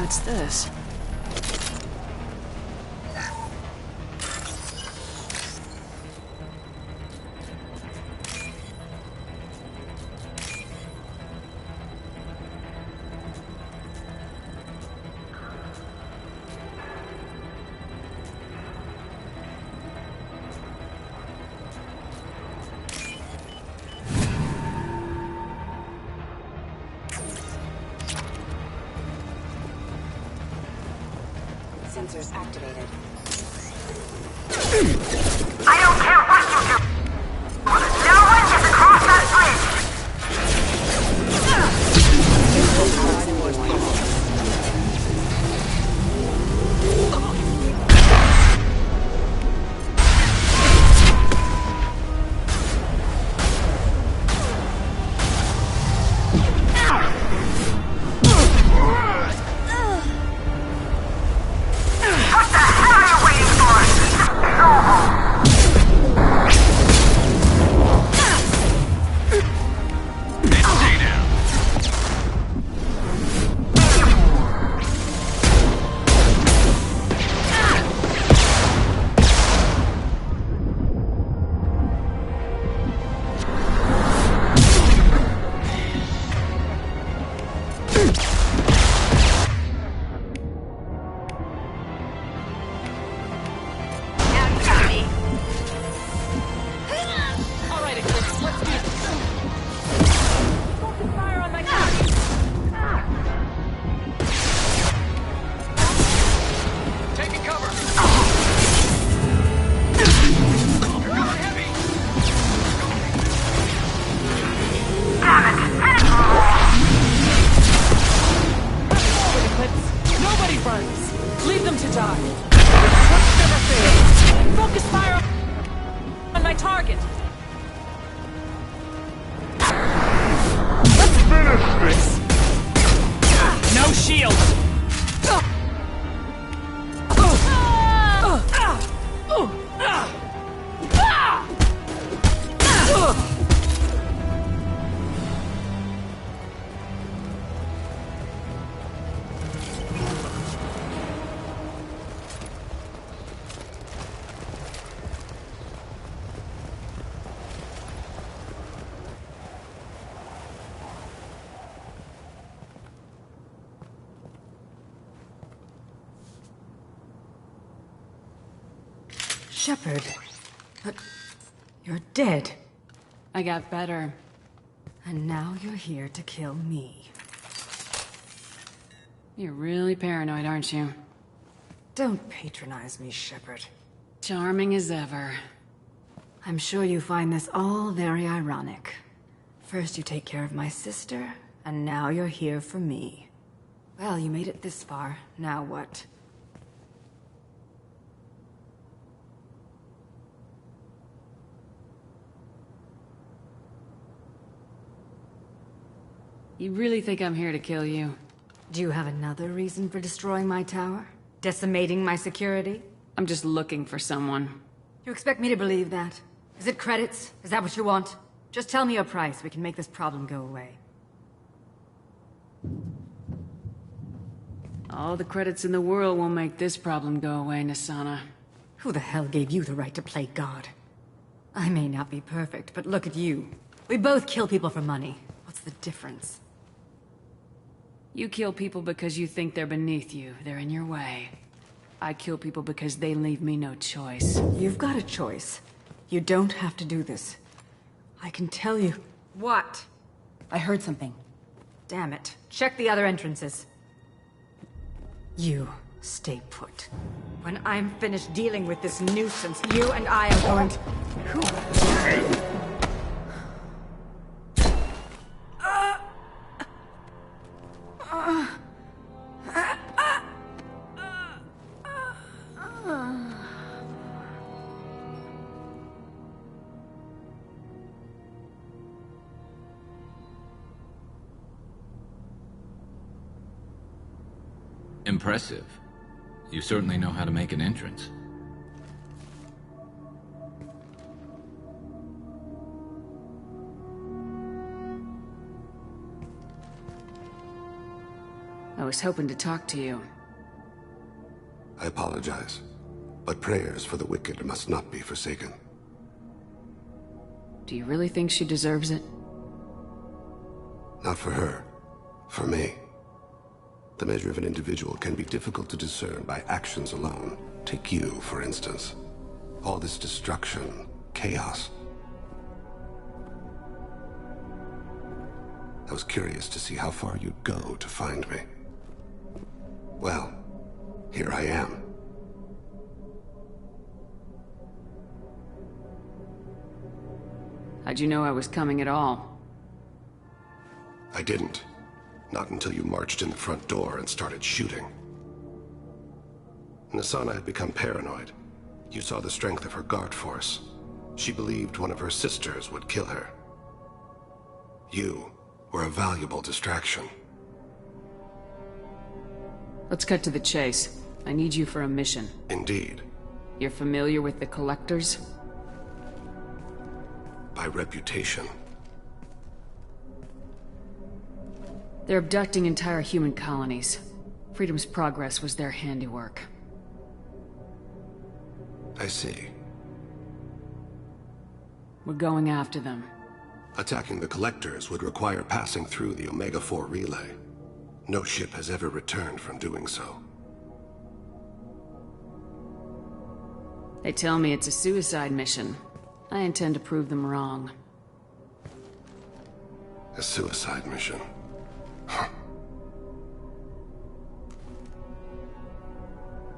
What's this? Sensors activated. I don't care what you do! No one gets across that bridge! What the hell are you waiting for? Go home! Stay down. Now you got me. Alright, Eclipse, let's do this. Focus fire on my target. Taking cover. You're going heavy. Damn it! Finish! Forward, Eclipse. Nobody runs. Leave them to die. Eclipse never fails. Focus fire on my target. Let's finish this. No shield. Shepard. But you're dead. I got better. And now you're here to kill me. You're really paranoid, aren't you? Don't patronize me, Shepard. Charming as ever. I'm sure you find this all very ironic. First you take care of my sister, and now you're here for me. Well, you made it this far. Now what? You really think I'm here to kill you? Do you have another reason for destroying my tower? Decimating my security? I'm just looking for someone. You expect me to believe that? Is it credits? Is that what you want? Just tell me your price. We can make this problem go away. All the credits in the world won't make this problem go away, Nasana. Who the hell gave you the right to play God? I may not be perfect, but look at you. We both kill people for money. What's the difference? You kill people because you think they're beneath you. They're in your way. I kill people because they leave me no choice. You've got a choice. You don't have to do this. I can tell you... What? I heard something. Damn it. Check the other entrances. You stay put. When I'm finished dealing with this nuisance, you and I are going to... Who? Impressive. You certainly know how to make an entrance. I was hoping to talk to you. I apologize, but prayers for the wicked must not be forsaken. Do you really think she deserves it? Not for her. For me. The measure of an individual can be difficult to discern by actions alone. Take you, for instance. All this destruction, chaos. I was curious to see how far you'd go to find me. Well, here I am. How'd you know I was coming at all? I didn't. Not until you marched in the front door and started shooting. Nasana had become paranoid. You saw the strength of her guard force. She believed one of her sisters would kill her. You were a valuable distraction. Let's cut to the chase. I need you for a mission. Indeed. You're familiar with the Collectors? By reputation. They're abducting entire human colonies. Freedom's Progress was their handiwork. I see. We're going after them. Attacking the Collectors would require passing through the Omega-4 relay. No ship has ever returned from doing so. They tell me it's a suicide mission. I intend to prove them wrong. A suicide mission? Huh.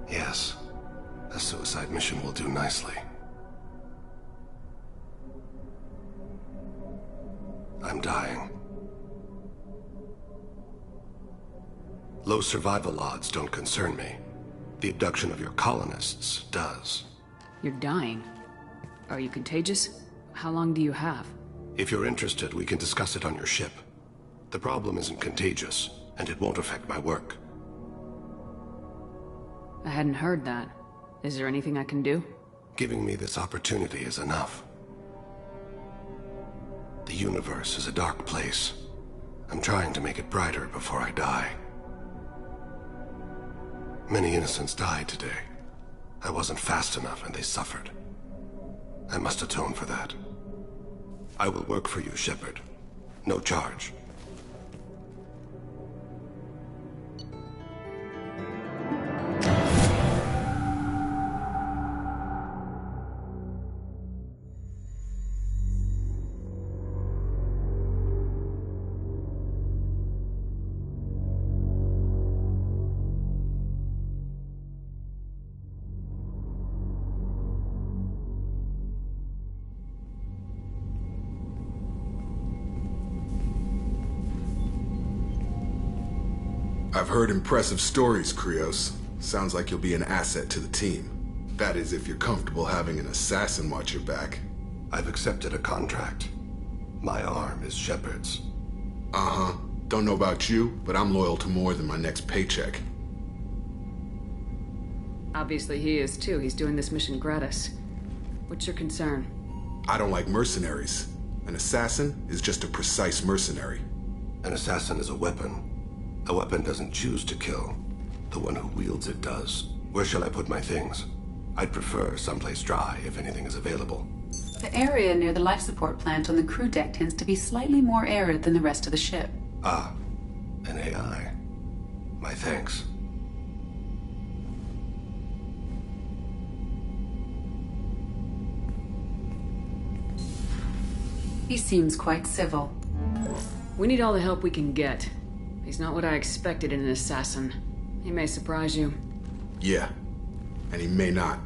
Yes. A suicide mission will do nicely. I'm dying. Low survival odds don't concern me. The abduction of your colonists does. You're dying. Are you contagious? How long do you have? If you're interested, we can discuss it on your ship. The problem isn't contagious, and it won't affect my work. I hadn't heard that. Is there anything I can do? Giving me this opportunity is enough. The universe is a dark place. I'm trying to make it brighter before I die. Many innocents died today. I wasn't fast enough and they suffered. I must atone for that. I will work for you, Shepard. No charge. I've heard impressive stories, Krios. Sounds like you'll be an asset to the team. That is, if you're comfortable having an assassin watch your back. I've accepted a contract. My arm is Shepard's. Uh-huh. Don't know about you, but I'm loyal to more than my next paycheck. Obviously he is too. He's doing this mission gratis. What's your concern? I don't like mercenaries. An assassin is just a precise mercenary. An assassin is a weapon. A weapon doesn't choose to kill. The one who wields it does. Where shall I put my things? I'd prefer someplace dry if anything is available. The area near the life support plant on the crew deck tends to be slightly more arid than the rest of the ship. Ah, an AI. My thanks. He seems quite civil. We need all the help we can get. He's not what I expected in an assassin. He may surprise you. Yeah, and he may not.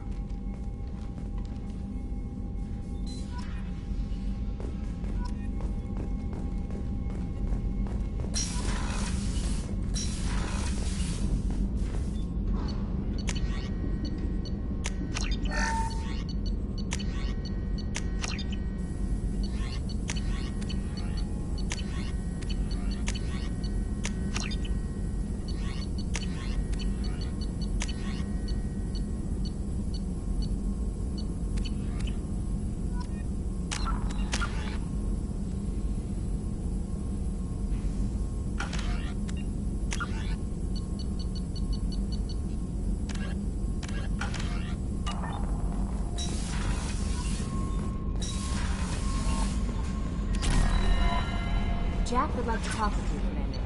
would like to talk with you, Commander.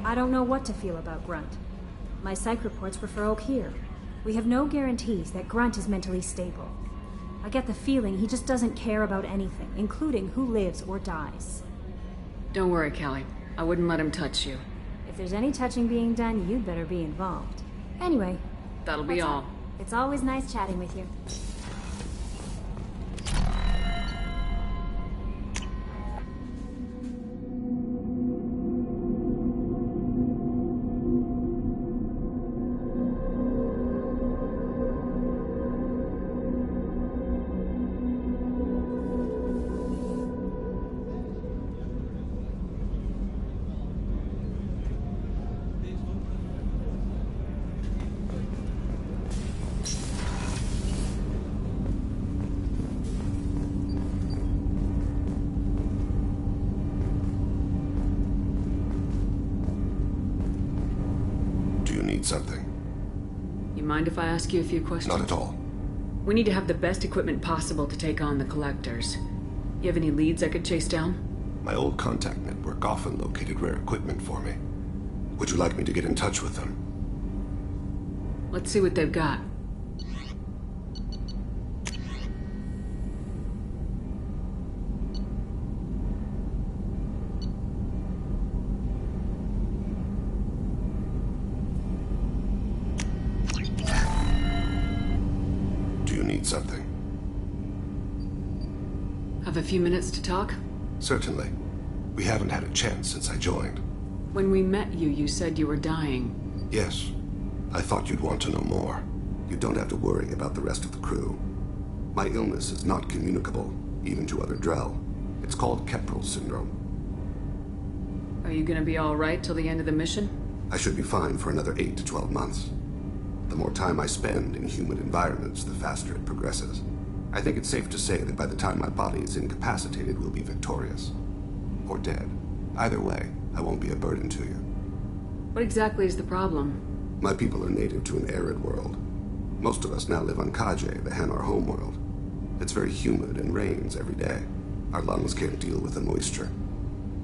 I don't know what to feel about Grunt. My psych reports refer Oak here. We have no guarantees that Grunt is mentally stable. I get the feeling he just doesn't care about anything, including who lives or dies. Don't worry, Callie. I wouldn't let him touch you. If there's any touching being done, you'd better be involved. Anyway. That'll be all. It's always nice chatting with you. Something. You mind if I ask you a few questions? Not at all. We need to have the best equipment possible to take on the collectors. You have any leads I could chase down? My old contact network often located rare equipment for me. Would you like me to get in touch with them? Let's see what they've got. Something. Have a few minutes to talk? Certainly. We haven't had a chance since I joined. When we met you, you said you were dying. Yes. I thought you'd want to know more. You don't have to worry about the rest of the crew. My illness is not communicable, even to other Drell. It's called Keprel syndrome. Are you gonna be alright till the end of the mission? I should be fine for another 8 to 12 months. The more time I spend in human environments, the faster it progresses. I think it's safe to say that by the time my body is incapacitated, we'll be victorious. Or dead. Either way, I won't be a burden to you. What exactly is the problem? My people are native to an arid world. Most of us now live on Kaje, the Hanar homeworld. It's very humid and rains every day. Our lungs can't deal with the moisture.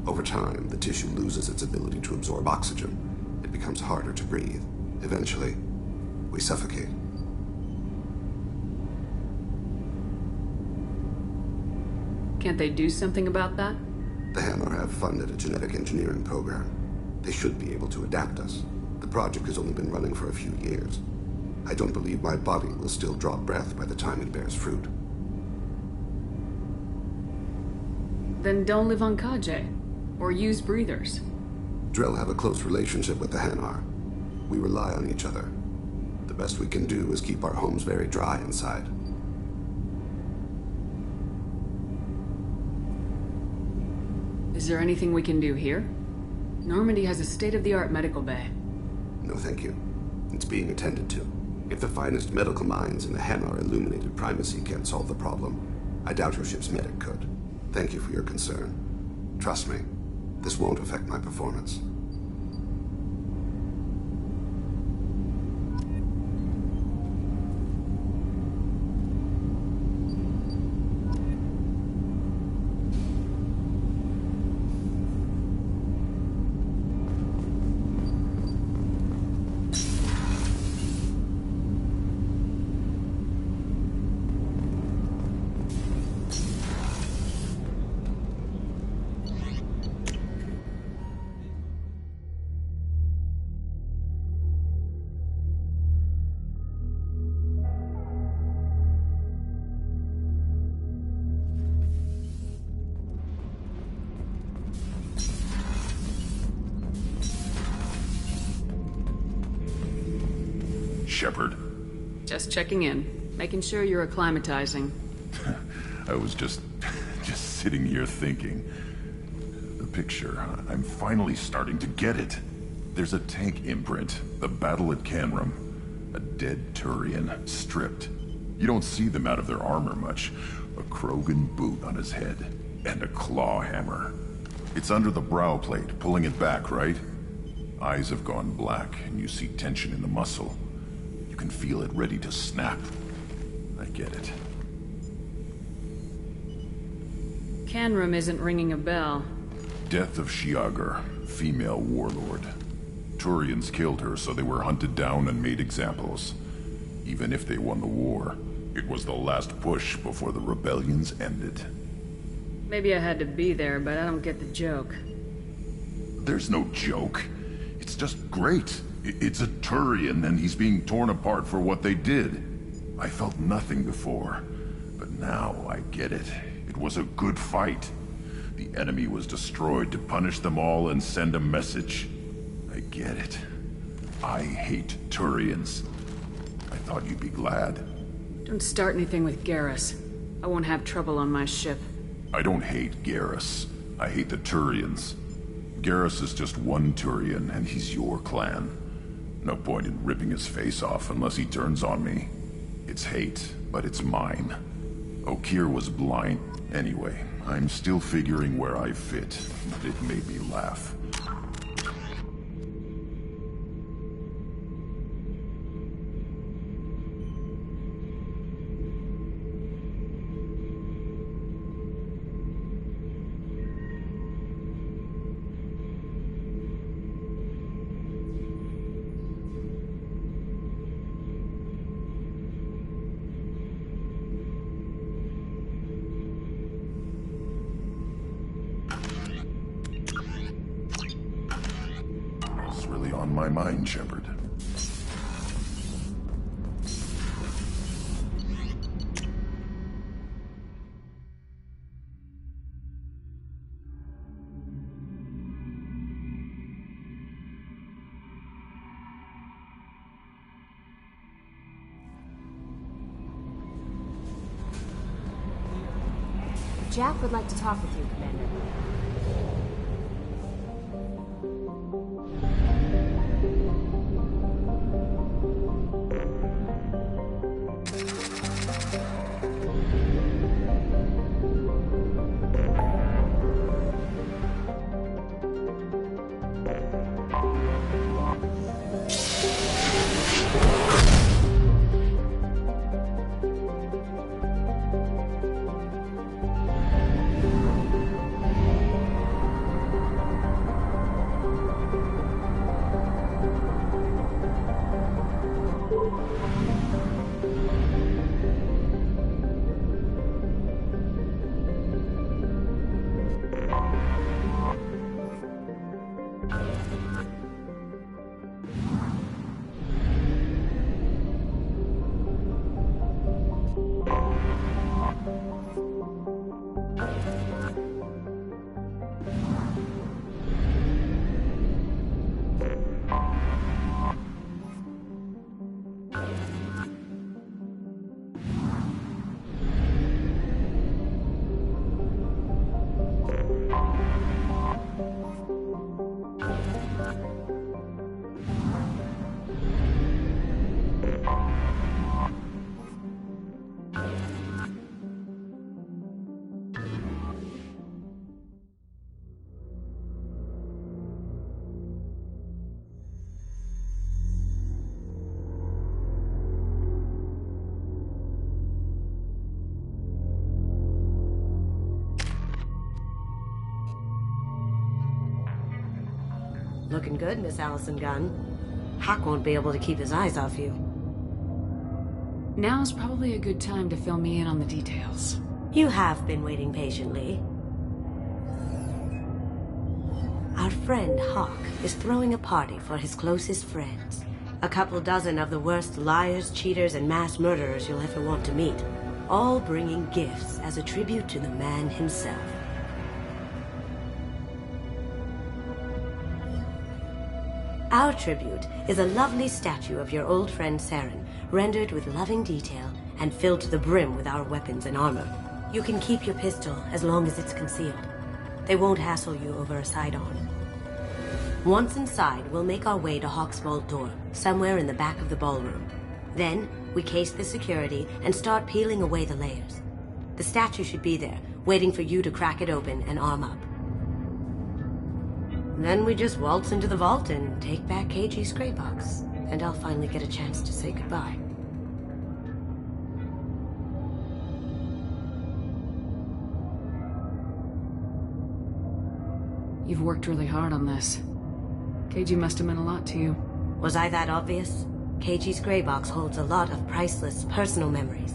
Over time, the tissue loses its ability to absorb oxygen. It becomes harder to breathe. Eventually, we suffocate. Can't they do something about that? The Hanar have funded a genetic engineering program. They should be able to adapt us. The project has only been running for a few years. I don't believe my body will still draw breath by the time it bears fruit. Then don't live on Kaje. Or use breathers. Drell have a close relationship with the Hanar. We rely on each other. The best we can do is keep our homes very dry inside. Is there anything we can do here? Normandy has a state-of-the-art medical bay. No, thank you. It's being attended to. If the finest medical minds in the Hanar illuminated primacy can't solve the problem, I doubt your ship's medic could. Thank you for your concern. Trust me, this won't affect my performance. Shepard. Just checking in. Making sure you're acclimatizing. I was just sitting here thinking. The picture, I'm finally starting to get it. There's a tank imprint, the battle at Canrum. A dead Turian, stripped. You don't see them out of their armor much. A Krogan boot on his head, and a claw hammer. It's under the brow plate, pulling it back, right? Eyes have gone black, and you see tension in the muscle. You can feel it ready to snap. I get it. Can room isn't ringing a bell. Death of Shiagar, female warlord. Turians killed her, so they were hunted down and made examples. Even if they won the war, it was the last push before the rebellions ended. Maybe I had to be there, but I don't get the joke. There's no joke. It's just great. It's a Turian, and he's being torn apart for what they did. I felt nothing before, but now I get it. It was a good fight. The enemy was destroyed to punish them all and send a message. I get it. I hate Turians. I thought you'd be glad. Don't start anything with Garrus. I won't have trouble on my ship. I don't hate Garrus. I hate the Turians. Garrus is just one Turian, and he's your clan. No point in ripping his face off unless he turns on me. It's hate, but it's mine. Okeer was blind. Anyway, I'm still figuring where I fit, but it made me laugh. On my mind, Shepard. Jack would like to talk with you, Commander. Looking good, Miss Allison Gunn. Hawk won't be able to keep his eyes off you. Now's probably a good time to fill me in on the details. You have been waiting patiently. Our friend Hawk is throwing a party for his closest friends. A couple dozen of the worst liars, cheaters, and mass murderers you'll ever want to meet. All bringing gifts as a tribute to the man himself. Our tribute is a lovely statue of your old friend Saren, rendered with loving detail and filled to the brim with our weapons and armor. You can keep your pistol as long as it's concealed. They won't hassle you over a sidearm. Once inside, we'll make our way to Hawk's vault door, somewhere in the back of the ballroom. Then, we case the security and start peeling away the layers. The statue should be there, waiting for you to crack it open and arm up. Then we just waltz into the vault and take back KG's gray box, and I'll finally get a chance to say goodbye. You've worked really hard on this. KG must have meant a lot to you. Was I that obvious? KG's gray box holds a lot of priceless personal memories.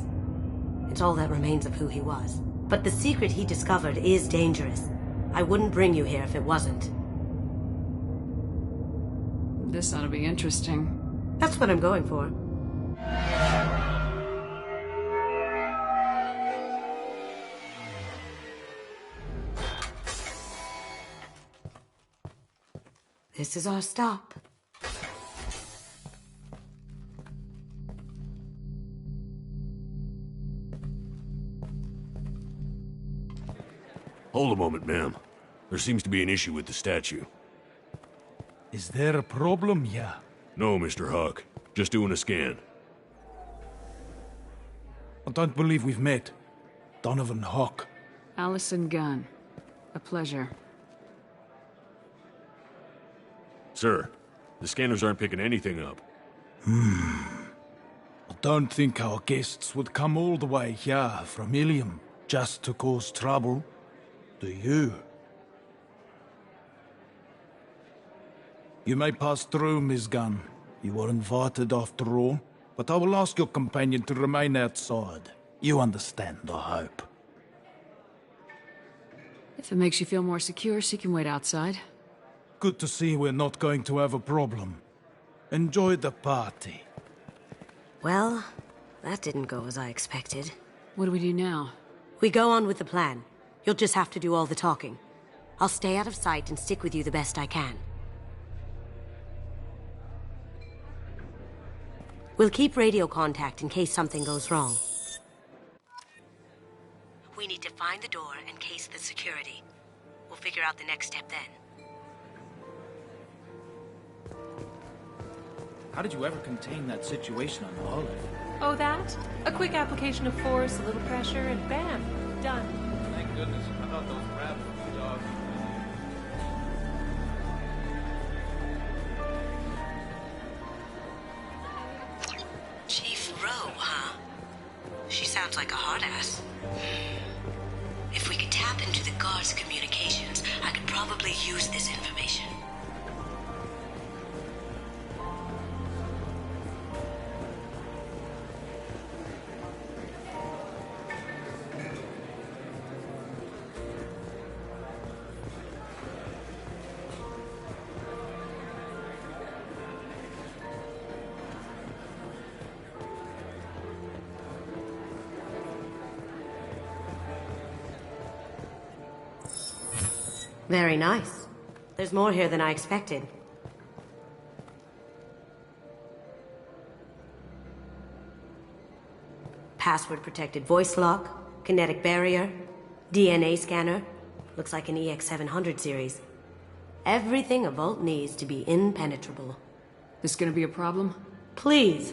It's all that remains of who he was. But the secret he discovered is dangerous. I wouldn't bring you here if it wasn't. This ought to be interesting. That's what I'm going for. This is our stop. Hold a moment, ma'am. There seems to be an issue with the statue. Is there a problem here? No, Mr. Huck. Just doing a scan. I don't believe we've met. Donovan Huck. Allison Gunn. A pleasure. Sir, the scanners aren't picking anything up. I don't think our guests would come all the way here from Ilium just to cause trouble. Do you? You may pass through, Miss Gunn. You were invited after all, but I will ask your companion to remain outside. You understand, I hope. If it makes you feel more secure, she can wait outside. Good to see we're not going to have a problem. Enjoy the party. Well, that didn't go as I expected. What do we do now? We go on with the plan. You'll just have to do all the talking. I'll stay out of sight and stick with you the best I can. We'll keep radio contact in case something goes wrong. We need to find the door and case the security. We'll figure out the next step then. How did you ever contain that situation on the Olive? Oh, that? A quick application of force, a little pressure, and bam, done. Thank goodness. I thought those crabs were too dogs. Chief Rowe, huh? She sounds like a hard ass. If we could tap into the guard's communications, I could probably use this information. Very nice. There's more here than I expected. Password-protected voice lock, kinetic barrier, DNA scanner. Looks like an EX-700 series. Everything a vault needs to be impenetrable. This gonna be a problem? Please,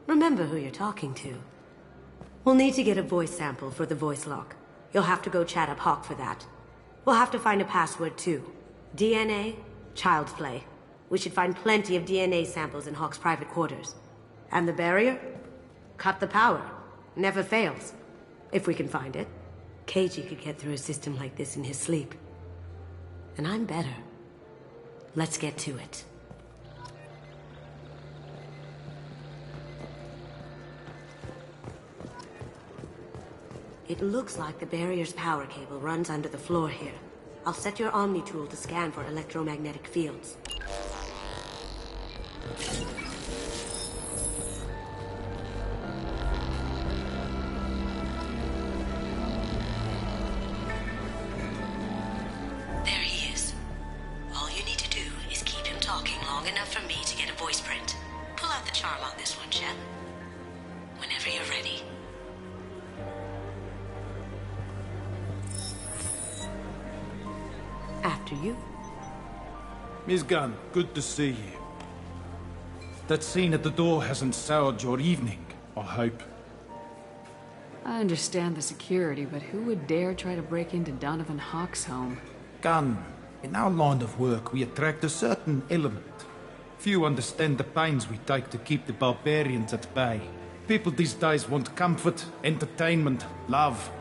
remember who you're talking to. We'll need to get a voice sample for the voice lock. You'll have to go chat up Hawk for that. We'll have to find a password, too. DNA, child's play. We should find plenty of DNA samples in Hawk's private quarters. And the barrier? Cut the power. Never fails. If we can find it. KG could get through a system like this in his sleep. And I'm better. Let's get to it. It looks like the barrier's power cable runs under the floor here. I'll set your Omni tool to scan for electromagnetic fields. There he is. All you need to do is keep him talking long enough for me to get a voice print. Pull out the charm on this one, Shep. Whenever you're ready. After you. Miss Gunn, good to see you. That scene at the door hasn't soured your evening, I hope. I understand the security, but who would dare try to break into Donovan Hawk's home? Gunn, in our line of work, we attract a certain element. Few understand the pains we take to keep the barbarians at bay. People these days want comfort, entertainment, love.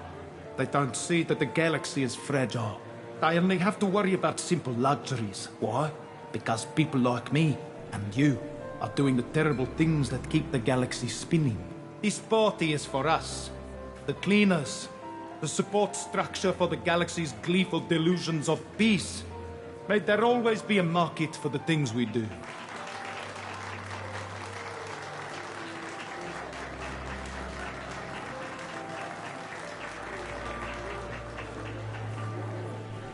They don't see that the galaxy is fragile. I only have to worry about simple luxuries. Why? Because people like me and you are doing the terrible things that keep the galaxy spinning. This party is for us, the cleaners, the support structure for the galaxy's gleeful delusions of peace. May there always be a market for the things we do.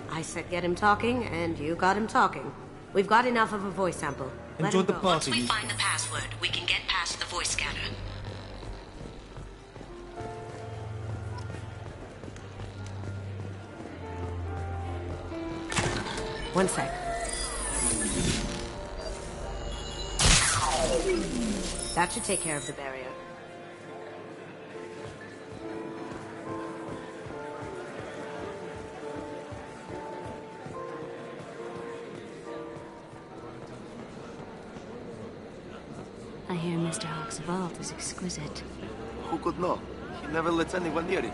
I said get him talking, and you got him talking. We've got enough of a voice sample. Let Enjoy him the go. party. Once we find the password, we can get past the voice scanner. One sec. That should take care of the barrier. I hear Mr. Hawk's vault is exquisite. Who could know? He never lets anyone near it.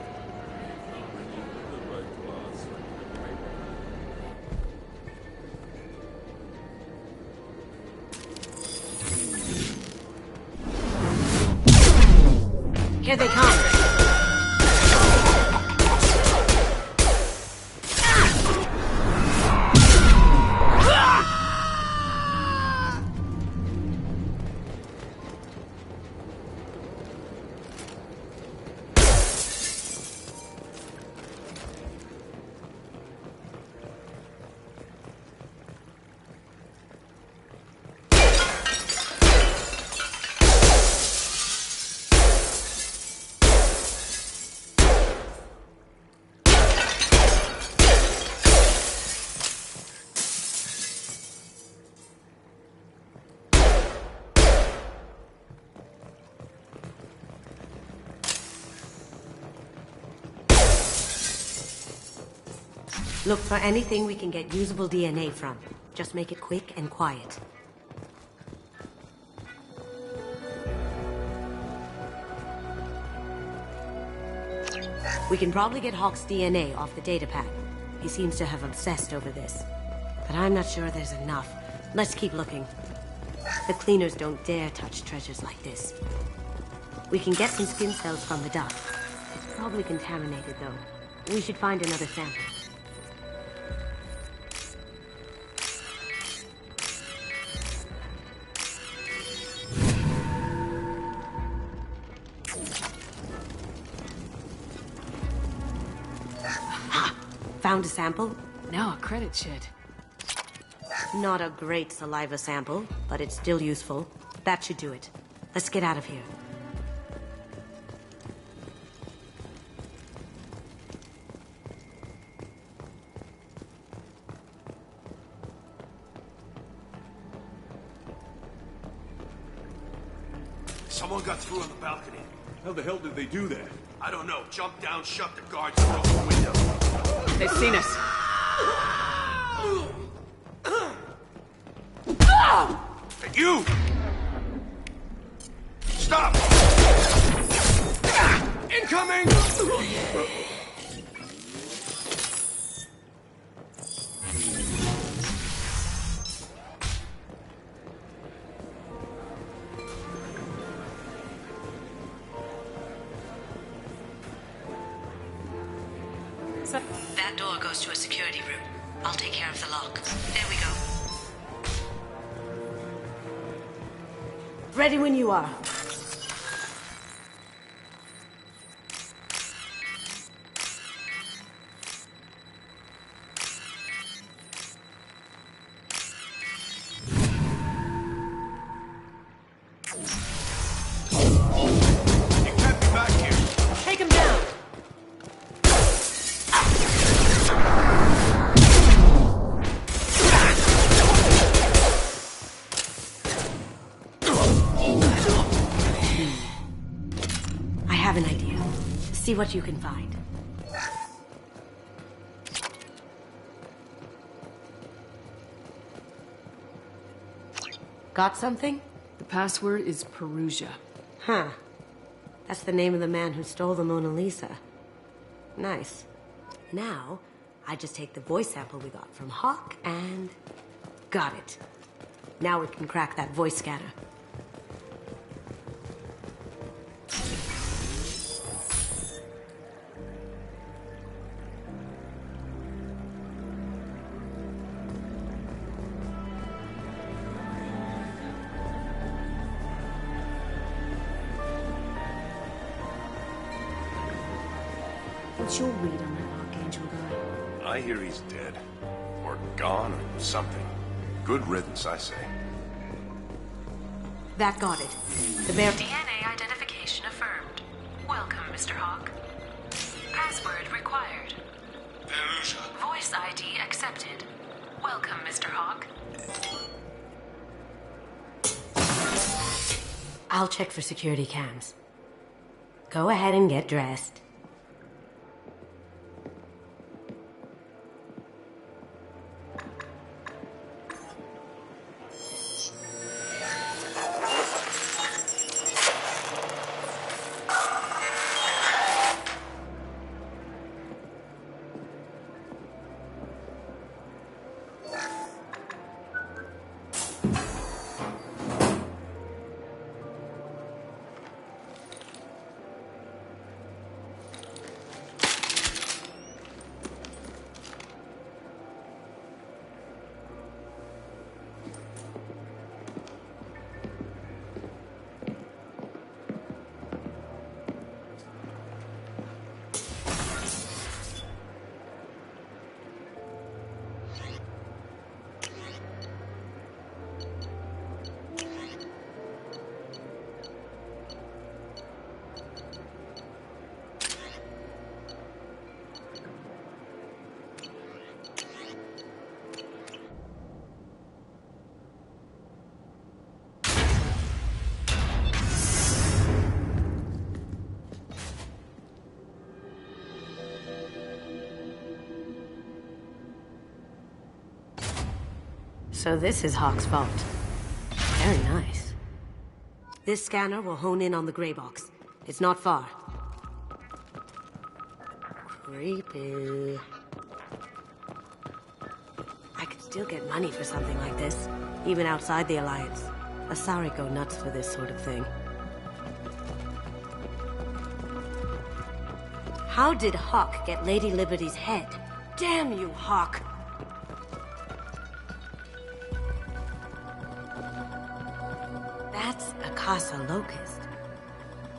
Here they come. Look for anything we can get usable DNA from. Just make it quick and quiet. We can probably get Hawk's DNA off the datapad. He seems to have obsessed over this. But I'm not sure there's enough. Let's keep looking. The cleaners don't dare touch treasures like this. We can get some skin cells from the dust. It's probably contaminated, though. We should find another sample. Found a sample? Now a credit shed. Not a great saliva sample, but it's still useful. That should do it. Let's get out of here. Someone got through on the balcony. How the hell did they do that? I don't know. Jumped down, shut the guards, and broke the window. They've seen us. Hey, you! Stop! Incoming! That door goes to a security room. I'll take care of the lock. There we go. Ready when you are. You can't be back here. Take him down. I have an idea. See what you can find. Got something? The password is Perugia. Huh. That's the name of the man who stole the Mona Lisa. Nice. Now, I just take the voice sample we got from Hawk and... got it. Now we can crack that voice scanner. What's your read on that Archangel guy? I hear he's dead. Or gone, or something. Good riddance, I say. That got it. The bear... DNA identification affirmed. Welcome, Mr. Hawk. Password required. Veruja. Voice ID accepted. Welcome, Mr. Hawk. I'll check for security cams. Go ahead and get dressed. So this is Hawk's vault. Very nice. This scanner will hone in on the gray box. It's not far. Creepy. I could still get money for something like this, even outside the Alliance. Asari go nuts for this sort of thing. How did Hawk get Lady Liberty's head? Damn you, Hawk! That's a Casa Locust.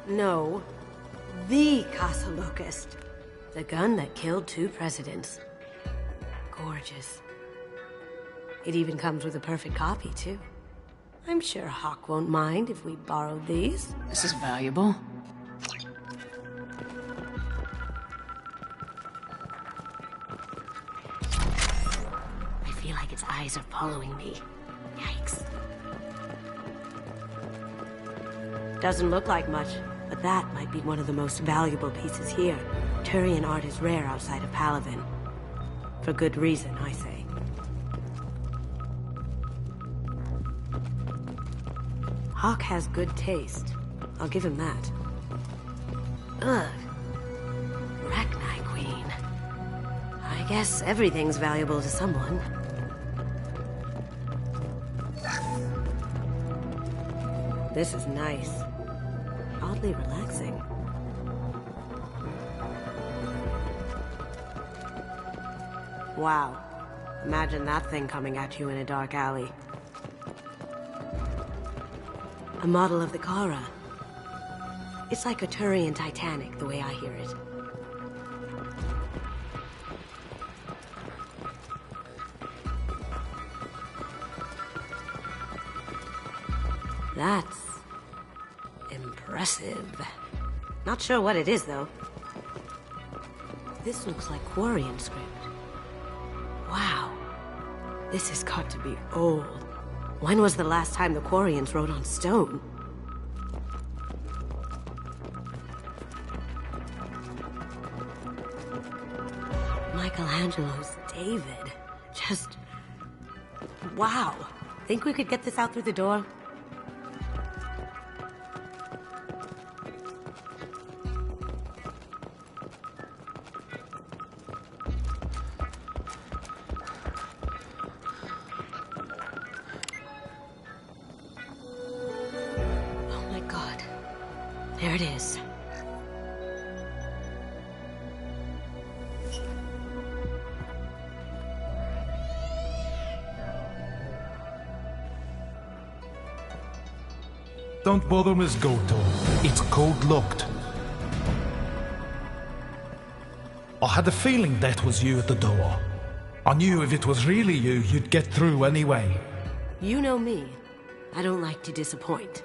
No, the Casa Locust. The gun that killed 2 presidents. Gorgeous. It even comes with a perfect copy, too. I'm sure Hawk won't mind if we borrowed these. This is valuable. I feel like its eyes are following me. Yikes. Doesn't look like much, but that might be one of the most valuable pieces here. Turian art is rare outside of Palaven. For good reason, I say. Hawk has good taste. I'll give him that. Ugh. Rachni Queen. I guess everything's valuable to someone. This is nice. Oddly relaxing. Wow. Imagine that thing coming at you in a dark alley. A model of the Kara. It's like a Turian Titanic, the way I hear it. That's impressive. Not sure what it is, though. This looks like Quarian script. Wow. This has got to be old. When was the last time the Quarians wrote on stone? Michelangelo's David. Just... wow. Think we could get this out through the door? There it is. Don't bother, Miss Goto. It's code-locked. I had a feeling that was you at the door. I knew if it was really you, you'd get through anyway. You know me. I don't like to disappoint.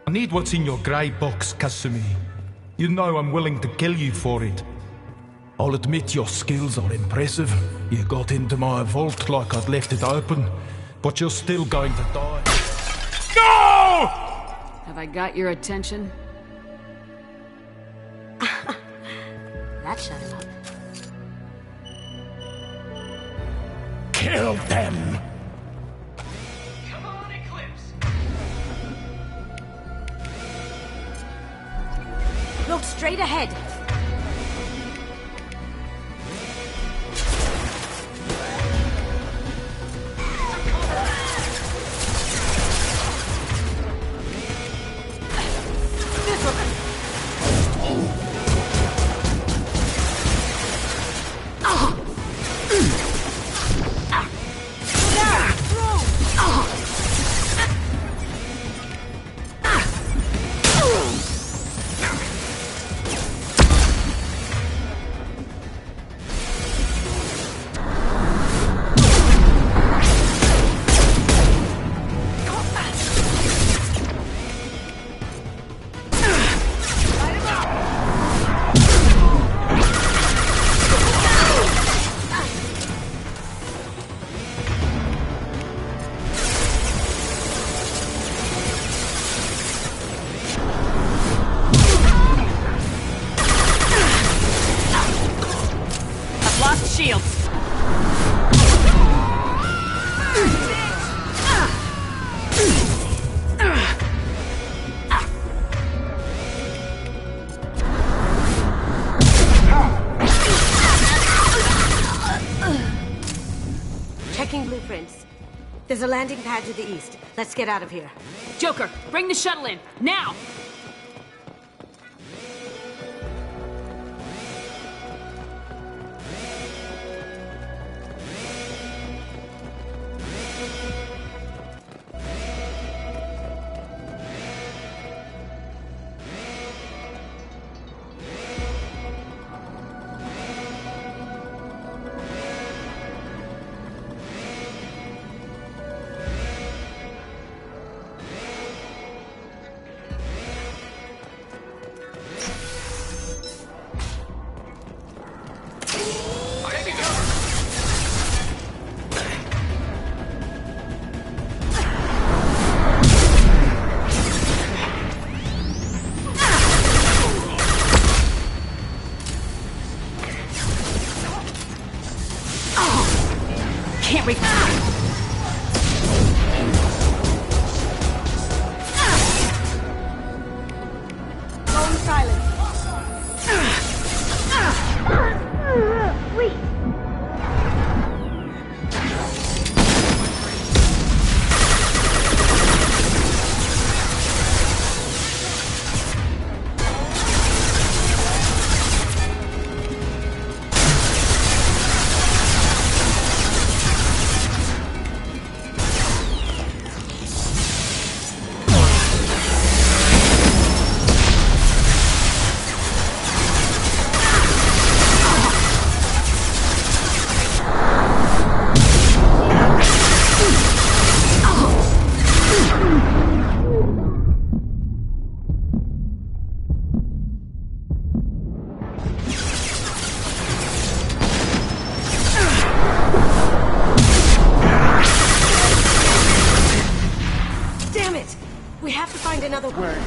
I need what's in your grey box, Kasumi. You know I'm willing to kill you for it. I'll admit your skills are impressive. You got into my vault like I'd left it open, but you're still going to die. No! Have I got your attention? That shut him up. Kill them! Come on, Eclipse! Look straight ahead. Checking blueprints. There's a landing pad to the east. Let's get out of here. Joker, bring the shuttle in, now! Can't reach. Going silent. Wait. Damn it! We have to find another word.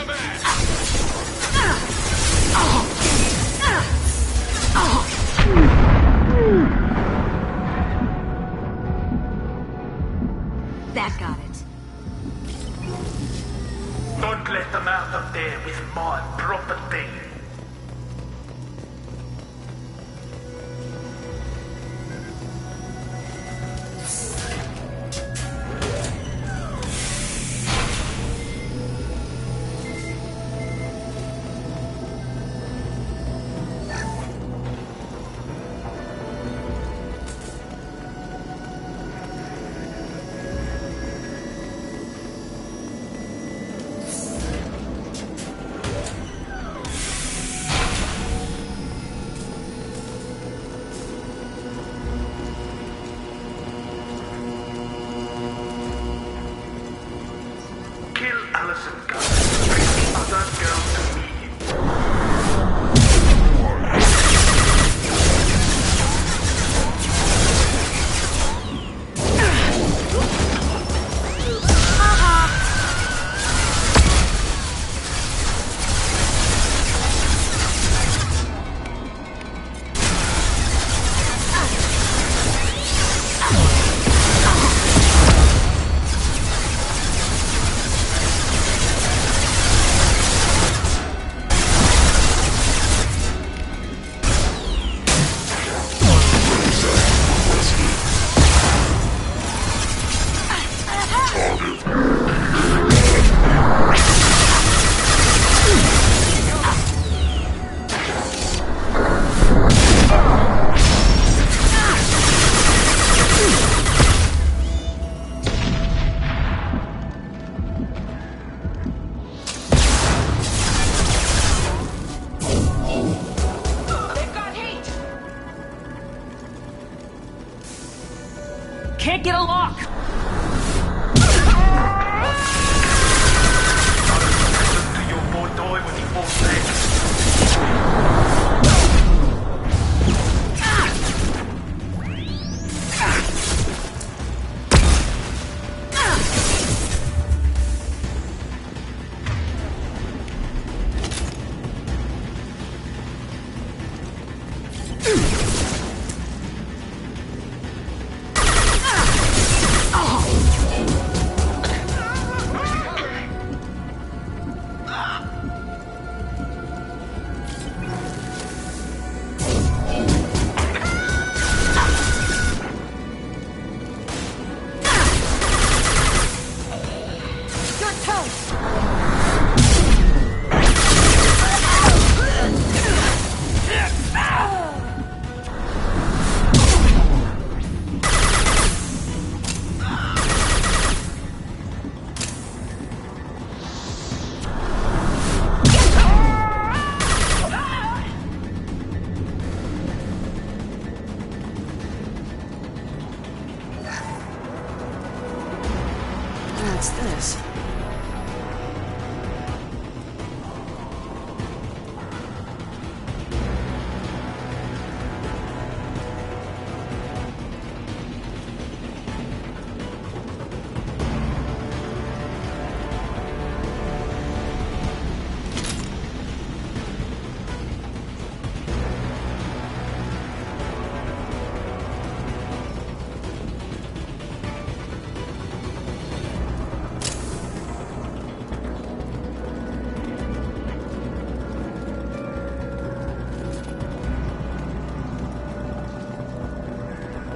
That got it. Don't let them out of there with my property. Can't get a lock! What's this?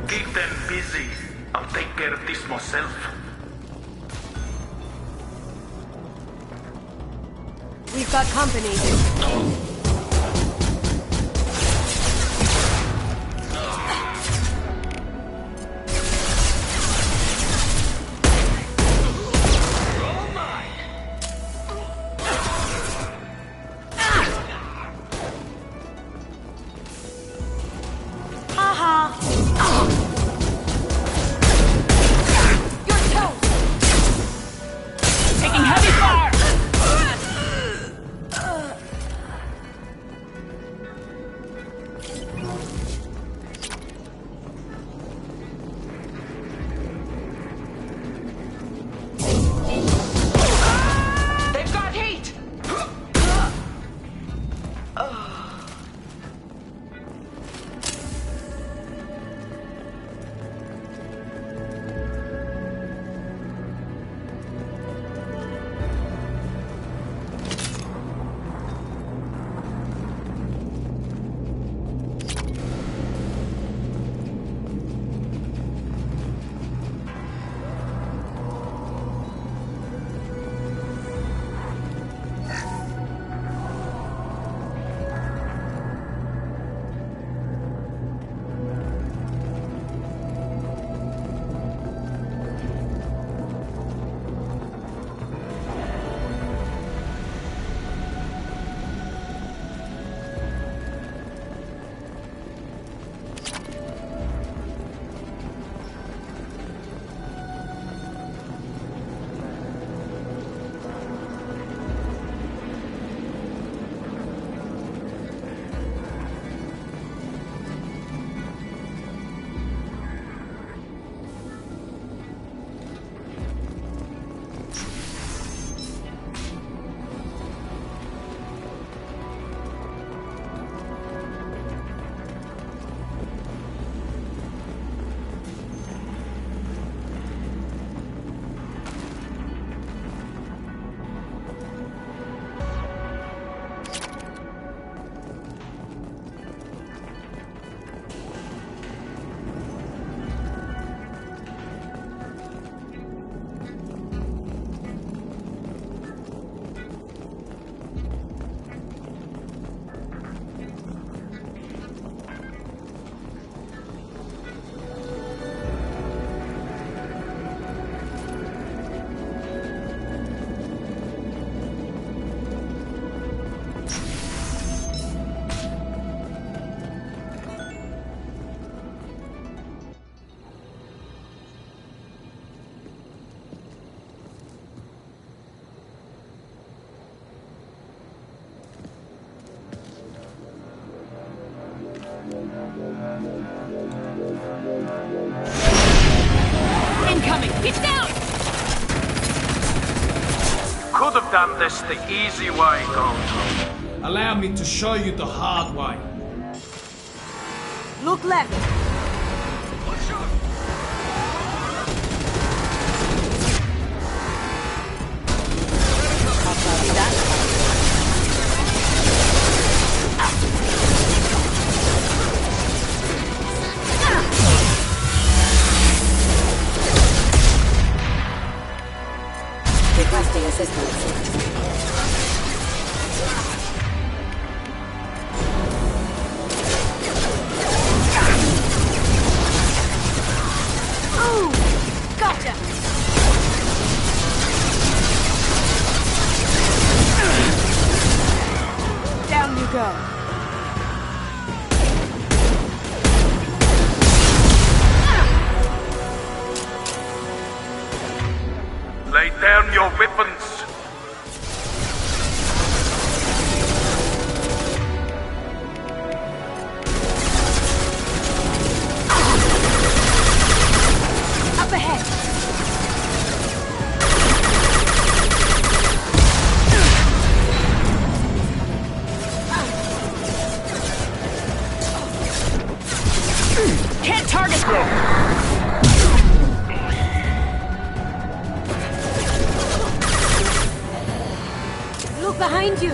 Keep them busy. I'll take care of this myself. We've got company. Taking heavy fire! done this the easy way, Gold. Allow me to show you the hard way. Look left. Requesting assistance. Ooh! Gotcha! Down you go. Lay down your weapons. Up ahead. Can't target Look behind you.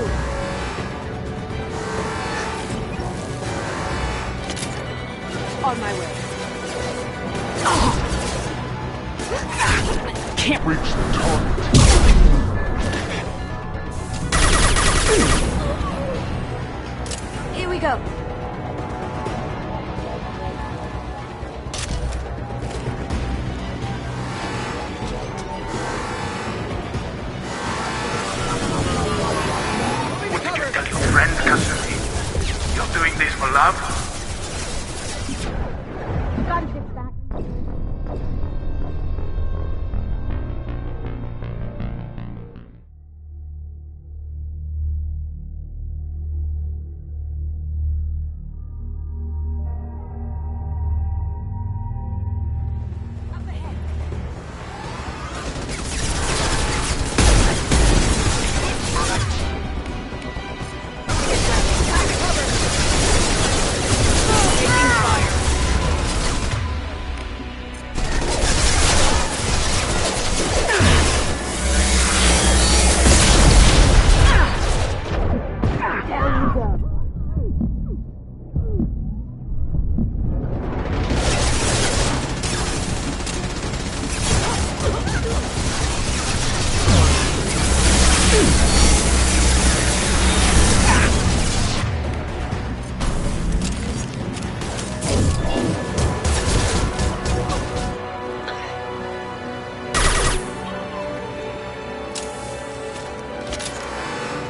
On my way. Can't reach the target. Here we go. What did you tell your friend, Kasumi? You're doing this for love? Gunship back.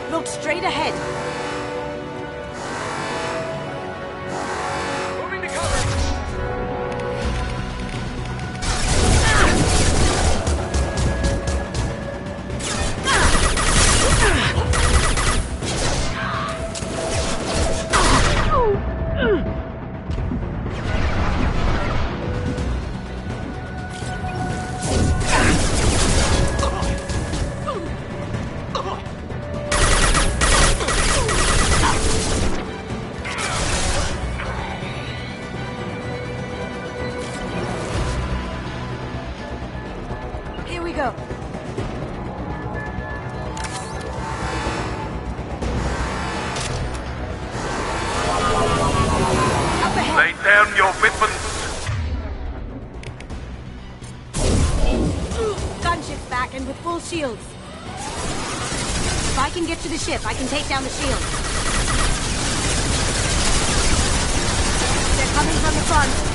Look straight ahead. Moving to cover. Here we go. Up ahead. Lay down your weapons. Gunship's back and with full shields. If I can get to the ship, I can take down the shield. They're coming from the front.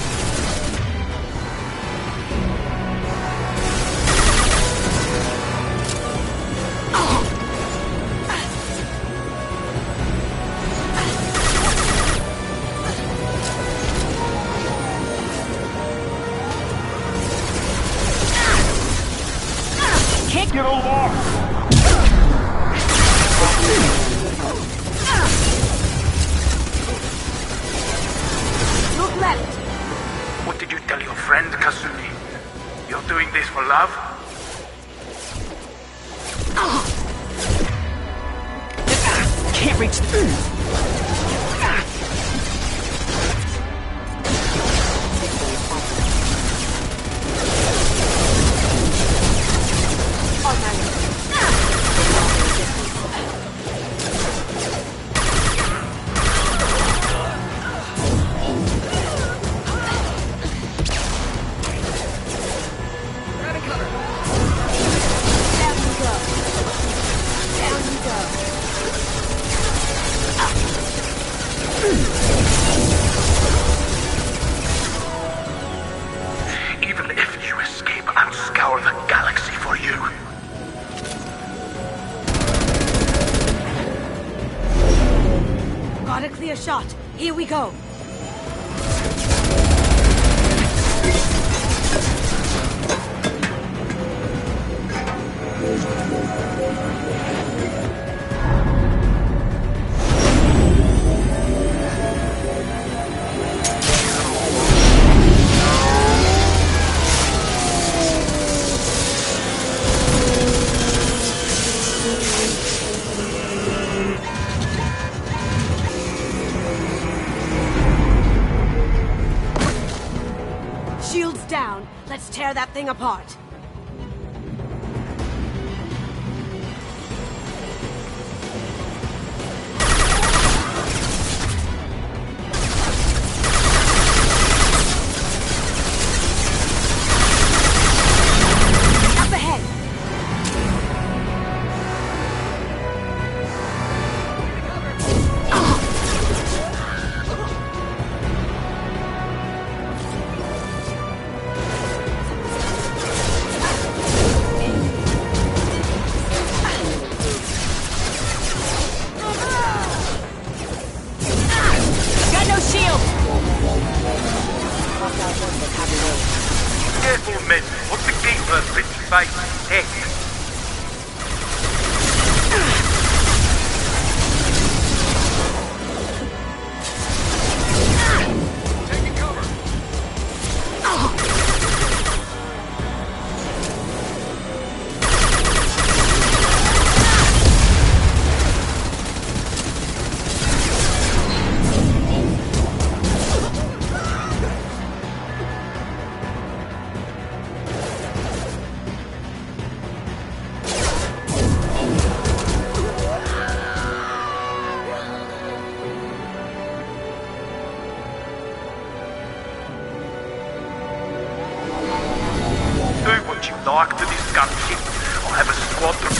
Get along! Look left. What did you tell your friend, Kasumi? You're doing this for love? can't reach the... Even if you escape, I'll scour the galaxy for you. Got a clear shot. Here we go. Shields down. Let's tear that thing apart. Up ahead. Got no shield! Careful, men. What's the gatekeeper written by text? Taking cover. Do what you like to this gunship. I'll have a squadron.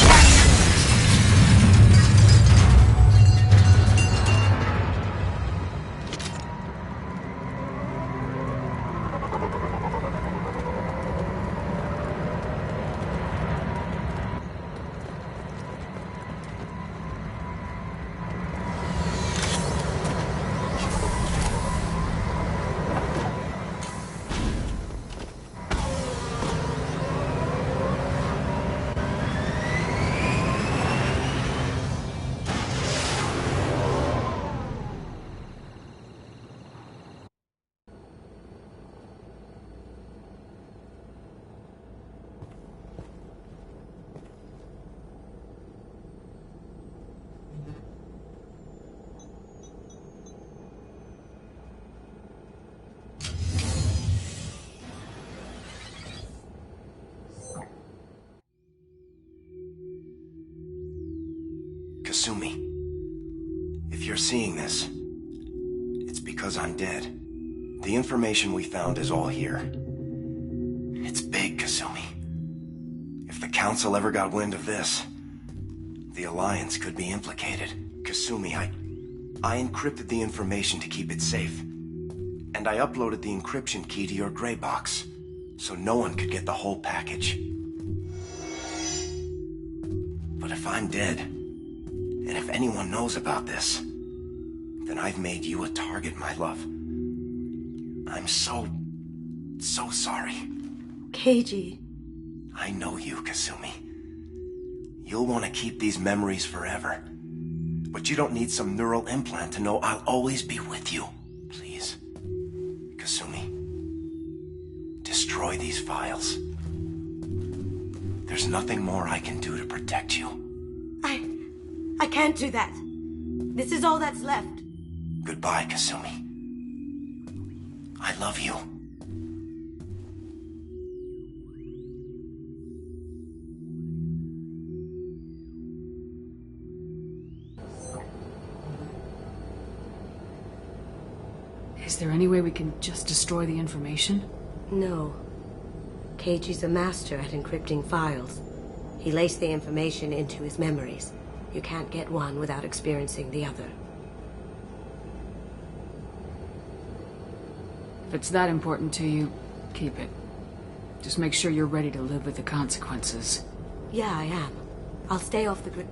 Kasumi, if you're seeing this, it's because I'm dead. The information we found is all here. It's big, Kasumi. If the Council ever got wind of this, the Alliance could be implicated. Kasumi, I encrypted the information to keep it safe. And I uploaded the encryption key to your gray box, so no one could get the whole package. But if I'm dead, and if anyone knows about this, then I've made you a target, my love. I'm so sorry. Keiji. I know you, Kasumi. You'll want to keep these memories forever. But you don't need some neural implant to know I'll always be with you. Please, Kasumi, destroy these files. There's nothing more I can do to protect you. I can't do that. This is all that's left. Goodbye, Kasumi. I love you. Is there any way we can just destroy the information? No. Keiichi's a master at encrypting files. He laced the information into his memories. You can't get one without experiencing the other. If it's that important to you, keep it. Just make sure you're ready to live with the consequences. Yeah, I am. I'll stay off the grid.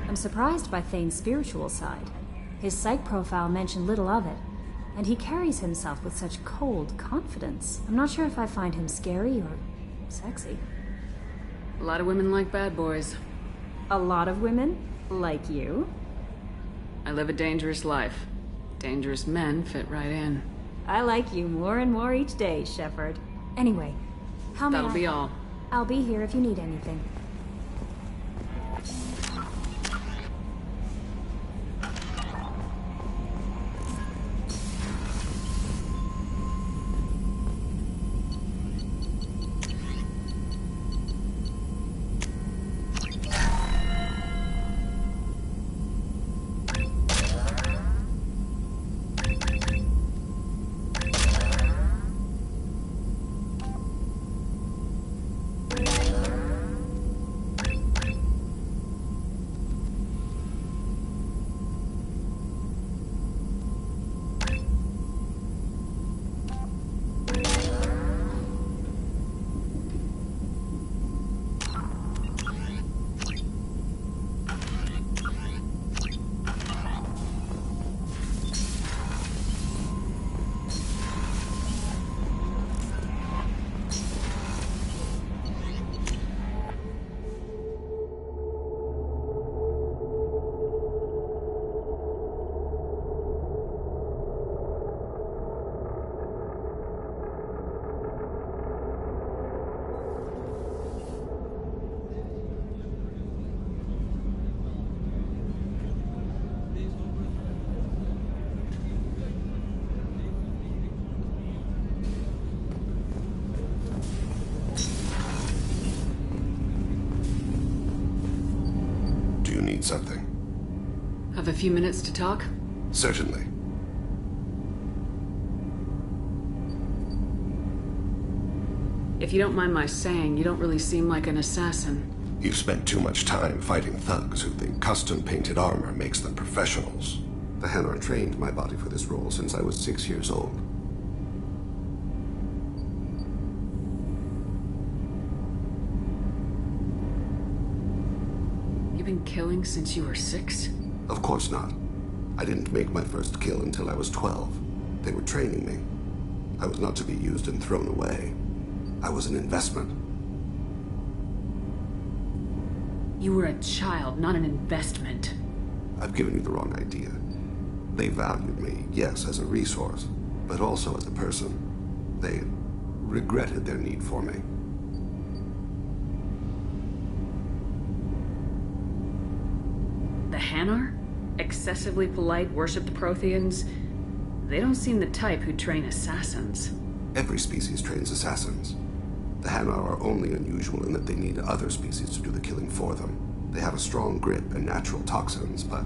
I'm surprised by Thane's spiritual side. His psych profile mentioned little of it, and he carries himself with such cold confidence. I'm not sure if I find him scary or sexy. A lot of women like bad boys. A lot of women? Like you? I live a dangerous life. Dangerous men fit right in. I like you more and more each day, Shepard. Anyway, how may That'll be all. I'll be here if you need anything. Something. Have a few minutes to talk? Certainly. If you don't mind my saying, you don't really seem like an assassin. You've spent too much time fighting thugs who think custom-painted armor makes them professionals. The Hanar trained my body for this role since I was 6 years old. Killing since you were 6? Of course not. I didn't make my first kill until I was 12. They were training me. I was not to be used and thrown away. I was an investment. You were a child, not an investment. I've given you the wrong idea. They valued me, yes, as a resource, but also as a person. They regretted their need for me. The Hanar? Excessively polite, worship the Protheans? They don't seem the type who train assassins. Every species trains assassins. The Hanar are only unusual in that they need other species to do the killing for them. They have a strong grip and natural toxins, but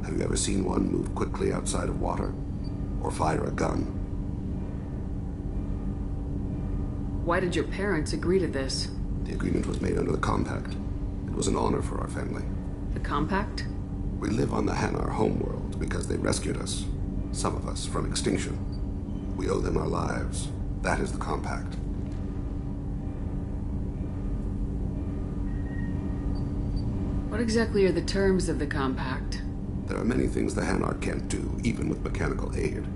have you ever seen one move quickly outside of water? Or fire a gun? Why did your parents agree to this? The agreement was made under the Compact. It was an honor for our family. The Compact? We live on the Hanar homeworld because they rescued us. Some of us from extinction. We owe them our lives. That is the Compact. What exactly are the terms of the compact? There are many things the Hanar can't do, even with mechanical aid.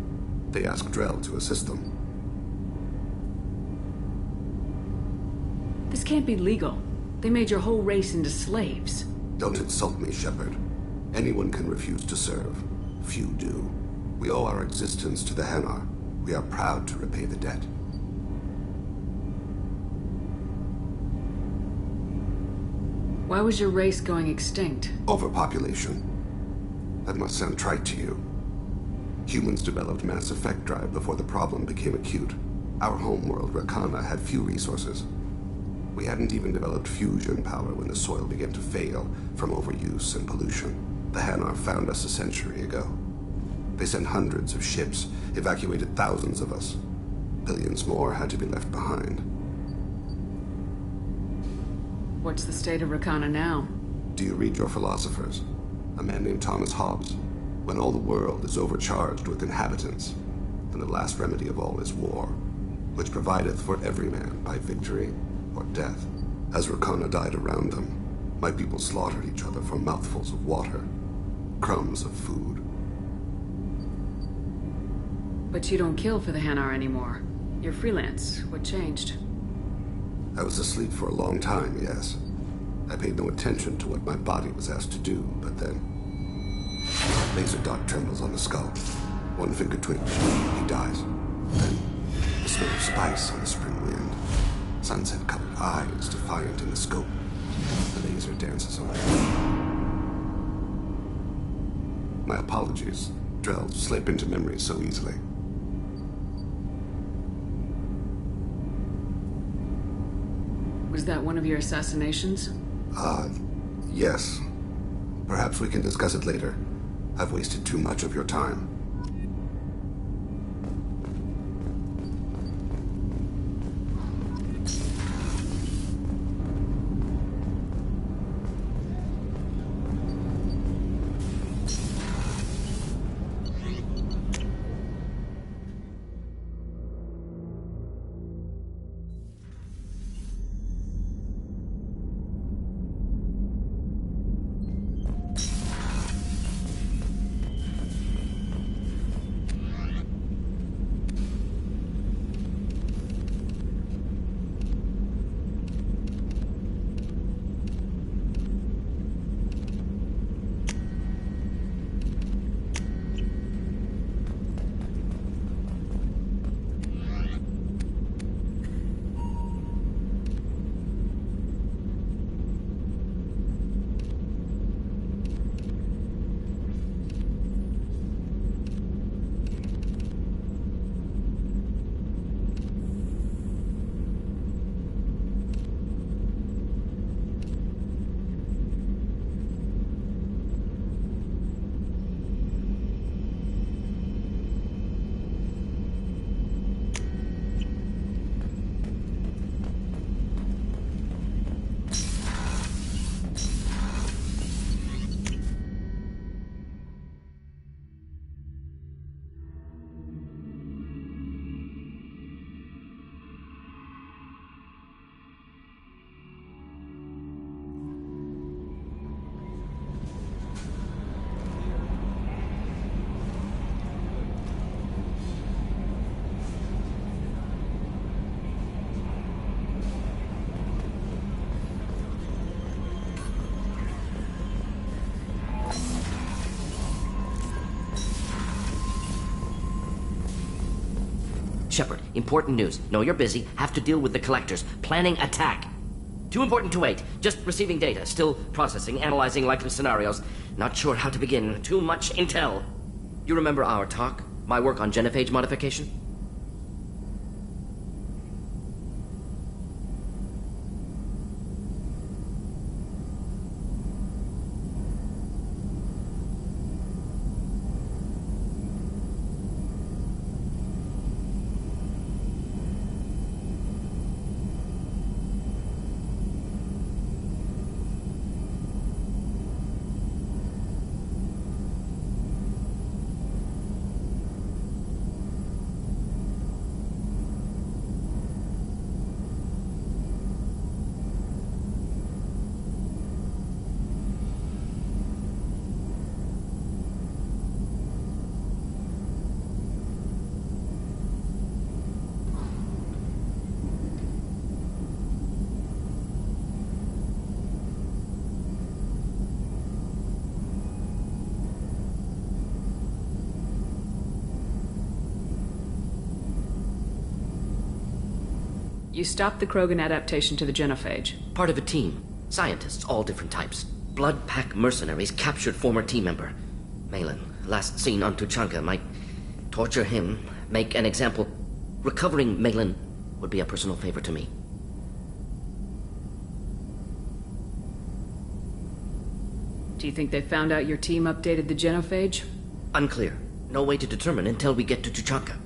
They ask Drell to assist them. This can't be legal. They made your whole race into slaves. Don't insult me, Shepard. Anyone can refuse to serve. Few do. We owe our existence to the Hanar. We are proud to repay the debt. Why was your race going extinct? Overpopulation. That must sound trite to you. Humans developed mass effect drive before the problem became acute. Our homeworld, Rakana, had few resources. We hadn't even developed fusion power when the soil began to fail from overuse and pollution. The Hanar found us a century ago. They sent hundreds of ships, evacuated thousands of us. Billions more had to be left behind. What's the state of Rakana now? Do you read your philosophers? A man named Thomas Hobbes. When all the world is overcharged with inhabitants, then the last remedy of all is war, which provideth for every man by victory or death. As Rakana died around them, my people slaughtered each other for mouthfuls of water, crumbs of food. But you don't kill for the Hanar anymore. You're freelance. What changed? I was asleep for a long time, yes. I paid no attention to what my body was asked to do, but then... Laser dot trembles on the skull. One finger twitch. He dies. Then, the smell of spice on the spring wind. Sunset-colored eyes defiant in the scope. The laser dances away. My apologies. Drell slip into memory so easily. Was that one of your assassinations? Yes. Perhaps we can discuss it later. I've wasted too much of your time. Shepard, important news. Know you're busy. Have to deal with the collectors. Planning attack. Too important to wait. Just receiving data. Still processing, analyzing likely scenarios. Not sure how to begin. Too much intel. You remember our talk? My work on genophage modification? You stopped the Krogan adaptation to the genophage. Part of a team. Scientists, all different types. Blood Pack mercenaries captured former team member. Malin, last seen on Tuchanka, might torture him, make an example. Recovering Malin would be a personal favor to me. Do you think they found out your team updated the genophage? Unclear. No way to determine until we get to Tuchanka.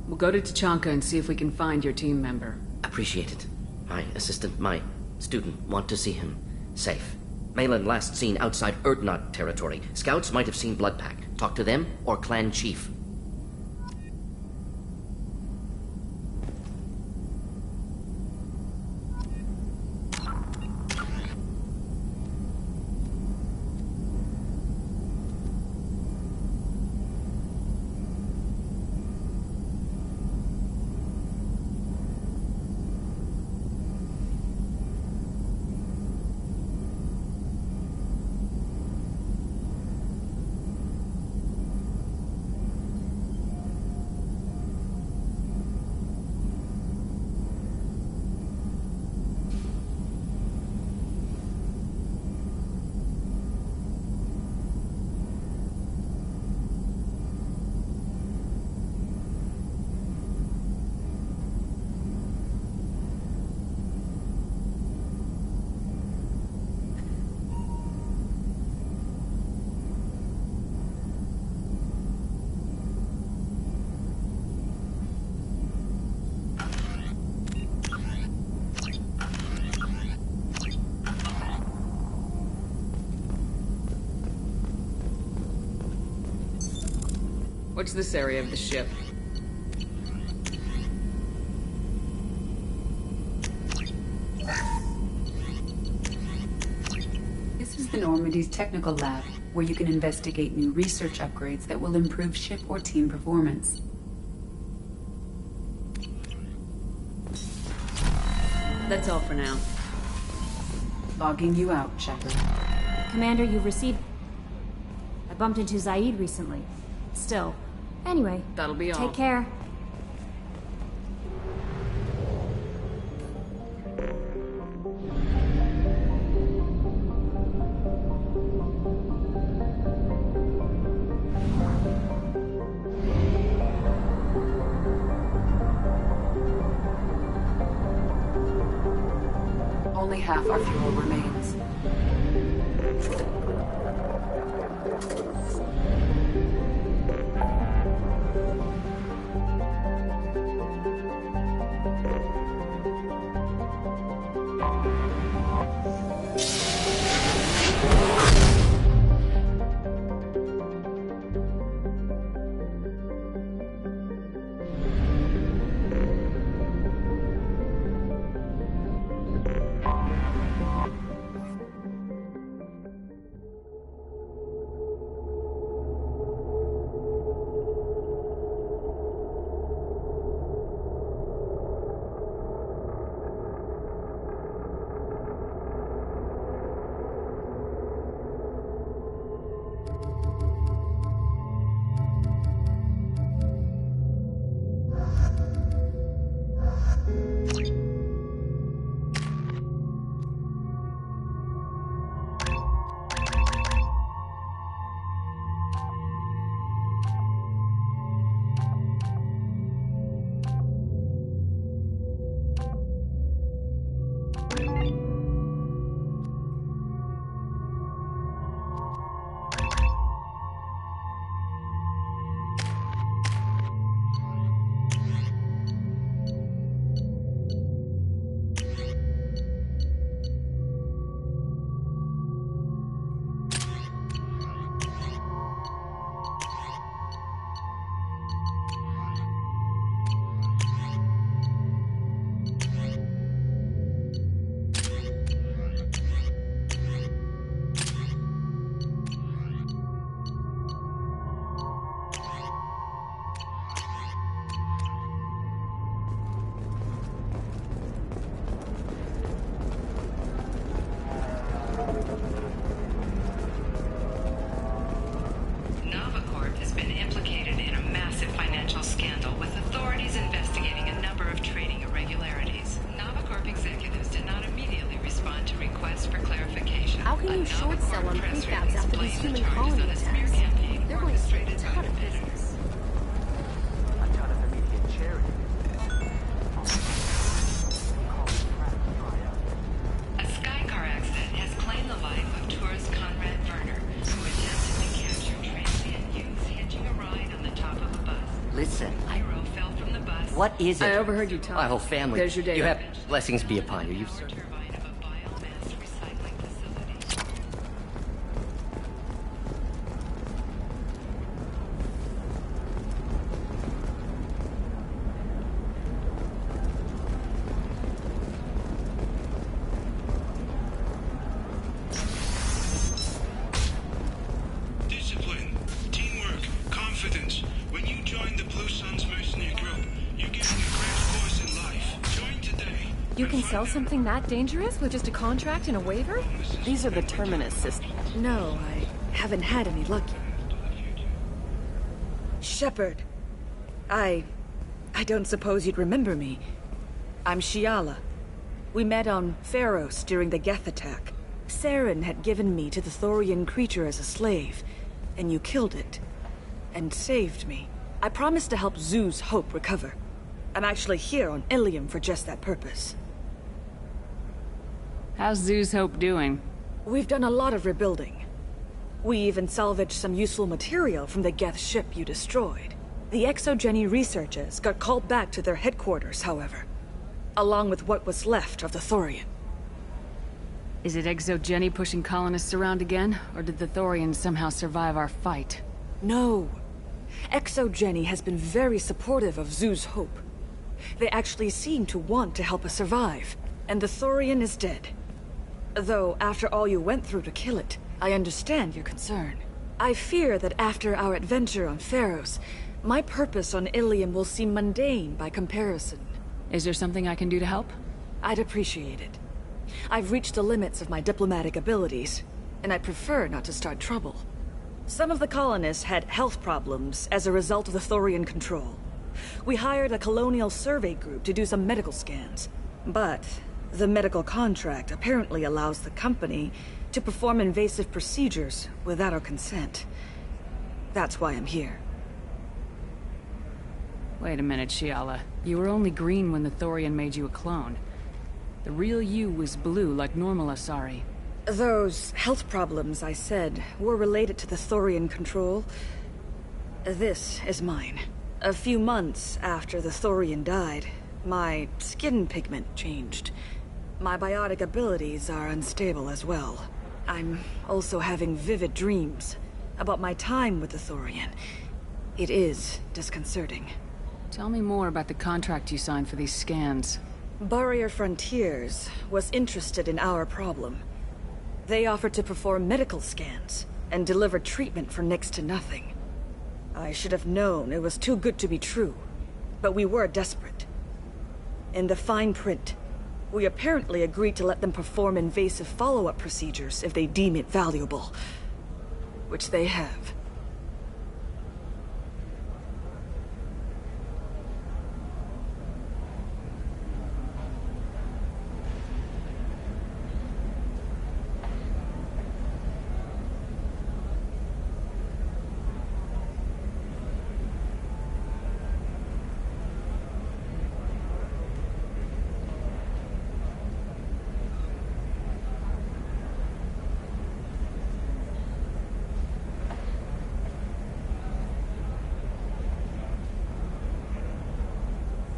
We'll go to Tuchanka and see if we can find your team member. Appreciate it. My assistant, my student, want to see him safe. Malin last seen outside Erdnot territory. Scouts might have seen Blood Pack. Talk to them or clan chief. What's this area of the ship? This is the Normandy's technical lab, where you can investigate new research upgrades that will improve ship or team performance. That's all for now. Logging you out, Shepard. Commander, you've received... I bumped into Zaid recently. Still. Anyway. That'll be all. Take care. Only half our fuel remains. What is it? I overheard you talk. My whole family. There's your data. You have blessings be upon you. Discipline, teamwork, confidence. When you join the Blue Suns mercenary group, you get a crash course in life. Join today. You can sell something that dangerous with just a contract and a waiver? These are the Terminus systems. No, I haven't had any luck yet. Shepard. I don't suppose you'd remember me. I'm Shiala. We met on Pharos during the Geth attack. Saren had given me to the Thorian creature as a slave, and you killed it. And saved me. I promised to help Zoo's Hope recover. I'm actually here on Ilium for just that purpose. How's Zoo's Hope doing? We've done a lot of rebuilding. We even salvaged some useful material from the Geth ship you destroyed. The Exogeny researchers got called back to their headquarters, however, along with what was left of the Thorian. Is it Exogeny pushing colonists around again, or did the Thorians somehow survive our fight? No. Exogeny has been very supportive of Zoo's Hope. They actually seem to want to help us survive, and the Thorian is dead. Though, after all you went through to kill it, I understand your concern. I fear that after our adventure on Pharos, my purpose on Ilium will seem mundane by comparison. Is there something I can do to help? I'd appreciate it. I've reached the limits of my diplomatic abilities, and I prefer not to start trouble. Some of the colonists had health problems as a result of the Thorian control. We hired a colonial survey group to do some medical scans. But the medical contract apparently allows the company to perform invasive procedures without our consent. That's why I'm here. Wait a minute, Shiala. You were only green when the Thorian made you a clone. The real you was blue like normal Asari. Those health problems I said were related to the Thorian control. This is mine. A few months after the Thorian died, my skin pigment changed. My biotic abilities are unstable as well. I'm also having vivid dreams about my time with the Thorian. It is disconcerting. Tell me more about the contract you signed for these scans. Barrier Frontiers was interested in our problem. They offered to perform medical scans and deliver treatment for next to nothing. I should have known it was too good to be true, but we were desperate. In the fine print, we apparently agreed to let them perform invasive follow-up procedures if they deem it valuable, which they have.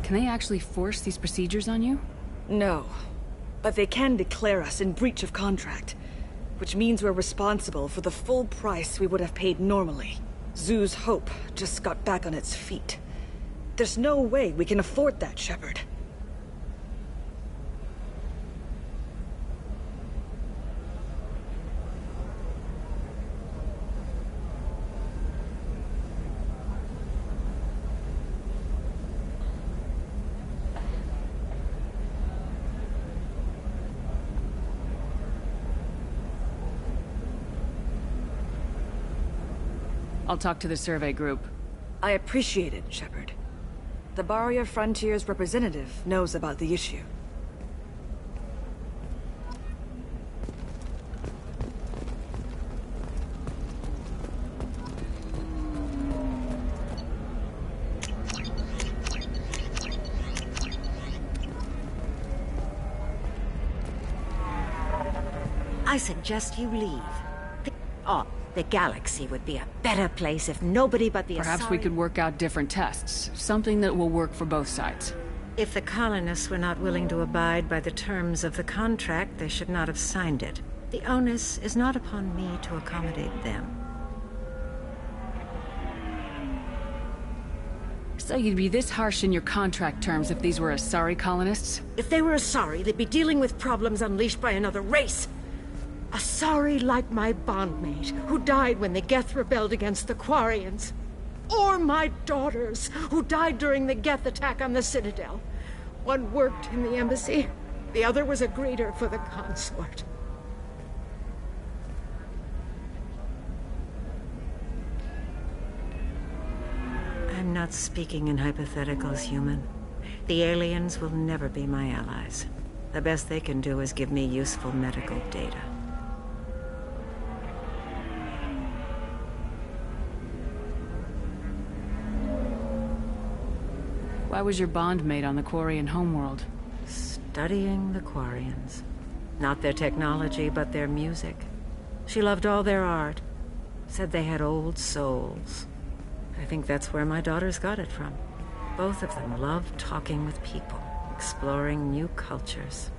Can they actually force these procedures on you? No. But they can declare us in breach of contract, which means we're responsible for the full price we would have paid normally. Zoo's Hope just got back on its feet. There's no way we can afford that, Shepard. I'll talk to the survey group. I appreciate it, Shepard. The Barrier Frontiers representative knows about the issue. I suggest you leave. Oh, The galaxy would be a better place if nobody but the Perhaps we could work out different tests. Something that will work for both sides. If the colonists were not willing to abide by the terms of the contract, they should not have signed it. The onus is not upon me to accommodate them. So you'd be this harsh in your contract terms if these were Asari colonists? If they were Asari, they'd be dealing with problems unleashed by another race. Asari like my bondmate, who died when the Geth rebelled against the Quarians. Or my daughters, who died during the Geth attack on the Citadel. One worked in the embassy, the other was a greeter for the consort. I'm not speaking in hypotheticals, human. The aliens will never be my allies. The best they can do is give me useful medical data. Why was your bondmate on the Quarian homeworld? Studying the Quarians. Not their technology, but their music. She loved all their art. Said they had old souls. I think that's where my daughters got it from. Both of them love talking with people, exploring new cultures.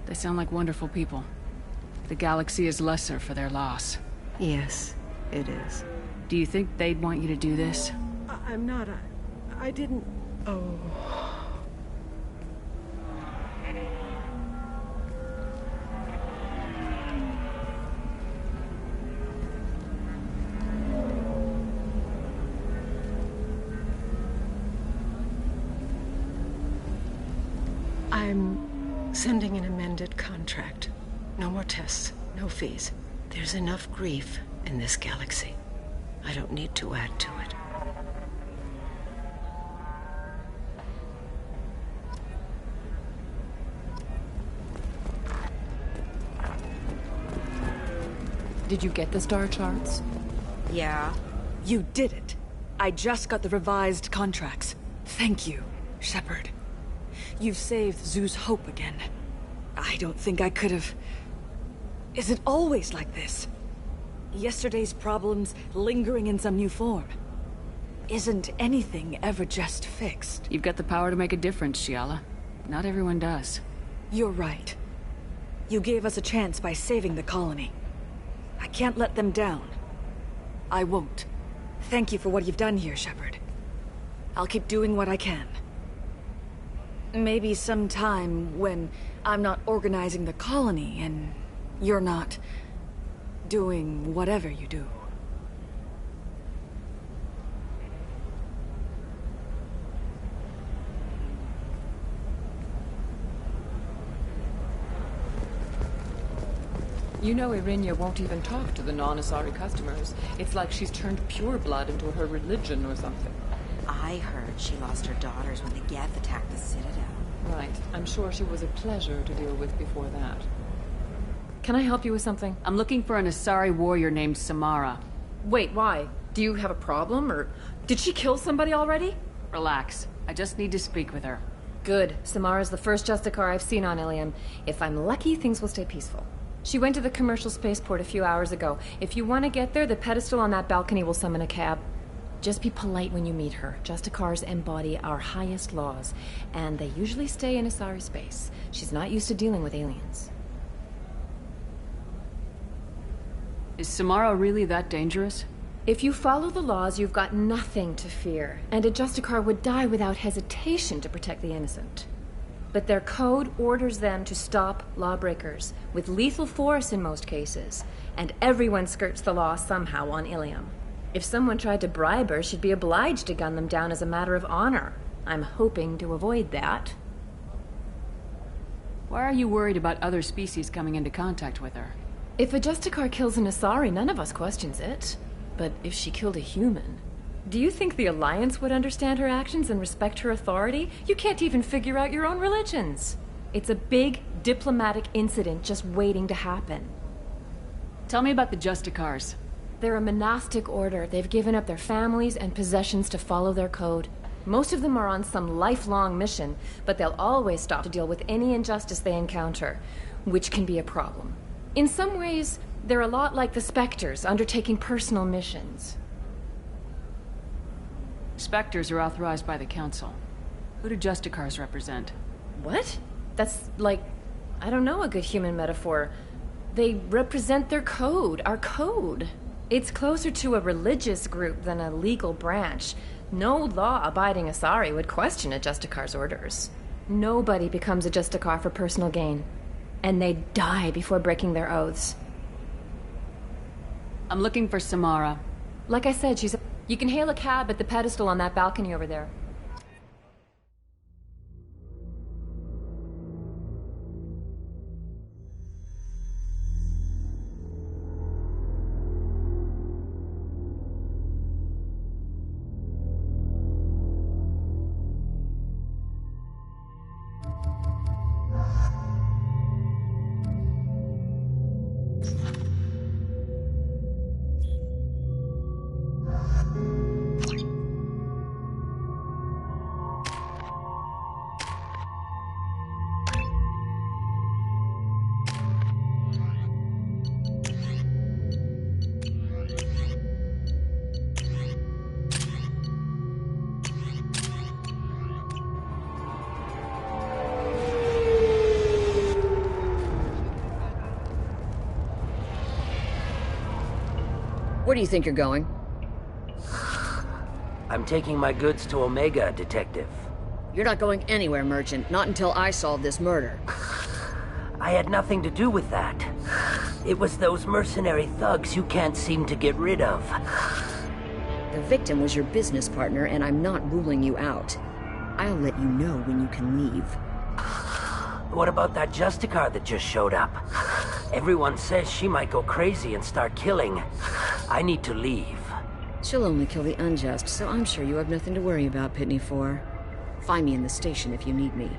They sound like wonderful people. The galaxy is lesser for their loss. Yes, it is. Do you think they'd want you to do this? I'm not. I didn't... Oh... I'm sending an amended contract. No more tests, no fees. There's enough grief in this galaxy. I don't need to add to it. Did you get the star charts? Yeah. You did it. I just got the revised contracts. Thank you, Shepard. You've saved Zoo's hope again. I don't think I could have... Is it always like this? Yesterday's problems lingering in some new form. Isn't anything ever just fixed? You've got the power to make a difference, Shiala. Not everyone does. You're right. You gave us a chance by saving the colony. I can't let them down. I won't. Thank you for what you've done here, Shepard. I'll keep doing what I can. Maybe sometime when I'm not organizing the colony and you're not doing whatever you do. You know Irinia won't even talk to the non-Asari customers. It's like she's turned pure blood into her religion or something. I heard she lost her daughters when the Geth attacked the Citadel. Right. I'm sure she was a pleasure to deal with before that. Can I help you with something? I'm looking for an Asari warrior named Samara. Wait, why? Do you have a problem, or did she kill somebody already? Relax. I just need to speak with her. Good. Samara's the first Justicar I've seen on Ilium. If I'm lucky, things will stay peaceful. She went to the commercial spaceport a few hours ago. If you want to get there, the pedestal on that balcony will summon a cab. Just be polite when you meet her. Justicars embody our highest laws, and they usually stay in Asari space. She's not used to dealing with aliens. Is Samara really that dangerous? If you follow the laws, you've got nothing to fear, and a Justicar would die without hesitation to protect the innocent. But their code orders them to stop lawbreakers, with lethal force in most cases, and everyone skirts the law somehow on Ilium. If someone tried to bribe her, she'd be obliged to gun them down as a matter of honor. I'm hoping to avoid that. Why are you worried about other species coming into contact with her? If a Justicar kills an Asari, none of us questions it. But if she killed a human... Do you think the Alliance would understand her actions and respect her authority? You can't even figure out your own religions. It's a big diplomatic incident just waiting to happen. Tell me about the Justicars. They're a monastic order. They've given up their families and possessions to follow their code. Most of them are on some lifelong mission, but they'll always stop to deal with any injustice they encounter, which can be a problem. In some ways, They're a lot like the Spectres, undertaking personal missions. Spectres are authorized by the Council. Who do Justicars represent? What? That's like, I don't know, a good human metaphor. They represent their code, our code. It's closer to a religious group than a legal branch. No law-abiding Asari would question a Justicar's orders. Nobody becomes a Justicar for personal gain. And they die before breaking their oaths. I'm looking for Samara. Like I said, she's a... You can hail a cab at the pedestal on that balcony over there. Where do you think you're going? I'm taking my goods to Omega, Detective. You're not going anywhere, Merchant. Not until I solve this murder. I had nothing to do with that. It was those mercenary thugs you can't seem to get rid of. The victim was your business partner, and I'm not ruling you out. I'll let you know when you can leave. What about that Justicar that just showed up? Everyone says she might go crazy and start killing. I need to leave. She'll only kill the unjust, so I'm sure you have nothing to worry about, Pitney 4. Find me in the station if you need me.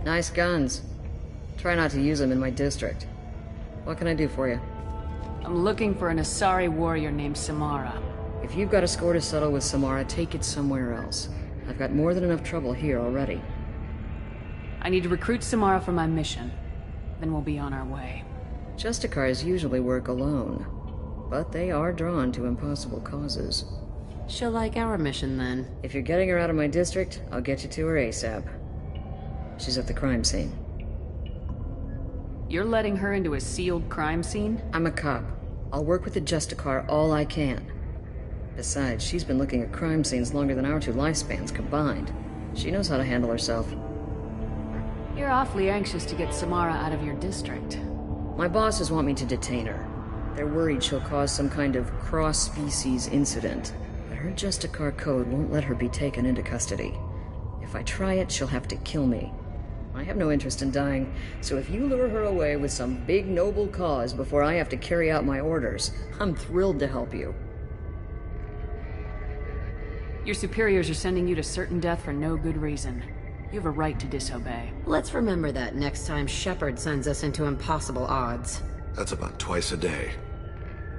Nice guns. Try not to use them in my district. What can I do for you? I'm looking for an Asari warrior named Samara. If you've got a score to settle with Samara, take it somewhere else. I've got more than enough trouble here already. I need to recruit Samara for my mission. Then we'll be on our way. Justicars usually work alone, but they are drawn to impossible causes. She'll like our mission, then. If you're getting her out of my district, I'll get you to her ASAP. She's at the crime scene. You're letting her into a sealed crime scene? I'm a cop. I'll work with the Justicar all I can. Besides, she's been looking at crime scenes longer than our two lifespans combined. She knows how to handle herself. You're awfully anxious to get Samara out of your district. My bosses want me to detain her. They're worried she'll cause some kind of cross-species incident, but her Justicar code won't let her be taken into custody. If I try it, she'll have to kill me. I have no interest in dying, so if you lure her away with some big noble cause before I have to carry out my orders, I'm thrilled to help you. Your superiors are sending you to certain death for no good reason. You have a right to disobey. Let's remember that next time Shepard sends us into impossible odds. That's about twice a day.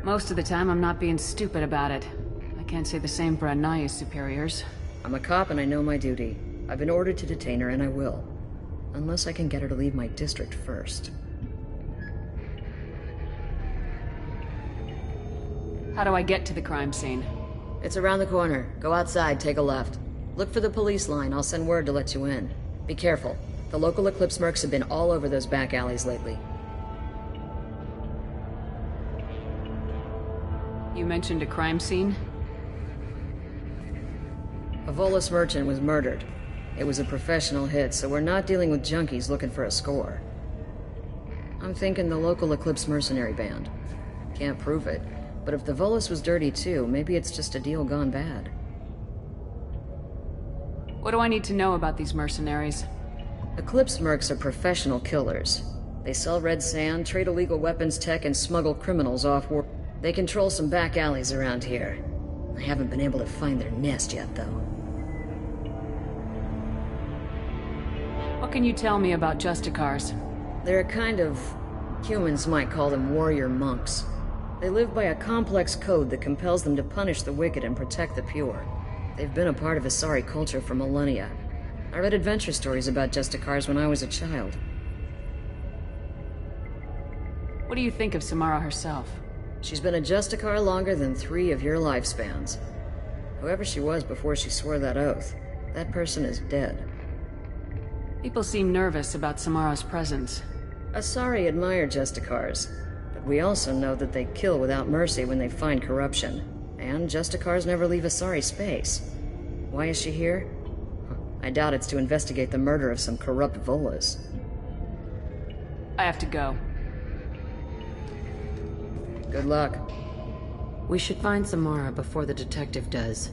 Most of the time, I'm not being stupid about it. I can't say the same for Anaya's superiors. I'm a cop and I know my duty. I've been ordered to detain her and I will. Unless I can get her to leave my district first. How do I get to the crime scene? It's around the corner. Go outside, take a left. Look for the police line. I'll send word to let you in. Be careful. The local Eclipse mercs have been all over those back alleys lately. You mentioned a crime scene? A Volus merchant was murdered. It was a professional hit, so we're not dealing with junkies looking for a score. I'm thinking the local Eclipse mercenary band. Can't prove it, but if the Volus was dirty too, maybe it's just a deal gone bad. What do I need to know about these mercenaries? Eclipse mercs are professional killers. They sell red sand, trade illegal weapons tech, and smuggle criminals off-world. They control some back alleys around here. I haven't been able to find their nest yet, though. What can you tell me about Justicars? They're a kind of... humans might call them warrior monks. They live by a complex code that compels them to punish the wicked and protect the pure. They've been a part of Asari culture for millennia. I read adventure stories about Justicars when I was a child. What do you think of Samara herself? She's been a Justicar longer than 3 of your lifespans. Whoever she was before she swore that oath, that person is dead. People seem nervous about Samara's presence. Asari admire Justicars, but we also know that they kill without mercy when they find corruption. And Justicars never leave Asari space. Why is she here? I doubt it's to investigate the murder of some corrupt Volas. I have to go. Good luck. We should find Samara before the detective does.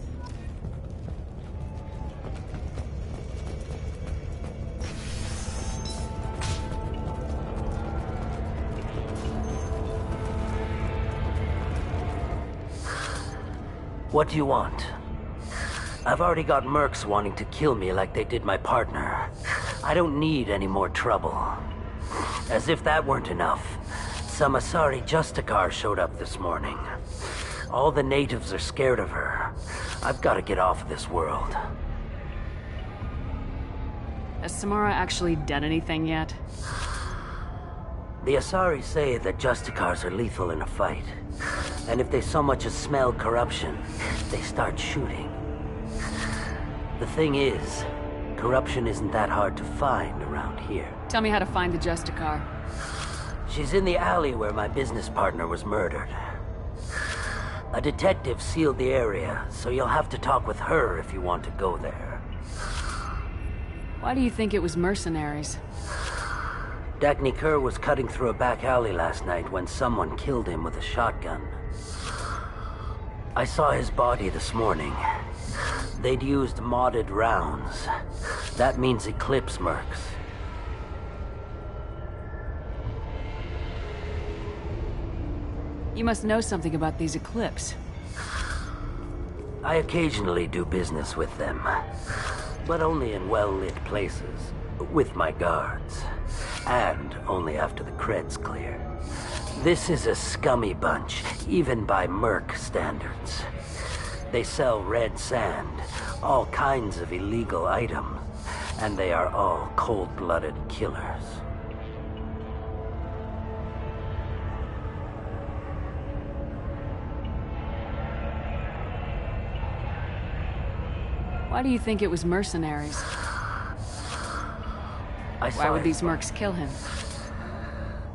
What do you want? I've already got mercs wanting to kill me like they did my partner. I don't need any more trouble. As if that weren't enough, some Asari Justicar showed up this morning. All the natives are scared of her. I've got to get off of this world. Has Samara actually done anything yet? The Asari say that Justicars are lethal in a fight. And if they so much as smell corruption, they start shooting. The thing is, corruption isn't that hard to find around here. Tell me how to find the Justicar. She's in the alley where my business partner was murdered. A detective sealed the area, so you'll have to talk with her if you want to go there. Why do you think it was mercenaries? Dagny Kerr was cutting through a back alley last night when someone killed him with a shotgun. I saw his body this morning. They'd used modded rounds. That means Eclipse mercs. You must know something about these Eclipse. I occasionally do business with them, but only in well-lit places, with my guards, and only after the creds clear. This is a scummy bunch, even by merc standards. They sell red sand, all kinds of illegal items, and they are all cold-blooded killers. Why do you think it was mercenaries? Why would these mercs kill him?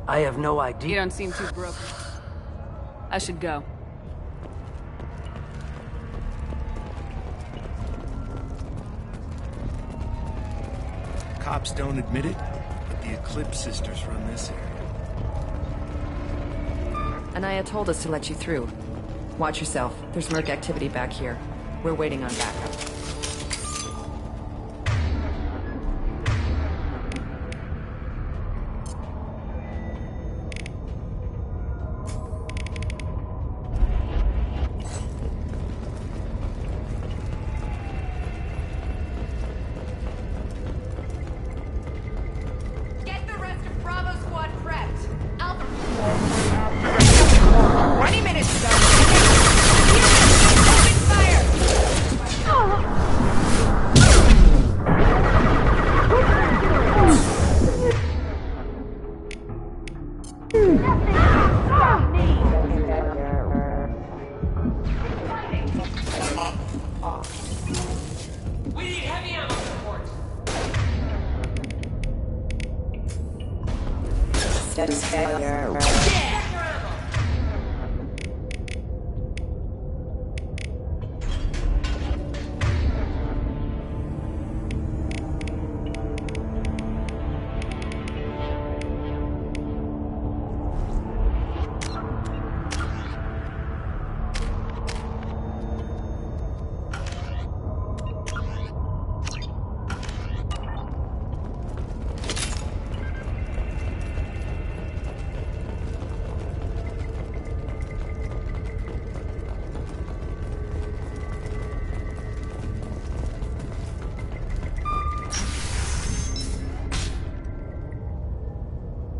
I have no idea. You don't seem too broken. I should go. Cops don't admit it, but the Eclipse sisters run this area. Anaya told us to let you through. Watch yourself. There's merc activity back here. We're waiting on backup.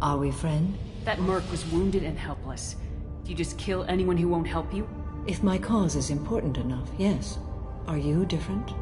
Are we friend? That merc was wounded and helpless. Do you just kill anyone who won't help you? If my cause is important enough, yes. Are you different?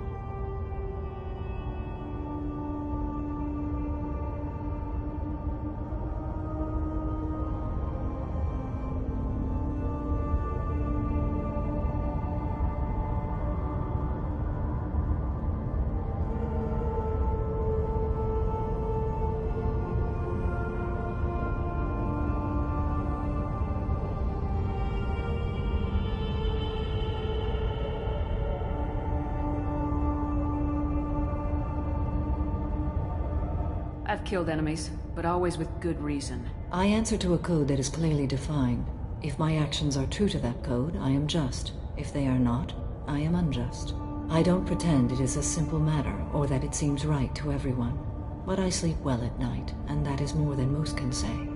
I've killed enemies, but always with good reason. I answer to a code that is clearly defined. If my actions are true to that code, I am just. If they are not, I am unjust. I don't pretend it is a simple matter, or that it seems right to everyone. But I sleep well at night, and that is more than most can say.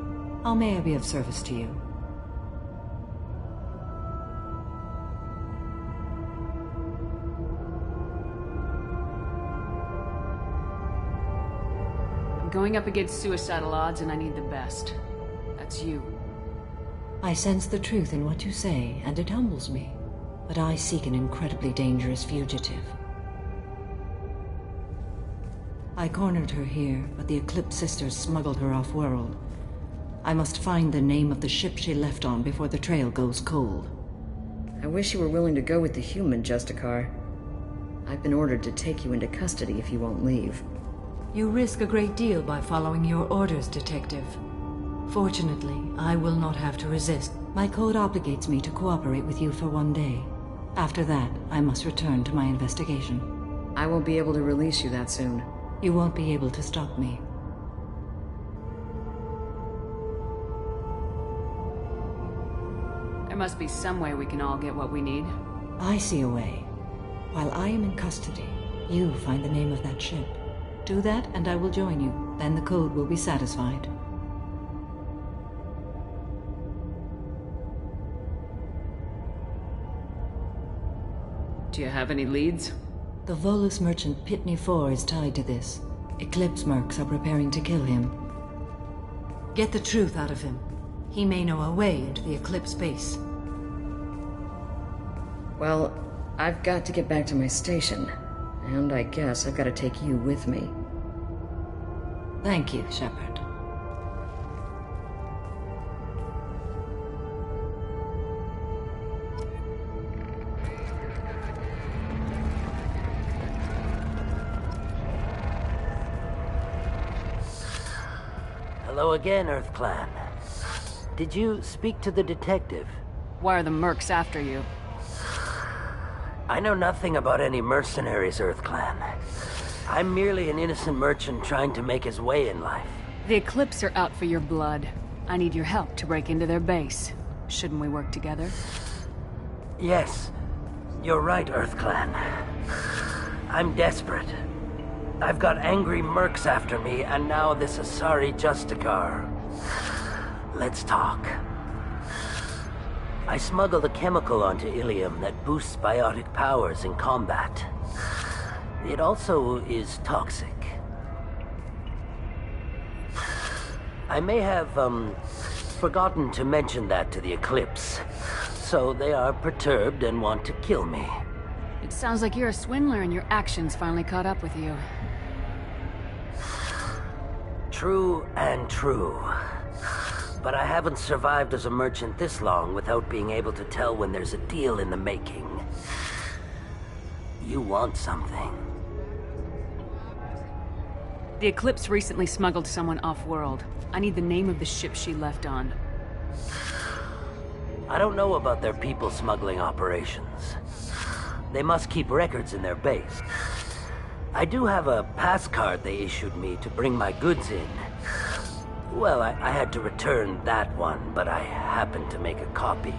How may I be of service to you? Going up against suicidal odds, and I need the best. That's you. I sense the truth in what you say, and it humbles me. But I seek an incredibly dangerous fugitive. I cornered her here, but the Eclipse sisters smuggled her off-world. I must find the name of the ship she left on before the trail goes cold. I wish you were willing to go with the human, Justicar. I've been ordered to take you into custody if you won't leave. You risk a great deal by following your orders, Detective. Fortunately, I will not have to resist. My code obligates me to cooperate with you for 1 day. After that, I must return to my investigation. I won't be able to release you that soon. You won't be able to stop me. There must be some way we can all get what we need. I see a way. While I am in custody, you find the name of that ship. Do that, and I will join you. Then the code will be satisfied. Do you have any leads? The Volus merchant Pitney 4 is tied to this. Eclipse mercs are preparing to kill him. Get the truth out of him. He may know a way into the Eclipse base. Well, I've got to get back to my station. And I guess I've got to take you with me. Thank you, Shepard. Hello again, Earth Clan. Did you speak to the detective? Why are the mercs after you? I know nothing about any mercenaries, Earth Clan. I'm merely an innocent merchant trying to make his way in life. The Eclipse are out for your blood. I need your help to break into their base. Shouldn't we work together? Yes, you're right, Earth Clan. I'm desperate. I've got angry mercs after me, and now this Asari Justicar. Let's talk. I smuggled a chemical onto Ilium that boosts biotic powers in combat. It also is toxic. I may have, forgotten to mention that to the Eclipse, so they are perturbed and want to kill me. It sounds like you're a swindler and your actions finally caught up with you. True and true. But I haven't survived as a merchant this long without being able to tell when there's a deal in the making. You want something. The Eclipse recently smuggled someone off-world. I need the name of the ship she left on. I don't know about their people smuggling operations. They must keep records in their base. I do have a pass card they issued me to bring my goods in. Well, I had to return that one, but I happened to make a copy.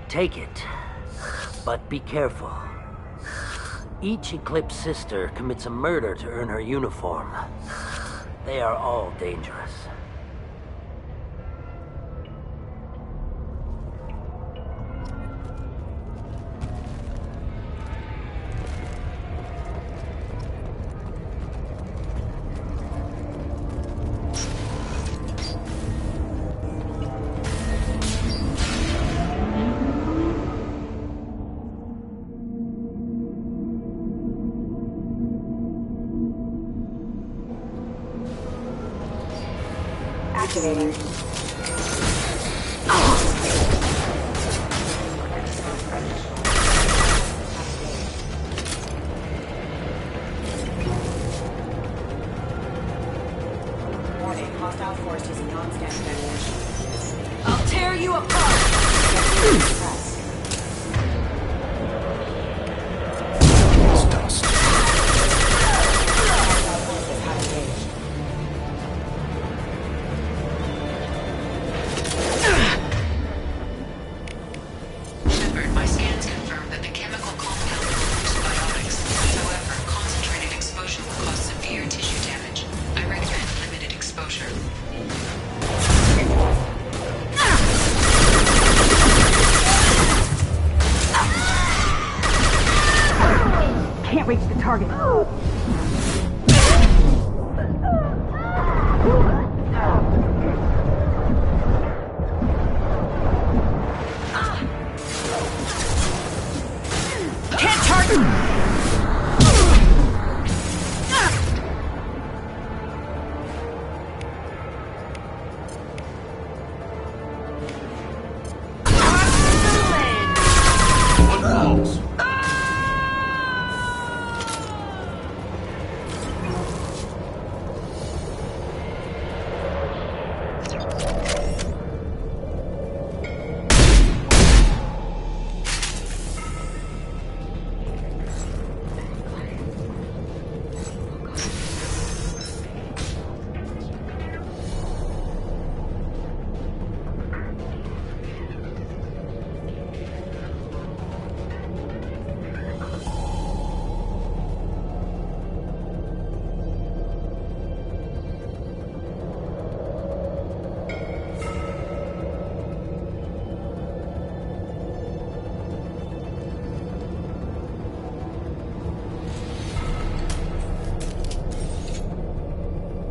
Take it, but be careful. Each Eclipse sister commits a murder to earn her uniform. They are all dangerous. activating. Warning, hostile force using non-standard ammunition. I'll tear you apart! Shepard, my scans confirm that the chemical compound works biotics. However, concentrated exposure will cause severe tissue damage. I recommend limited exposure. Can't reach the target. Can't target!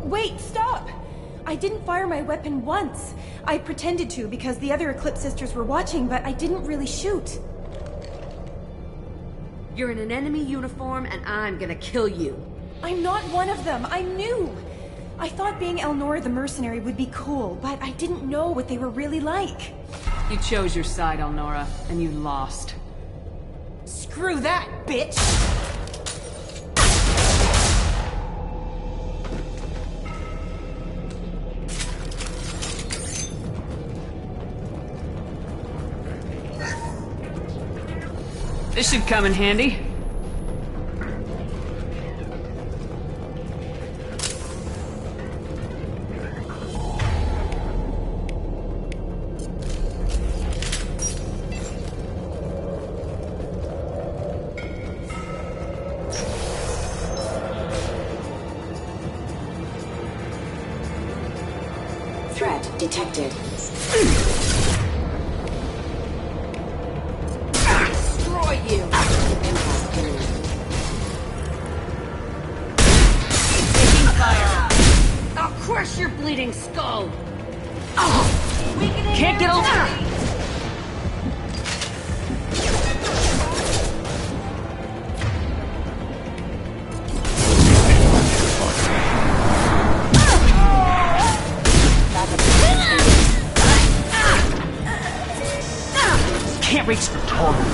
Wait, stop! I didn't fire my weapon once. I pretended to because the other Eclipse sisters were watching, but I didn't really shoot. You're in an enemy uniform, and I'm gonna kill you. I'm not one of them. I'm new. I thought being Elnora the mercenary would be cool, but I didn't know what they were really like. You chose your side, Elnora, and you lost. Screw that, bitch! This should come in handy. Threat detected. Destroy you! Taking fire! I'll crush your bleeding skull! Can't get over. Can't reach the target.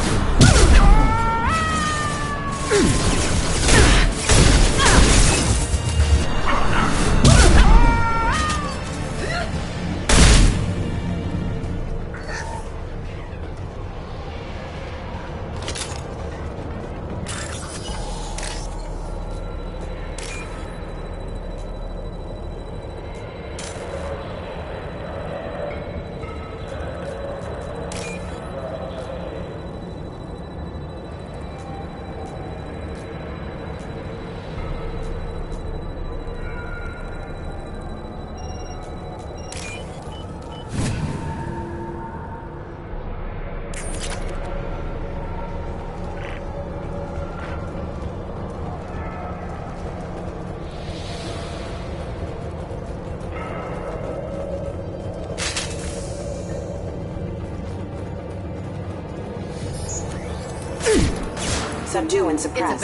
Subdue and suppress.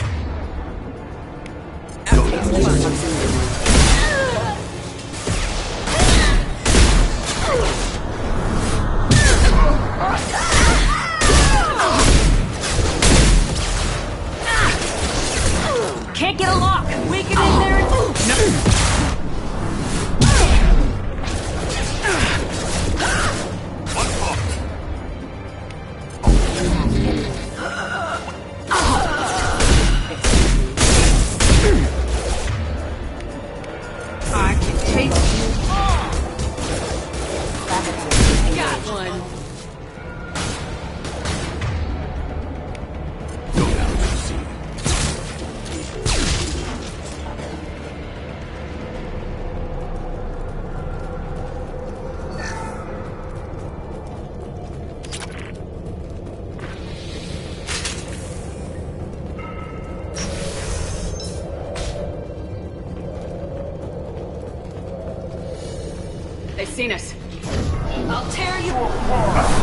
seen us. I'll tear you apart.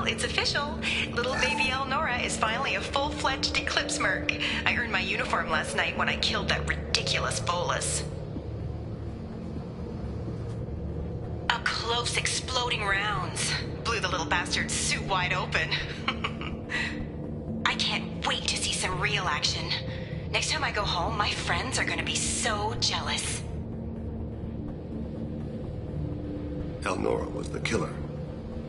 It's official. Little baby Elnora is finally a full-fledged Eclipse Merc. I earned my uniform last night when I killed that ridiculous bolus. Up close, exploding rounds. Blew the little bastard's suit wide open. I can't wait to see some real action. Next time I go home, my friends are gonna be so jealous. Elnora was the killer.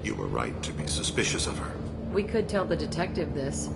You were right to be suspicious of her. We could tell the detective this.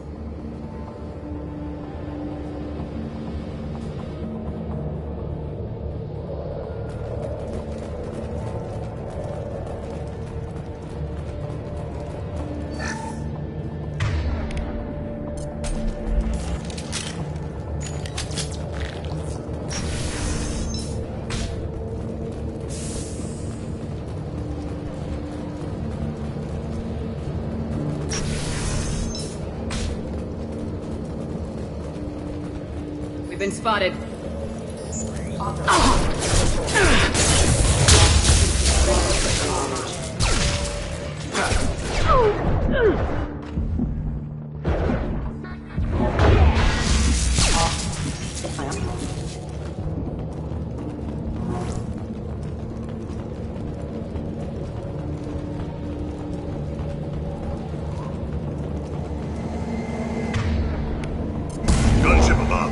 Been spotted. Gunship above.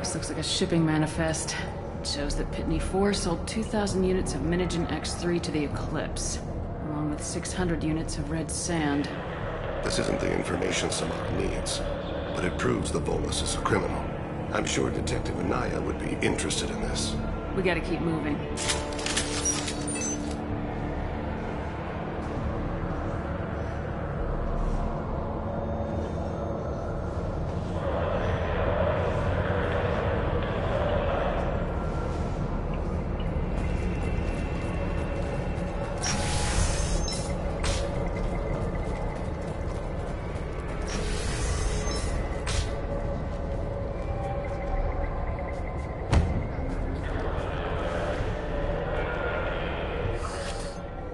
This looks like a shipping manifest. It shows that Pitney 4 sold 2,000 units of Minigen X3 to the Eclipse, along with 600 units of red sand. This isn't the information Samara needs, but it proves the Volus is a criminal. I'm sure Detective Anaya would be interested in this. We gotta keep moving.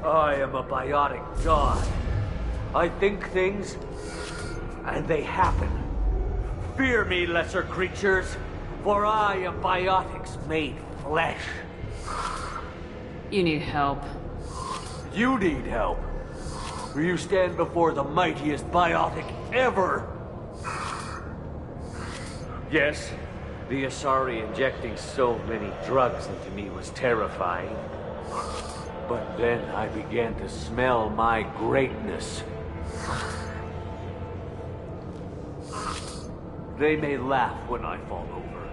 I am a biotic god. I think things, and they happen. Fear me, lesser creatures, for I am biotics made flesh. You need help. You need help. For you stand before the mightiest biotic ever. Yes, the Asari injecting so many drugs into me was terrifying. But then I began to smell my greatness. They may laugh when I fall over,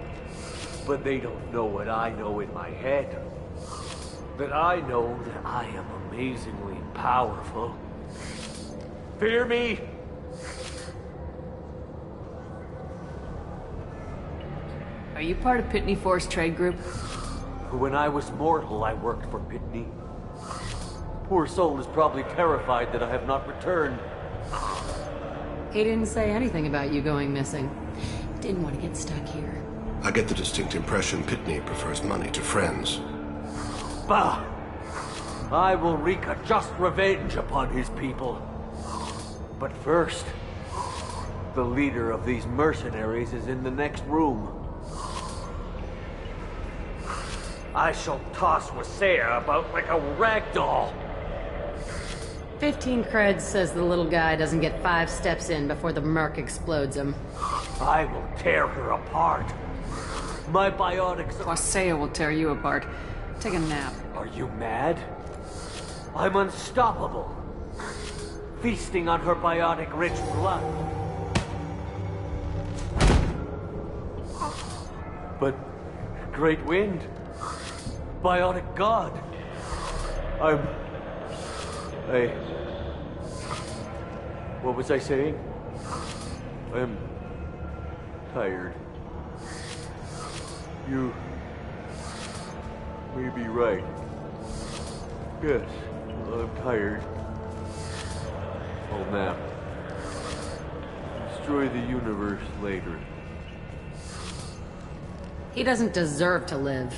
but they don't know what I know in my head. That I know that I am amazingly powerful. Fear me? Are you part of Pitney 4's trade group? When I was mortal, I worked for Pitney. Poor soul is probably terrified that I have not returned. He didn't say anything about you going missing. Didn't want to get stuck here. I get the distinct impression Pitney prefers money to friends. Bah! I will wreak a just revenge upon his people. But first, the leader of these mercenaries is in the next room. I shall toss Wasea about like a rag doll. 15 creds says the little guy doesn't get 5 steps in before the merc explodes him. I will tear her apart. My biotics... Wasea will tear you apart. Take a nap. Are you mad? I'm unstoppable. Feasting on her biotic-rich blood. But... Great Wind... Biotic God... What was I saying? I'm... tired. You... may be right. Yes, I'm tired. I'll nap. Destroy the universe later. He doesn't deserve to live.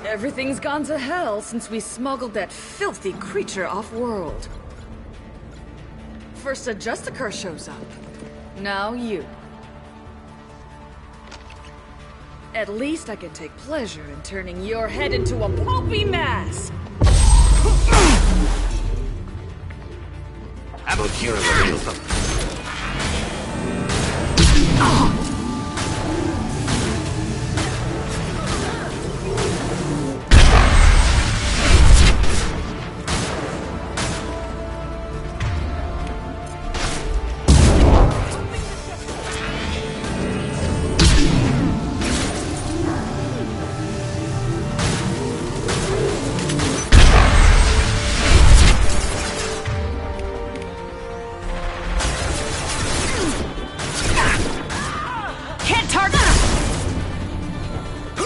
Everything's gone to hell since we smuggled that filthy creature off-world. First a Justicar shows up. Now you. At least I can take pleasure in turning your head into a pulpy mass! How about here in the real stuff?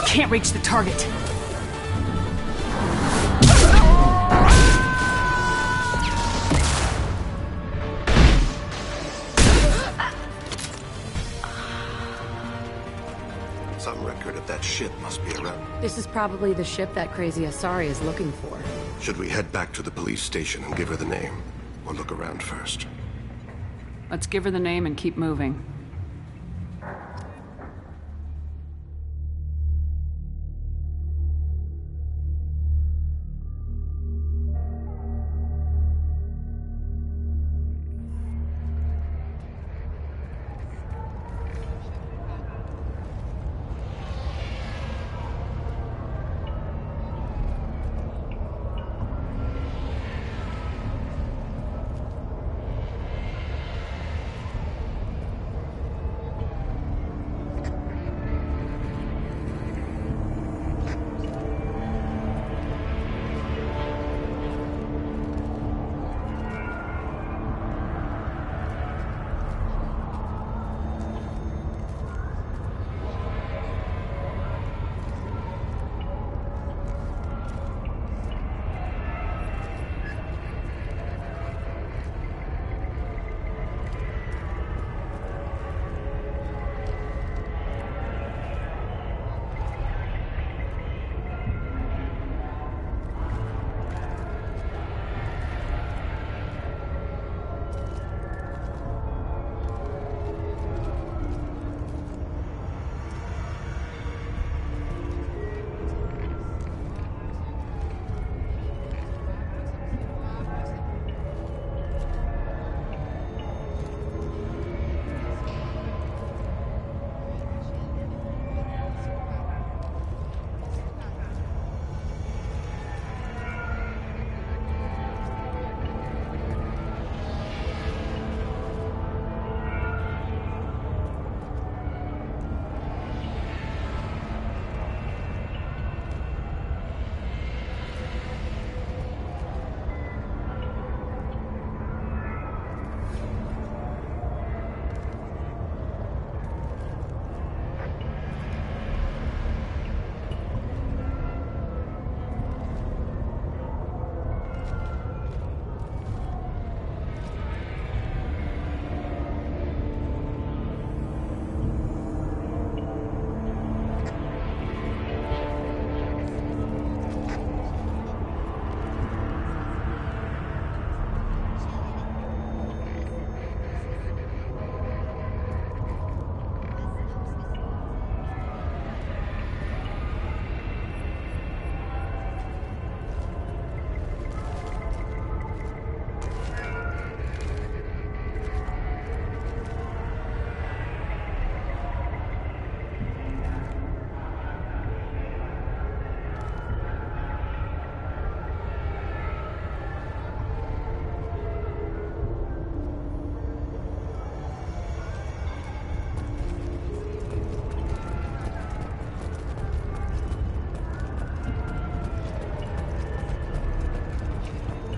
Can't reach the target. This is probably the ship that crazy Asari is looking for. Should we head back to the police station and give her the name? Or look around first? Let's give her the name and keep moving.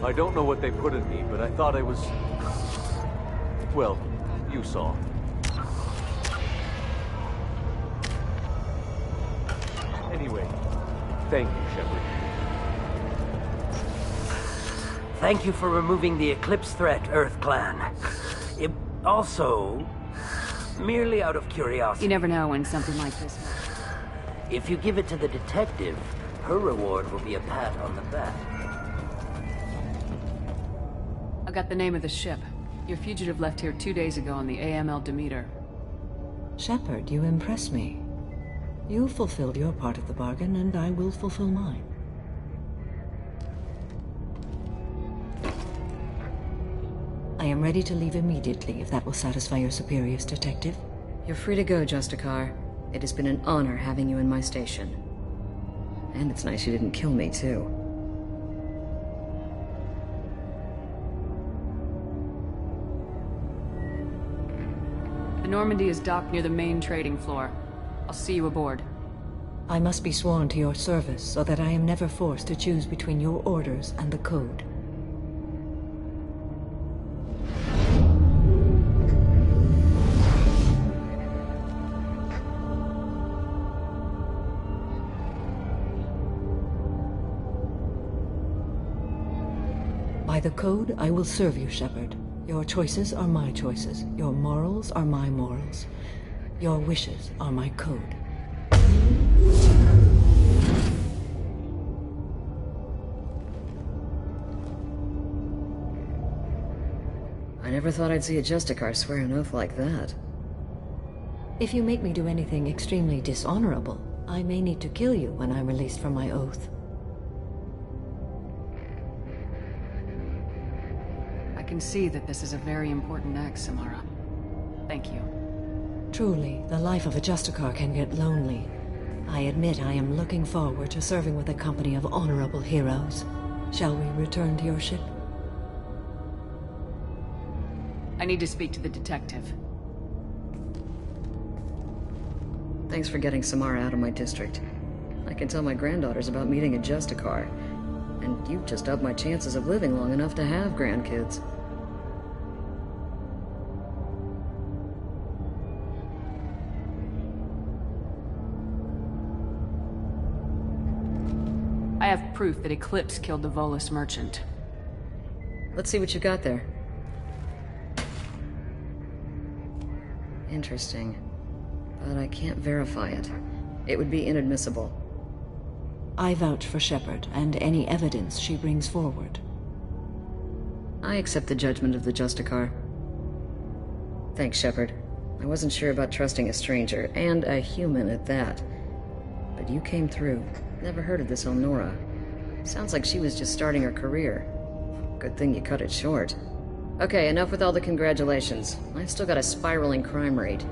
I don't know what they put in me, but I thought I was... well, you saw. Anyway, thank you, Shepard. Thank you for removing the Eclipse threat, Earth Clan. Also, merely out of curiosity... You never know when something like this happens. If you give it to the detective, her reward will be a pat on the back. I got the name of the ship. Your fugitive left here 2 days ago on the AML Demeter. Shepard, you impress me. You fulfilled your part of the bargain, and I will fulfill mine. I am ready to leave immediately, if that will satisfy your superiors, Detective. You're free to go, Justicar. It has been an honor having you in my station. And it's nice you didn't kill me, too. The Normandy is docked near the main trading floor. I'll see you aboard. I must be sworn to your service, so that I am never forced to choose between your orders and the Code. By the Code, I will serve you, Shepard. Your choices are my choices. Your morals are my morals. Your wishes are my code. I never thought I'd see a Justicar swear an oath like that. If you make me do anything extremely dishonorable, I may need to kill you when I'm released from my oath. I can see that this is a very important act, Samara. Thank you. Truly, the life of a Justicar can get lonely. I admit I am looking forward to serving with a company of honorable heroes. Shall we return to your ship? I need to speak to the detective. Thanks for getting Samara out of my district. I can tell my granddaughters about meeting a Justicar. And you've just upped my chances of living long enough to have grandkids. I have proof that Eclipse killed the Volus merchant. Let's see what you got there. Interesting. But I can't verify it. It would be inadmissible. I vouch for Shepard and any evidence she brings forward. I accept the judgment of the Justicar. Thanks, Shepard. I wasn't sure about trusting a stranger, and a human at that. But you came through. Never heard of this Elnora. Sounds like she was just starting her career. Good thing you cut it short. Okay, enough with all the congratulations. I've still got a spiraling crime rate.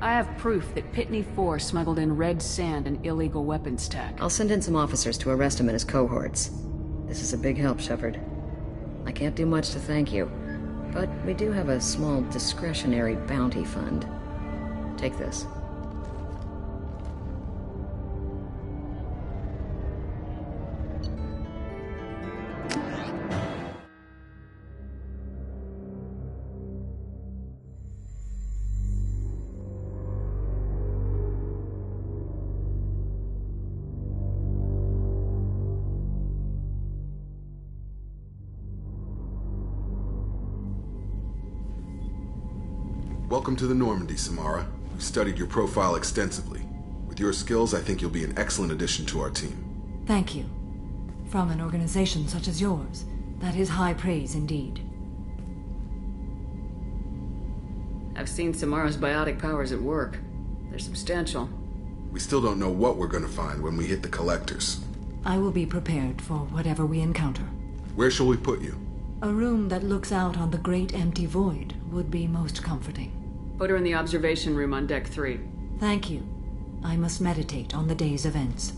I have proof that Pitney 4 smuggled in red sand and illegal weapons tech. I'll send in some officers to arrest him and his cohorts. This is a big help, Shepard. I can't do much to thank you, but we do have a small discretionary bounty fund. Take this. Welcome to the Normandy, Samara. We've studied your profile extensively. With your skills, I think you'll be an excellent addition to our team. Thank you. From an organization such as yours, that is high praise indeed. I've seen Samara's biotic powers at work. They're substantial. We still don't know what we're going to find when we hit the collectors. I will be prepared for whatever we encounter. Where shall we put you? A room that looks out on the great empty void would be most comforting. Put her in the observation room on deck 3. Thank you. I must meditate on the day's events.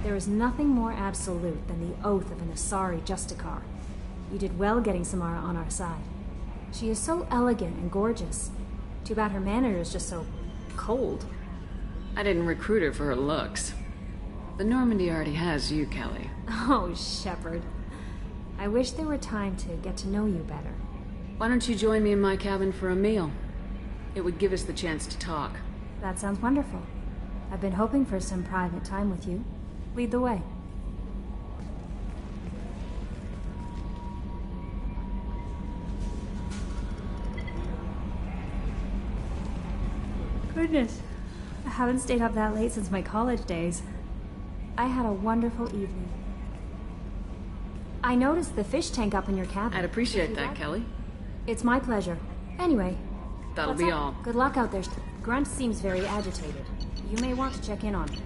There is nothing more absolute than the oath of an Asari Justicar. You did well getting Samara on our side. She is so elegant and gorgeous. Too bad her manner is just so cold. I didn't recruit her for her looks. The Normandy already has you, Kelly. Oh, Shepard. I wish there were time to get to know you better. Why don't you join me in my cabin for a meal? It would give us the chance to talk. That sounds wonderful. I've been hoping for some private time with you. Lead the way. Goodness, I haven't stayed up that late since my college days. I had a wonderful evening. I noticed the fish tank up in your cabin. I'd appreciate that, Kelly. It's my pleasure. Anyway, That'll be all. Good luck out there. Grunt seems very agitated. You may want to check in on him.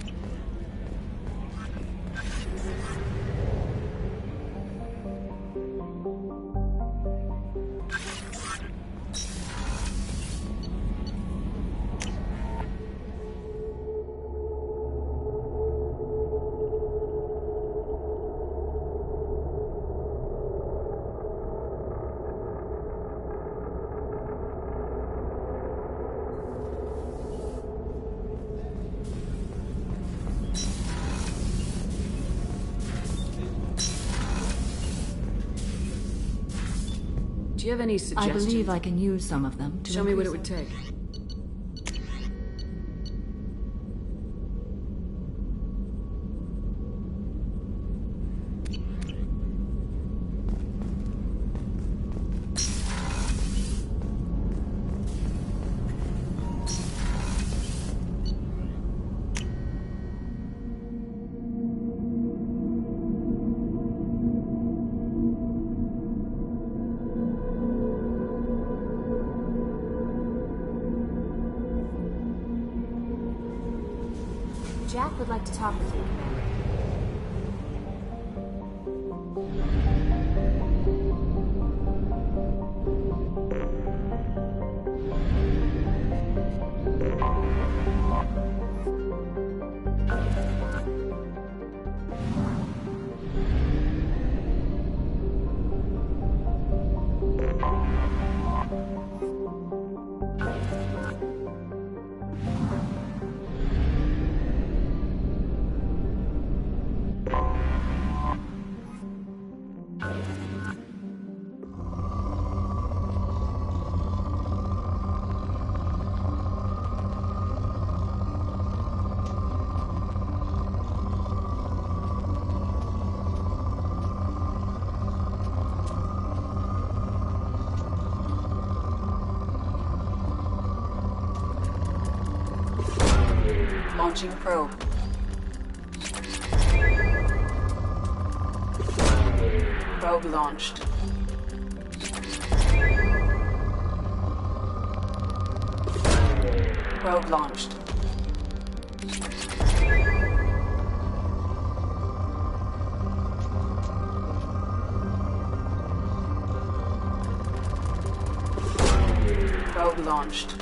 Do you have any I suggestions? believe I can use some of them to Show me what it would increase take. Jack would like to talk with you, Commander. Launching probe. Probe launched. Probe launched. Probe launched.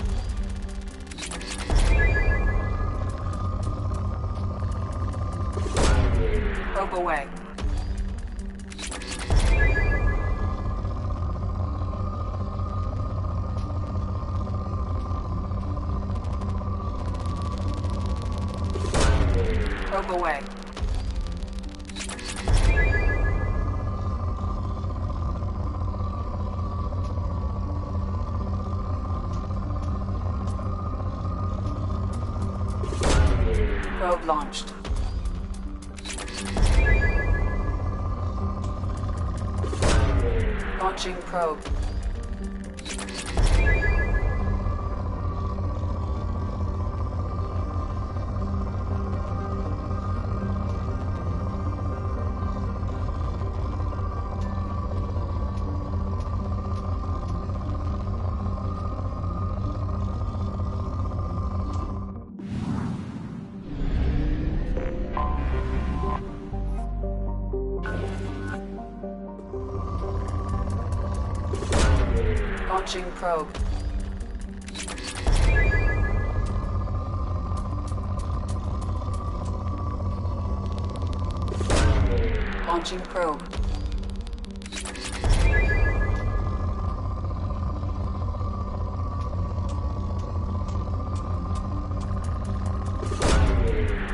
Probe away. Probe away. Probe launched. Launching probe. Launching probe. Launching probe.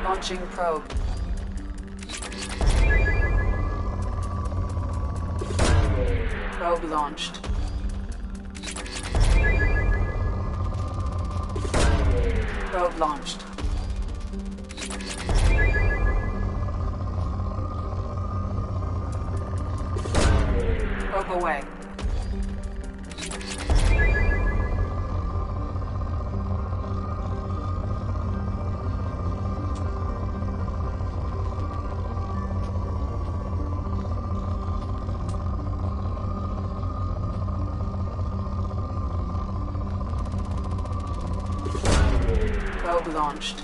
Launching probe. Probe launched. Probe launched. Probe away. Probe launched.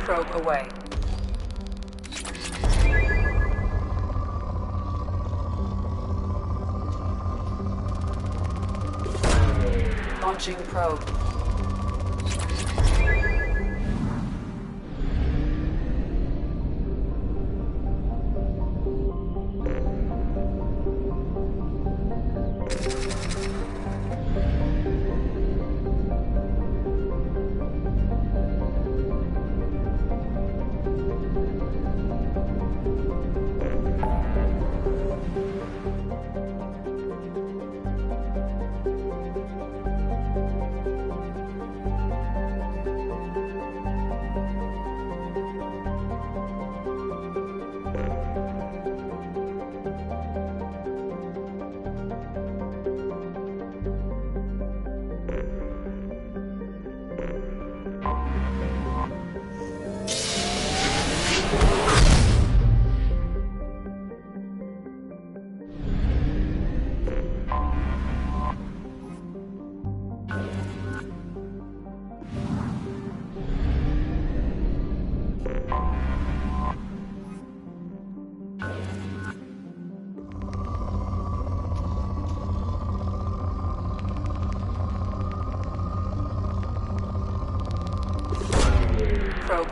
Probe away. Launching probe.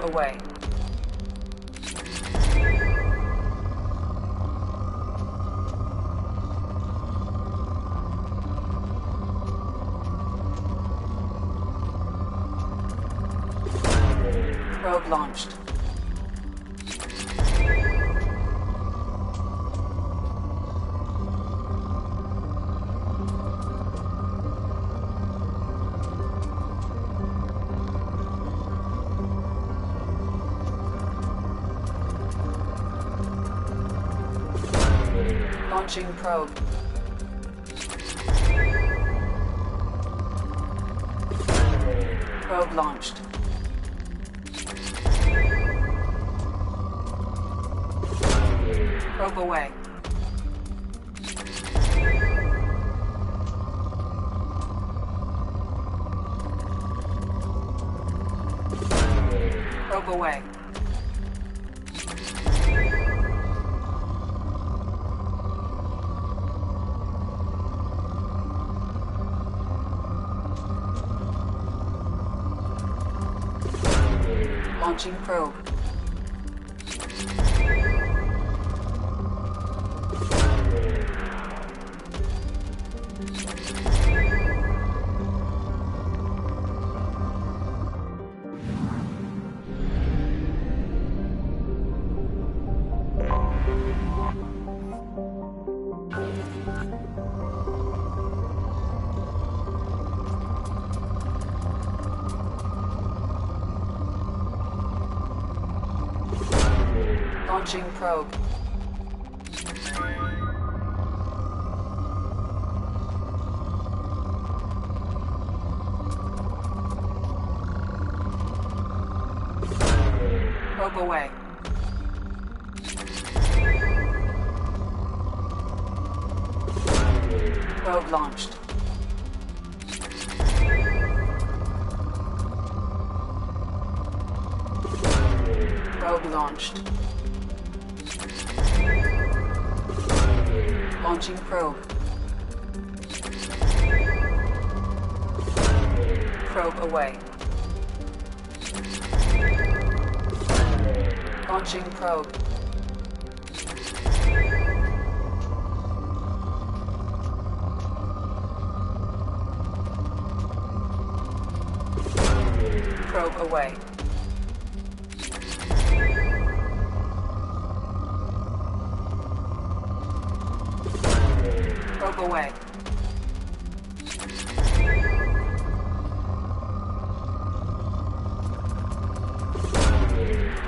away. Probe launched. Launching probe. Probe launched. Probe away. Probe away. Launching probe. Launching probe. Probe away. Probe launched. Probe launched. Launching probe. Probe away. Launching probe. Probe away. Probe away.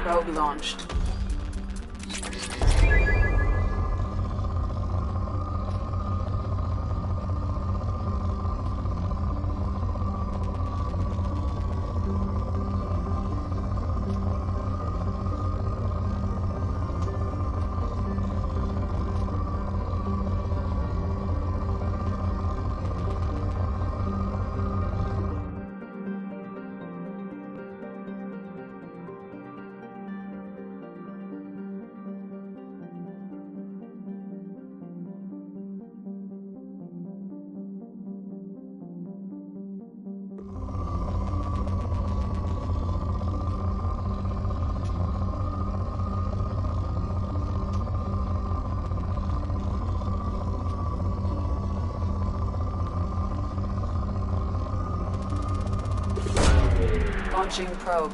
Probe launched. Launching probe.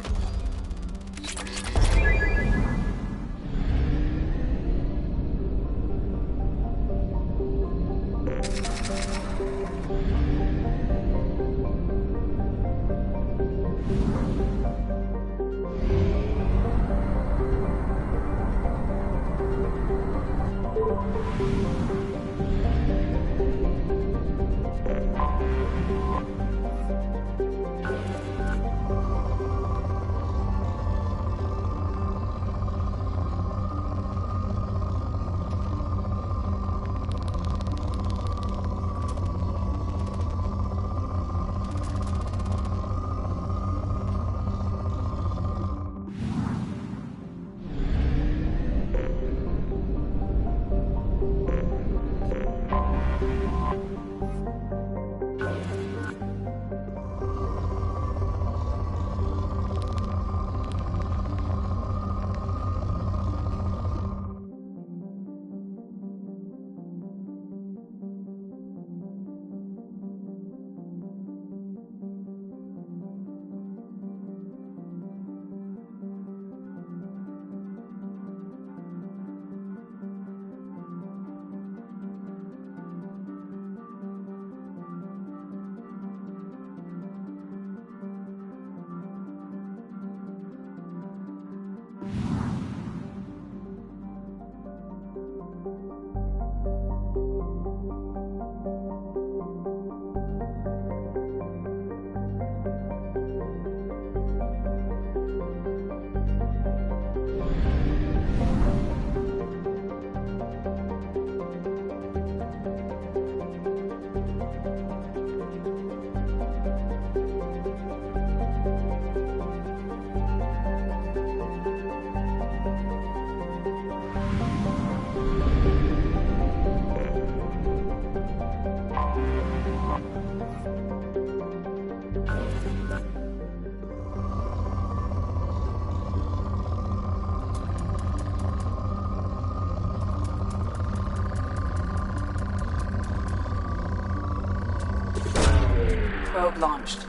Probe launched.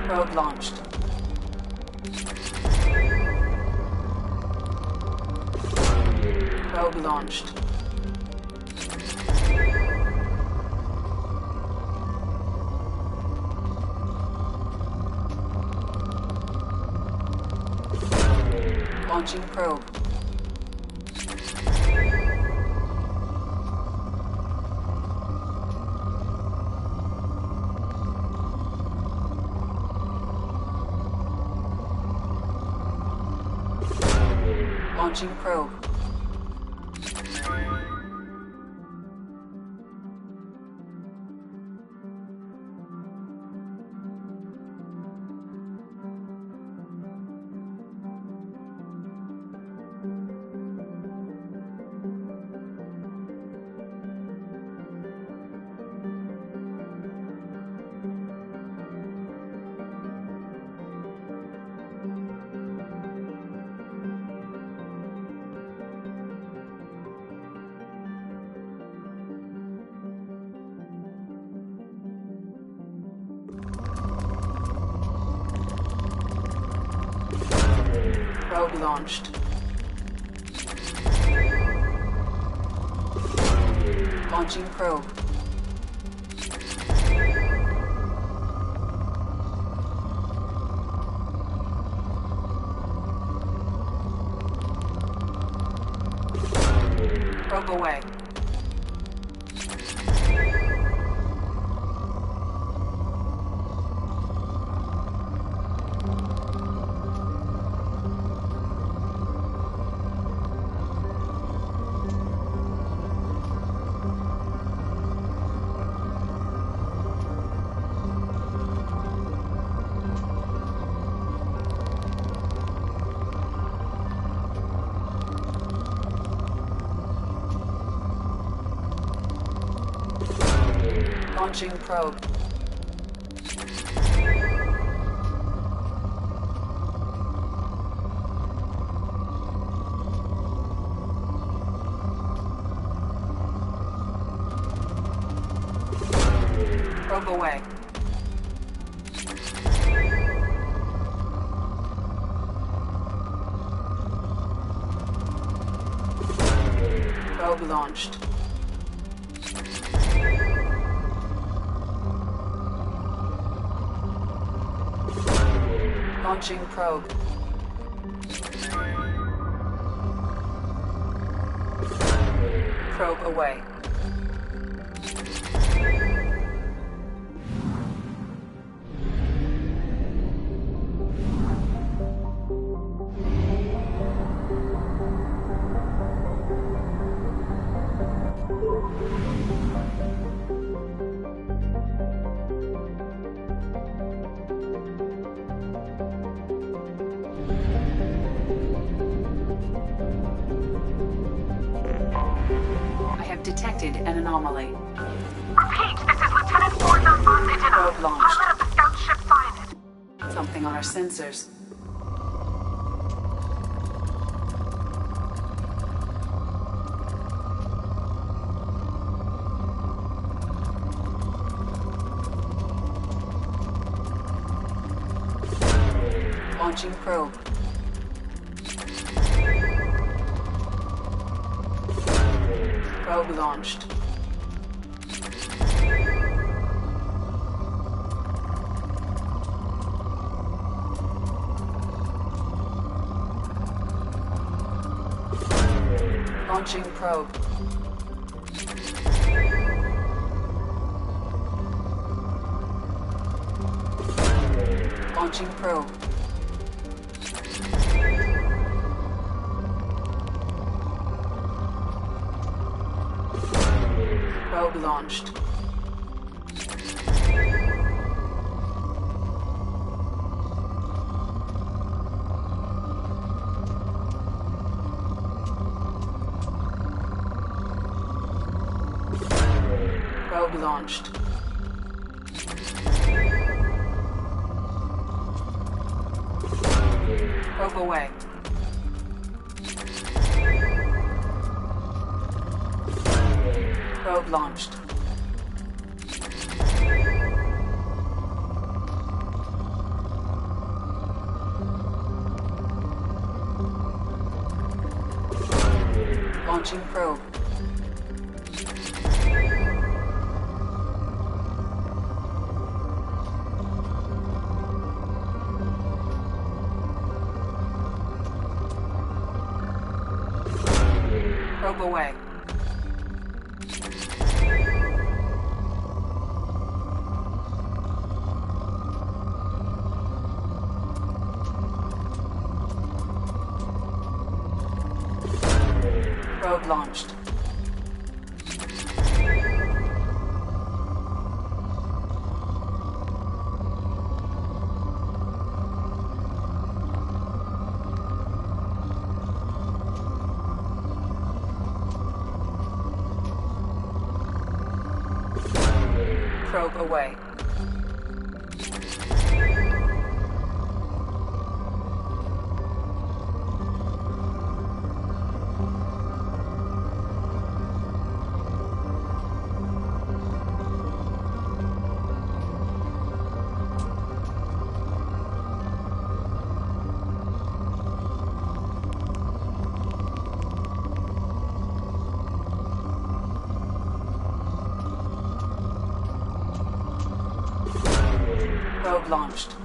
Probe launched. Probe launched. Launching probe. Launching probe. Probe launched. Launching probe. Probe away. Launching probe. Probe away. Probe launched. Launching probe. Probe away. Detected an anomaly. Repeat, this is Lieutenant Ford on Sentinel. Probe launched. Pilot of the scout ship find it. Something on our sensors. Launching probe. Probe launched. Launching probe. Launching probe. Probe launched. Probe launched. Probe away. Probe launched. Launching probe. Probe away. Probe launched. Probe away. Probe launched.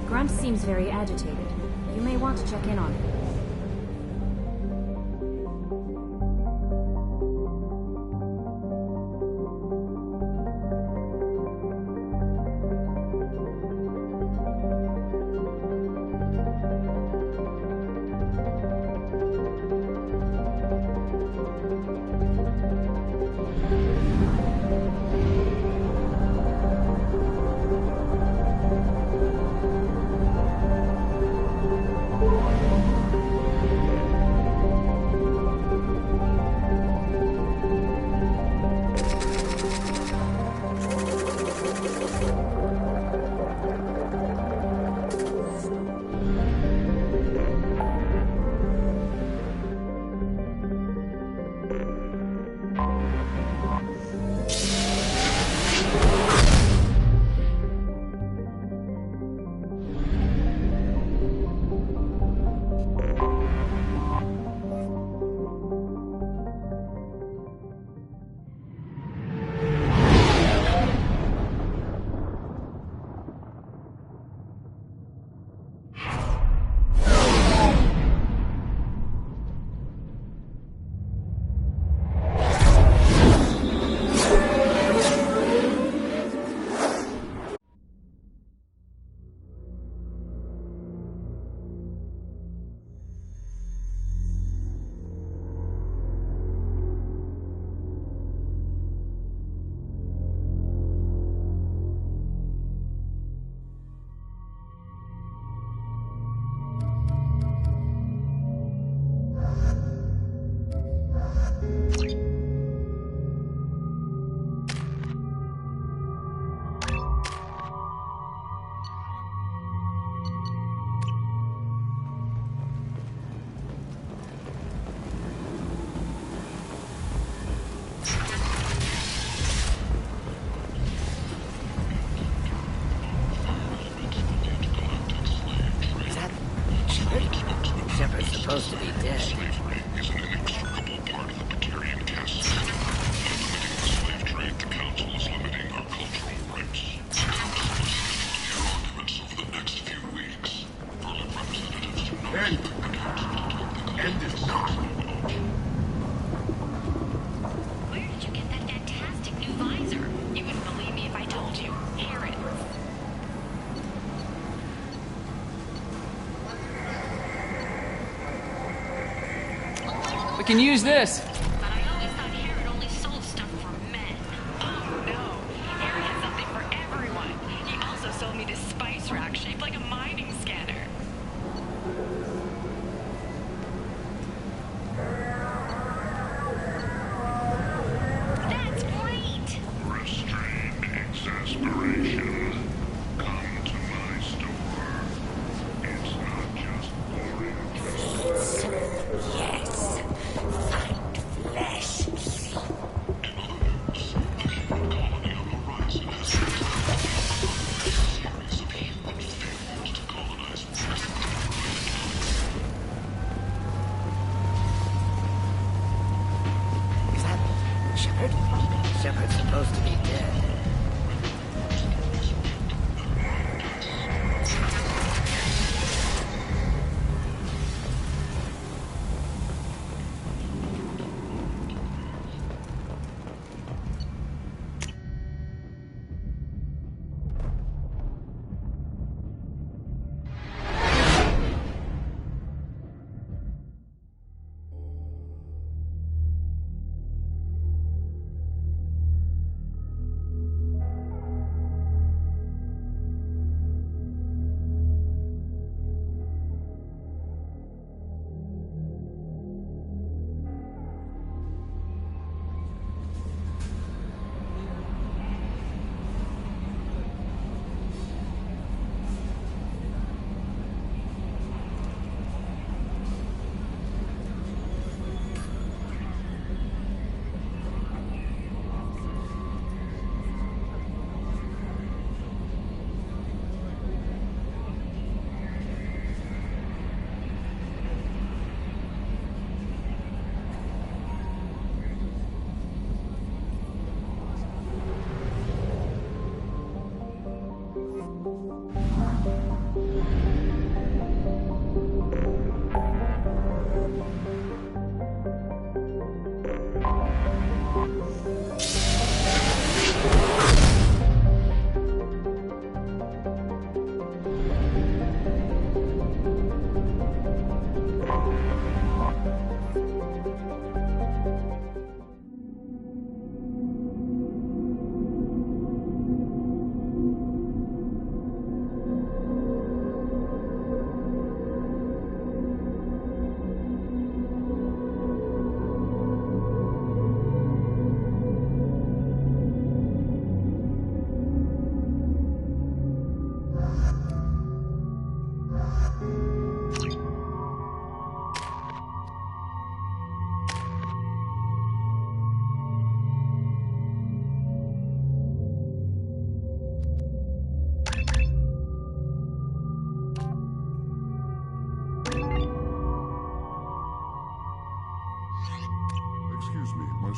Grunt seems very agitated. You may want to check in on him. can use this. But I always thought Herod only sold stuff for men. Oh no, Herod had something for everyone. He also sold me this spice rack shaped like a mining scanner. That's great! Restrained exasperation. Come to my store. It's not just boring. Yes. Find flesh. Colony on the horizon has returned. A series of human failed to colonize Is that Shepard? Shepard's supposed to be dead.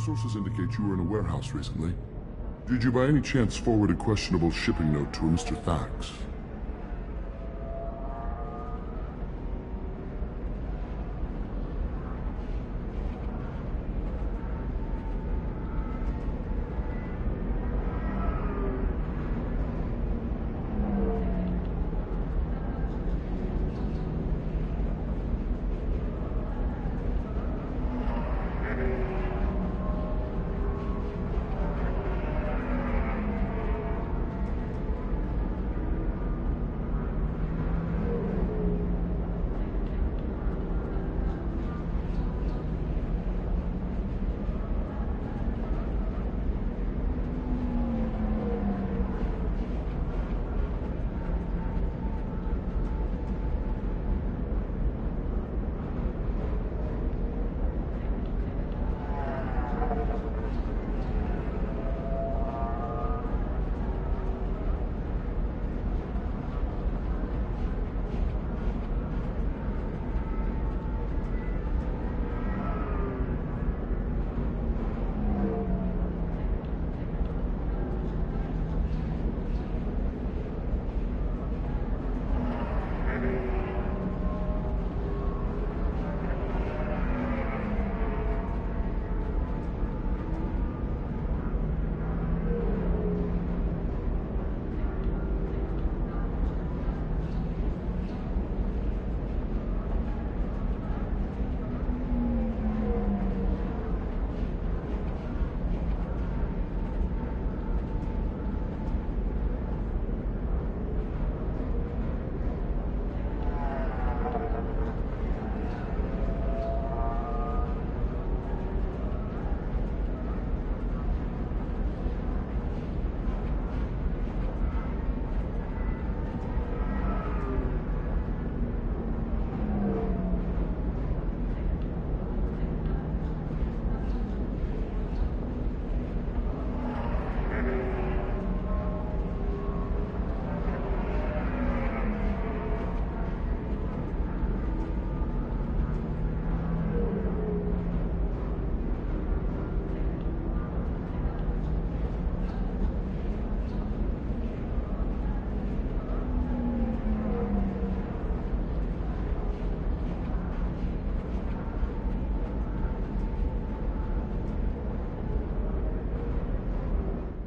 Sources indicate you were in a warehouse recently. Did you by any chance forward a questionable shipping note to a Mr. Thax?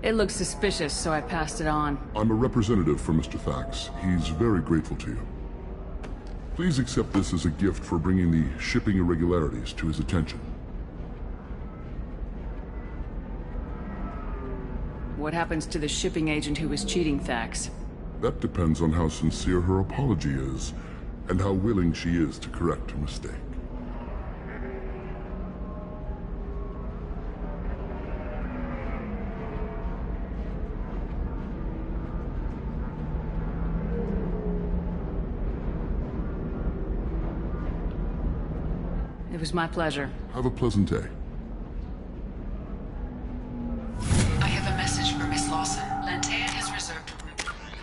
It looked suspicious, so I passed it on. I'm a representative for Mr. Thax. He's very grateful to you. Please accept this as a gift for bringing the shipping irregularities to his attention. What happens to the shipping agent who was cheating Thax? That depends on how sincere her apology is, and how willing she is to correct her mistake. It was my pleasure. Have a pleasant day. I have a message for Miss Lawson. Lantea has reserved a room.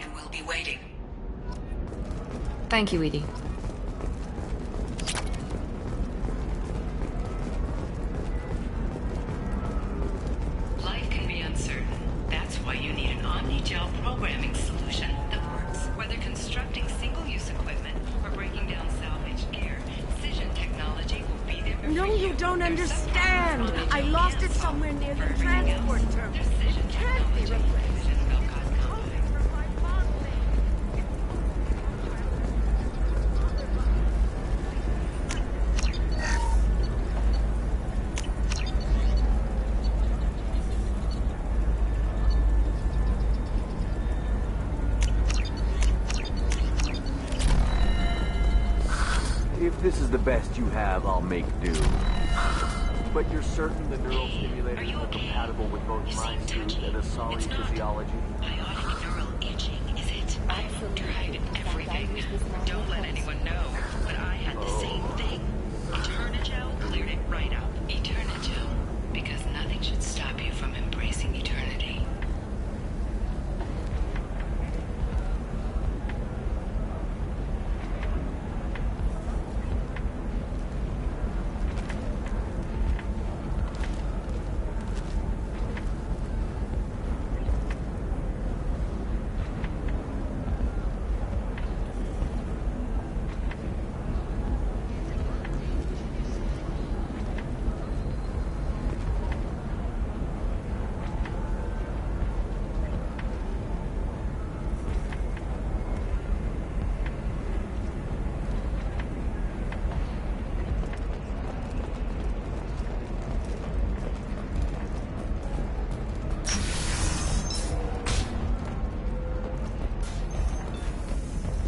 And we'll be waiting. Thank you, Edie. Life can be uncertain. That's why you need an omni-gel programming solution that works. Whether constructing single-use equipment or breaking down salvaged gear, Cision technology will be there. No, you don't understand. I lost it somewhere near the transport terminal. It can't be replaced. If this is the best you have, I'll make do. But you're certain the neural stimulators are compatible with both my suit and Asari physiology? Biotic neural itching, is it? I've tried everything. Don't let anyone know, but I had the same thing. Eternigel cleared it right up. Eternigel, because nothing should stop you from embracing eternity.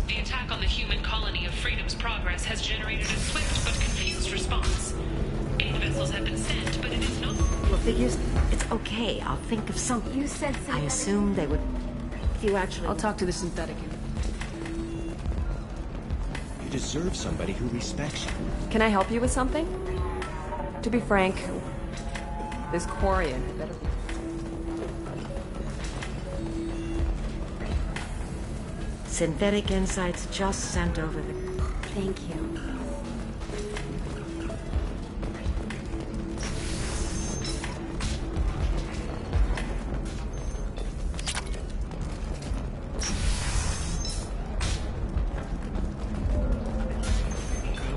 The attack on the human colony of Freedom's Progress has generated a swift but confused response. 8 vessels have been sent, but it is not... Well, figures, it's okay. I'll think of something. You said I assumed they would... If you actually... I'll talk to the synthetic. You deserve somebody who respects you. Can I help you with something? To be frank, this Quarian had better be... Synthetic insights just sent over the... Thank you.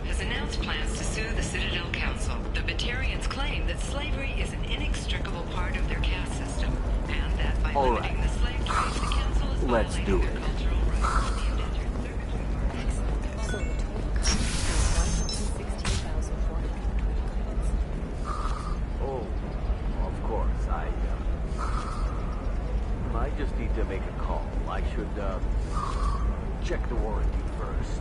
Has announced plans to sue the Citadel Council. The Batarians claim that slavery is an inextricable part of their caste system, and that by limiting the slave trade, the council is Let's do it. Oh, of course. I just need to make a call. I should, check the warranty first.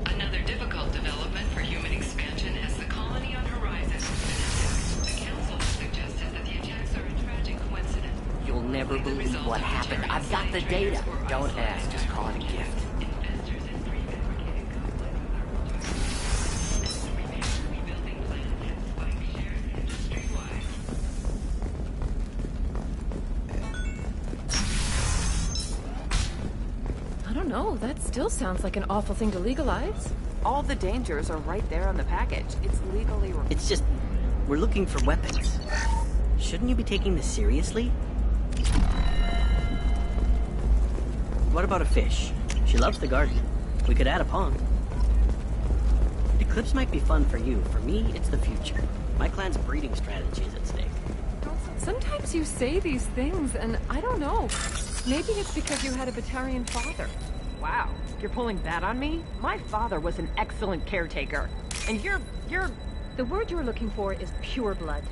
Another difficult development for human expansion as the colony on Horizon has been attacked. The council has suggested that the attacks are a tragic coincidence. You'll never believe what happened. I've got the data. Don't ask, just call it a gift. know. That still sounds like an awful thing to legalize. All the dangers are right there on the package. It's legally... It's just... we're looking for weapons. Shouldn't you be taking this seriously? What about a fish? She loves the garden. We could add a pond. Eclipse might be fun for you. For me, it's the future. My clan's breeding strategy is at stake. Sometimes you say these things, and I don't know. Maybe it's because you had a Batarian father. Wow, you're pulling that on me? My father was an excellent caretaker. And you're... The word you're looking for is pure blood.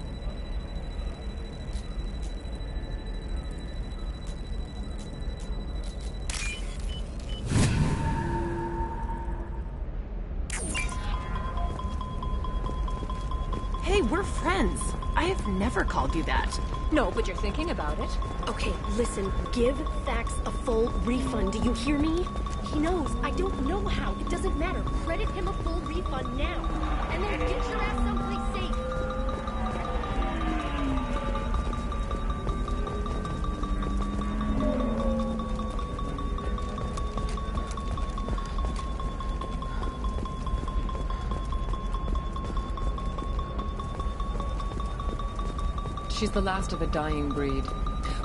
Hey, we're friends. I have never called you that. No, but you're thinking about it. Okay, listen, give Fax a full refund, do you hear me? He knows, I don't know how, it doesn't matter. Credit him a full refund now. And then get your ass someplace safe. She's the last of a dying breed.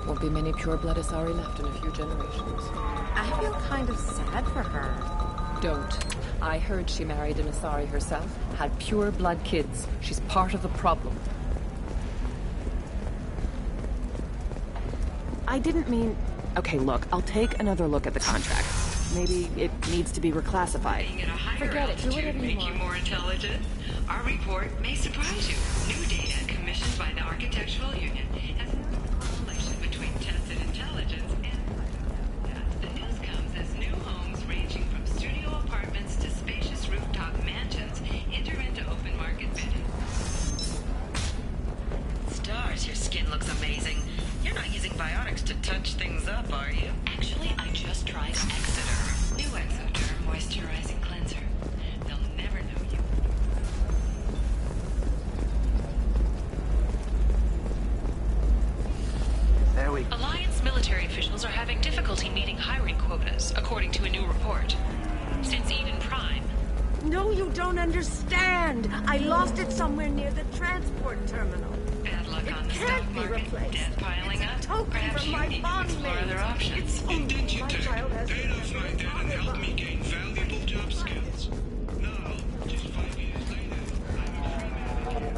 Won't be many pure-blood Asari left in a few generations. I feel kind of sad for her. Don't. I heard she married an Asari herself, had pure-blood kids. She's part of the problem. I didn't mean... Okay, look, I'll take another look at the contract. Maybe it needs to be reclassified. Being at a higher Forget it, do altitude whatever you make you want. more intelligent? Our report may surprise you. New data commissioned by the Architectural Union has no correlation between tested intelligence and psychopaths. The news comes as new homes ranging from studio apartments to spacious rooftop mansions enter into open market bidding. Stars, your skin looks amazing. You're not using biotics to touch things up, are you? Actually, I just tried Exeter. New Exoderm moisturizing cleanser. They'll never know you. There we go. Alliance military officials are having difficulty meeting hiring quotas, according to a new report. Since Eden Prime... No, you don't understand. I lost it somewhere near the transport terminal. Bad luck on the stock Can't be market. replaced. Debt piling up. It's a token Perhaps from you my need to bond explore mate. other options. It's only my child has Data find that and help me gain valuable job skills. Now, just 5 years later, I'm a free man.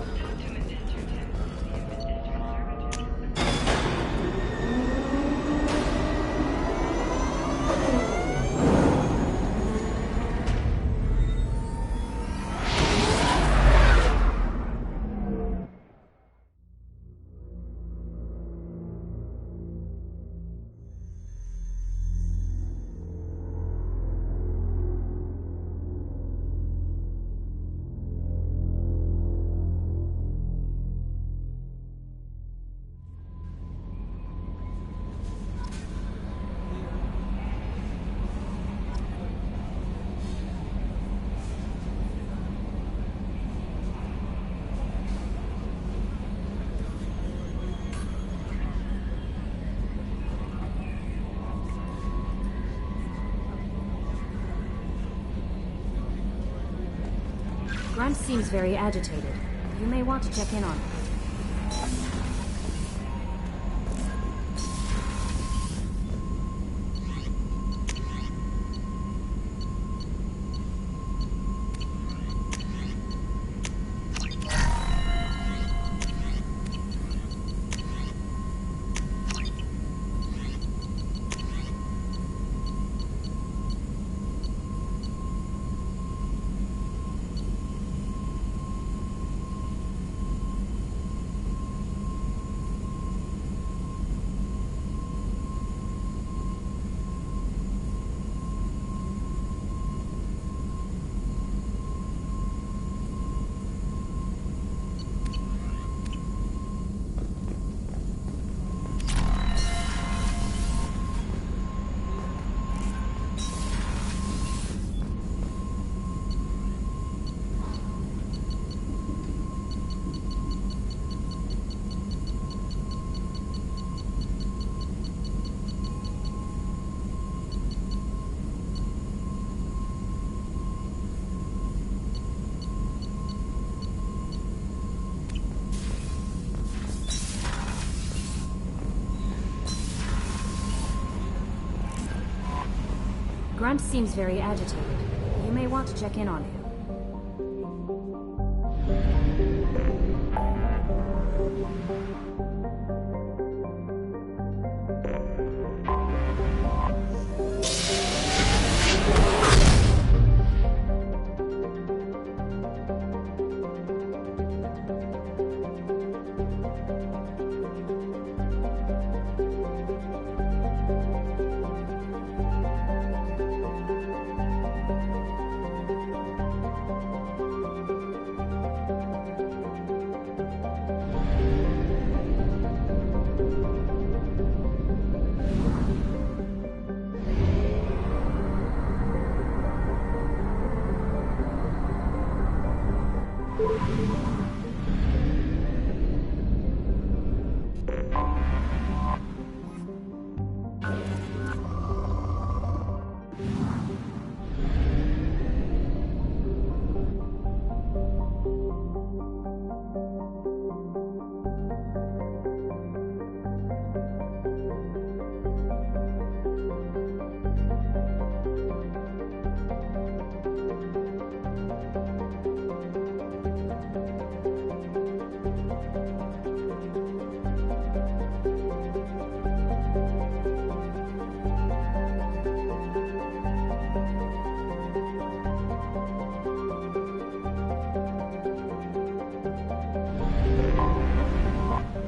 Grunt seems very agitated. You may want to check in on her. Grunt seems very agitated. You may want to check in on him.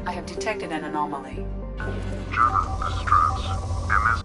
I have detected an anomaly. General distress. MS.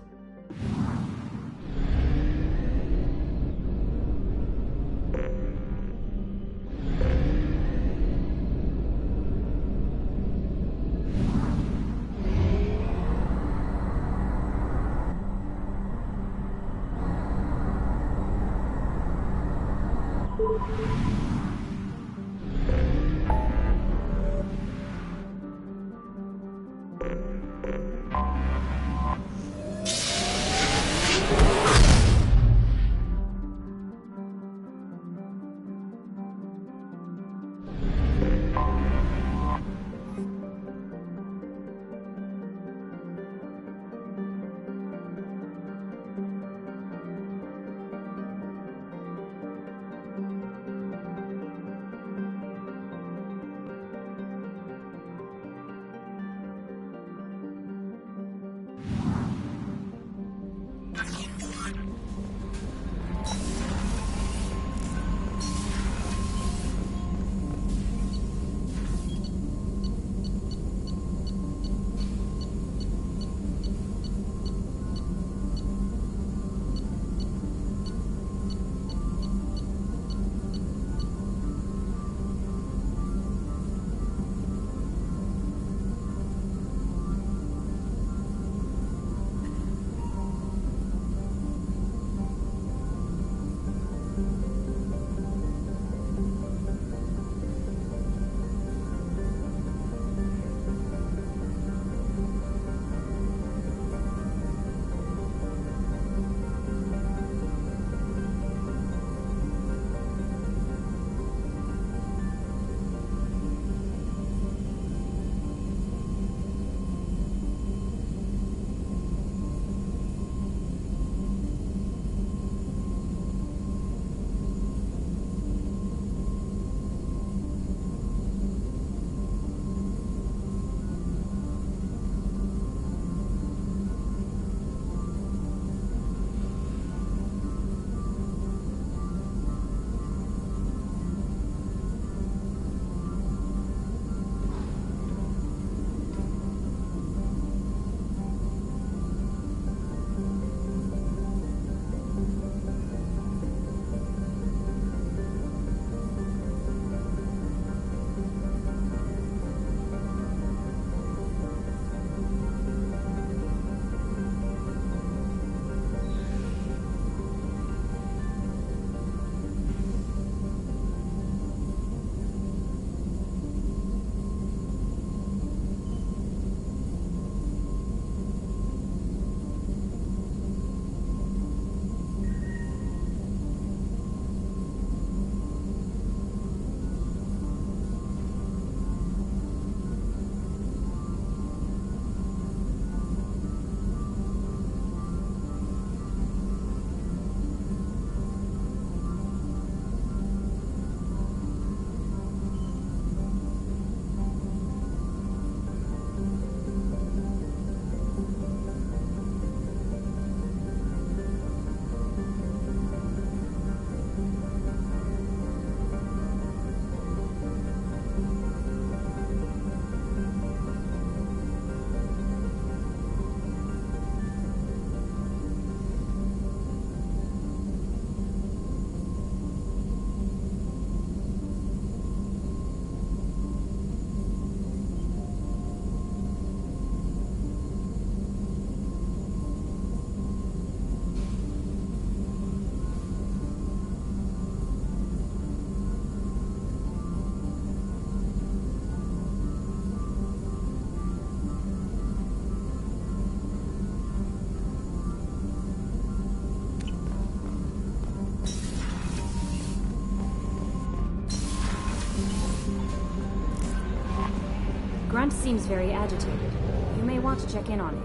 seems very agitated. You may want to check in on him.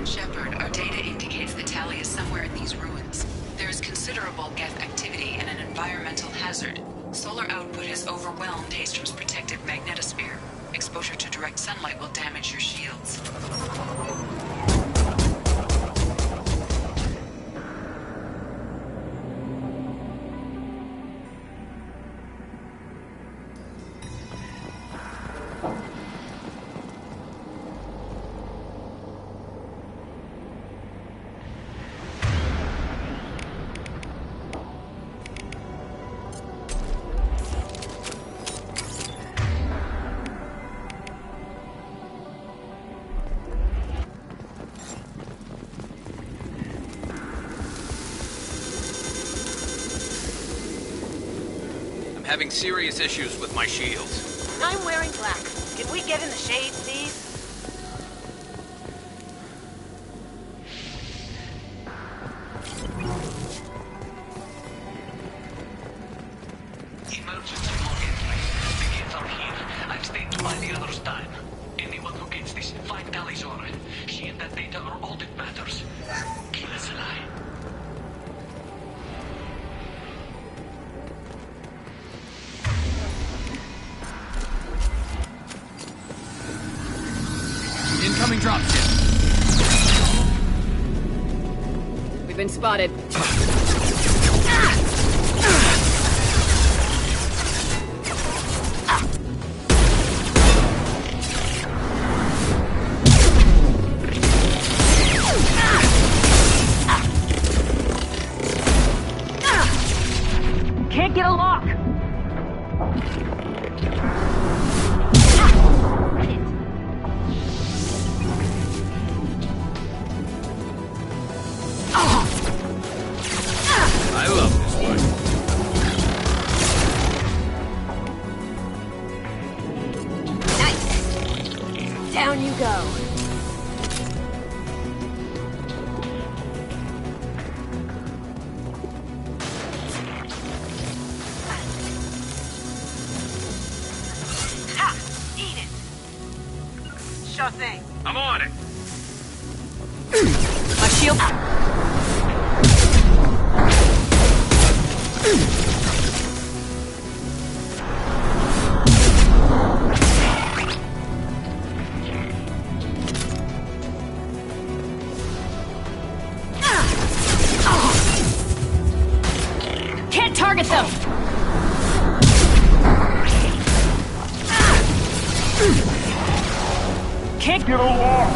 Shepard, our data indicates the tally is somewhere in these ruins. There is considerable geth activity and an environmental hazard. Solar output has overwhelmed Hastrom's protective magnetosphere. Exposure to direct sunlight will damage your shields. Having serious issues with my shields. I'm wearing black. Can we get in the shade, please? Emergency log entry. The gates are here. I've stayed to buy the others time. Anyone who gets this, find Talizora. She and that data are all that matters. Kill us alive. Incoming dropship. We've been spotted. Can't get a lock! I love this one. Nice! Down you go. Ha! Eat it! Sure thing. I'm on it. My shield. Can't target them. Can't get a lock.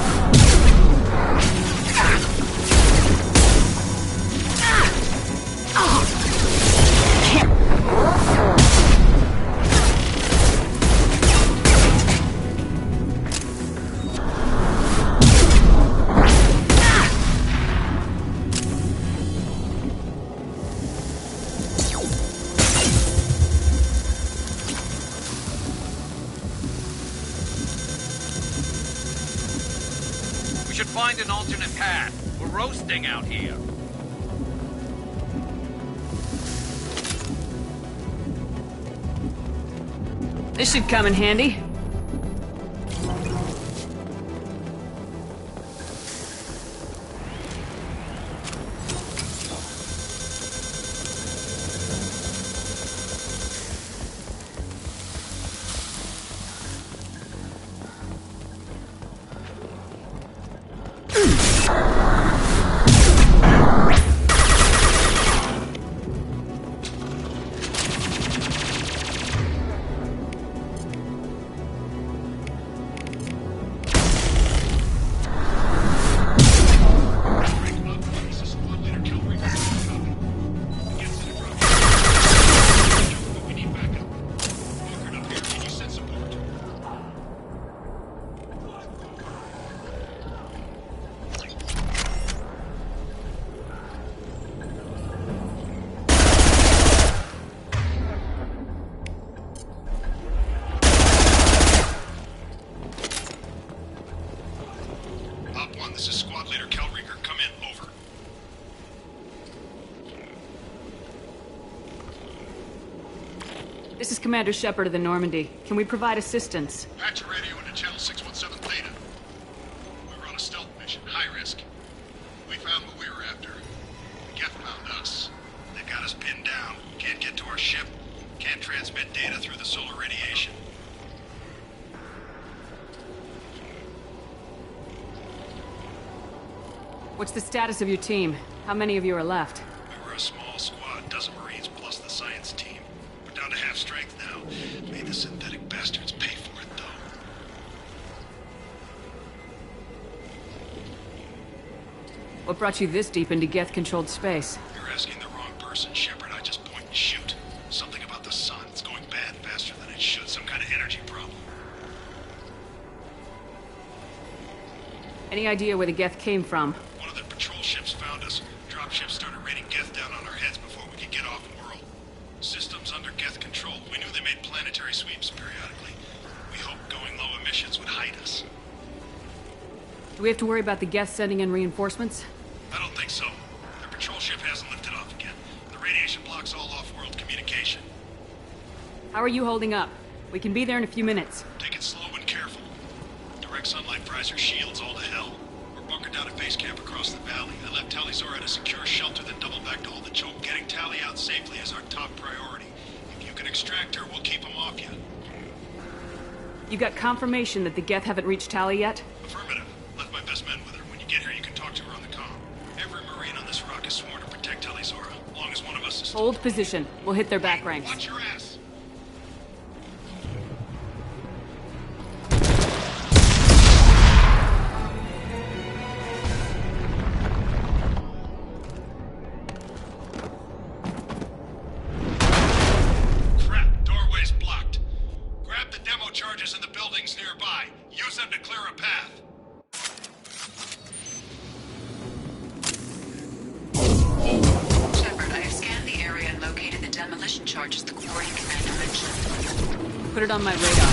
should find an alternate path. We're roasting out here. This should come in handy. This is Commander Shepard of the Normandy. Can we provide assistance? Patch your radio into channel 617 Theta. We were on a stealth mission, high risk. We found what we were after. Geth found us. They got us pinned down. Can't get to our ship. Can't transmit data through the solar radiation. What's the status of your team? How many of you are left? We were a small squad, dozen Marines plus the science team. We're down to half strength now. Made the synthetic bastards pay for it, though. What brought you this deep into Geth-controlled space? You're asking the wrong person, Shepard. I just point and shoot. Something about the sun. It's going bad faster than it should. Some kind of energy problem. Any idea where the Geth came from? One of the patrol ships found us. Dropships started raining Geth down on our heads before we could get off-world. Systems under Geth control. We knew they made planetary sweeps periodically. We hoped going low emissions would hide us. Do we have to worry about the Geth sending in reinforcements? I don't think so. Their patrol ship hasn't lifted off again. The radiation blocks all off-world communication. How are you holding up? We can be there in a few minutes. Take it slow and careful. Direct sunlight fries your shields all to hell. We're bunkered down at base camp across the valley. I left Tali'Zorah at a secure shelter, then doubled back to hold the choke. Getting Tali out safely is our top priority. If you can extract her, we'll keep them off you. You got confirmation that the Geth haven't reached Tali yet? Affirmative. Left my best men with her. When you get here, you can talk to her on the comm. Every Marine on this rock is sworn to protect Tali'Zorah, as long as one of us is... Hold position. We'll hit their back ranks. Watch your ass! In the buildings nearby. Use them to clear a path. Shepard, I have scanned the area and located the demolition charges the quarry commander mentioned. Put it on my radar.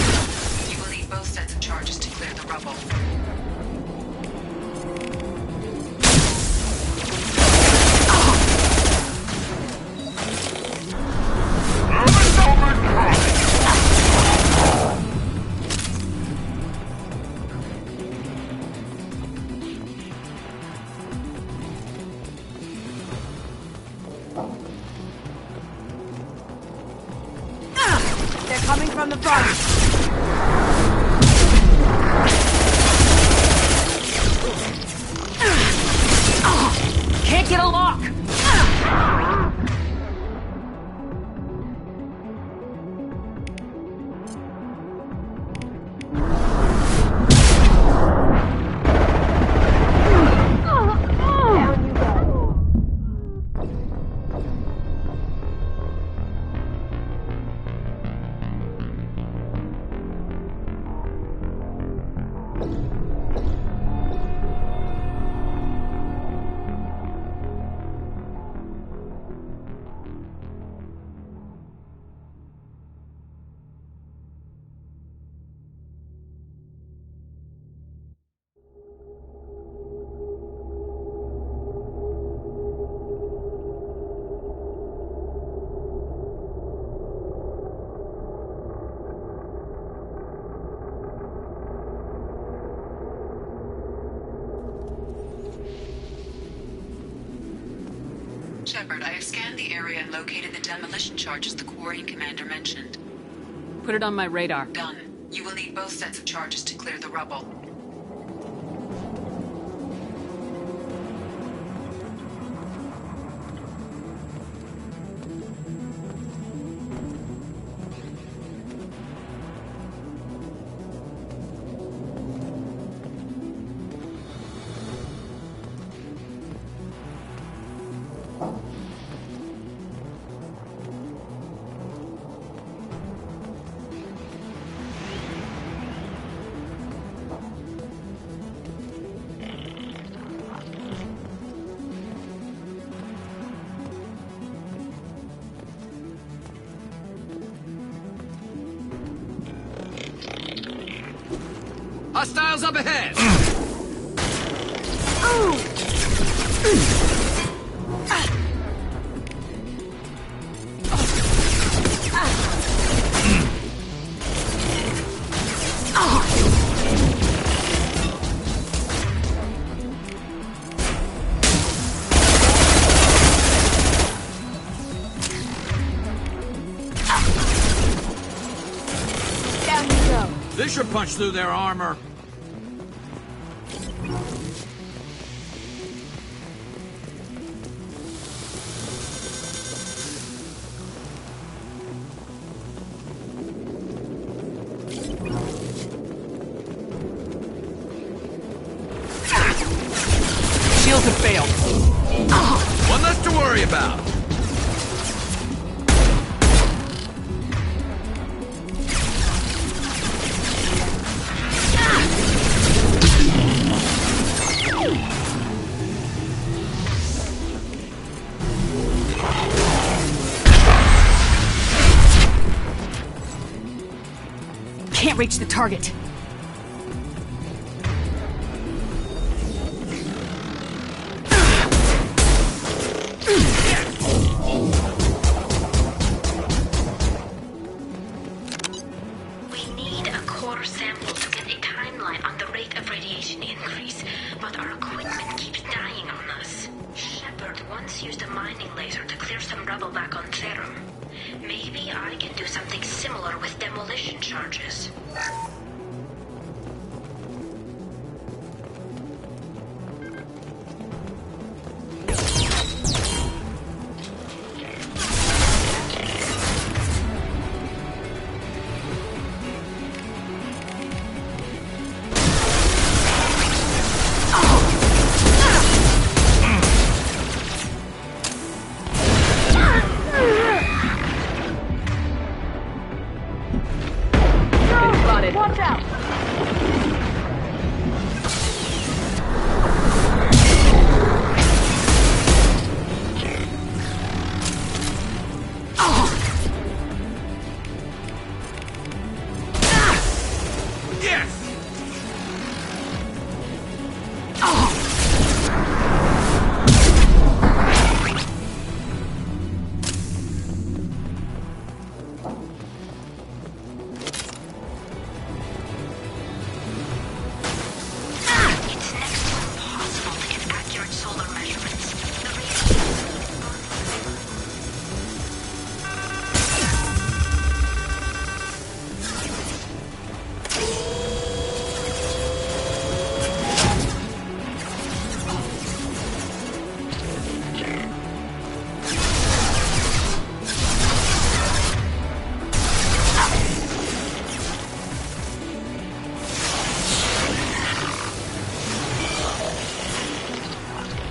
You will need both sets of charges to clear the rubble. Coming from the front. Can't get a lock! Shepard, I have scanned the area and located the demolition charges the Quarian commander mentioned. Put it on my radar. Done. You will need both sets of charges to clear the rubble. Hostiles up ahead! Down you go. This should punch through their armor. Shields have failed. One less to worry about. Can't reach the target. We need a core sample to get a timeline on the rate of radiation increase, but our equipment keeps dying on us. Shepard once used a mining laser to clear some rubble back on Therum. Maybe I can do something similar with demolition charges. Watch out!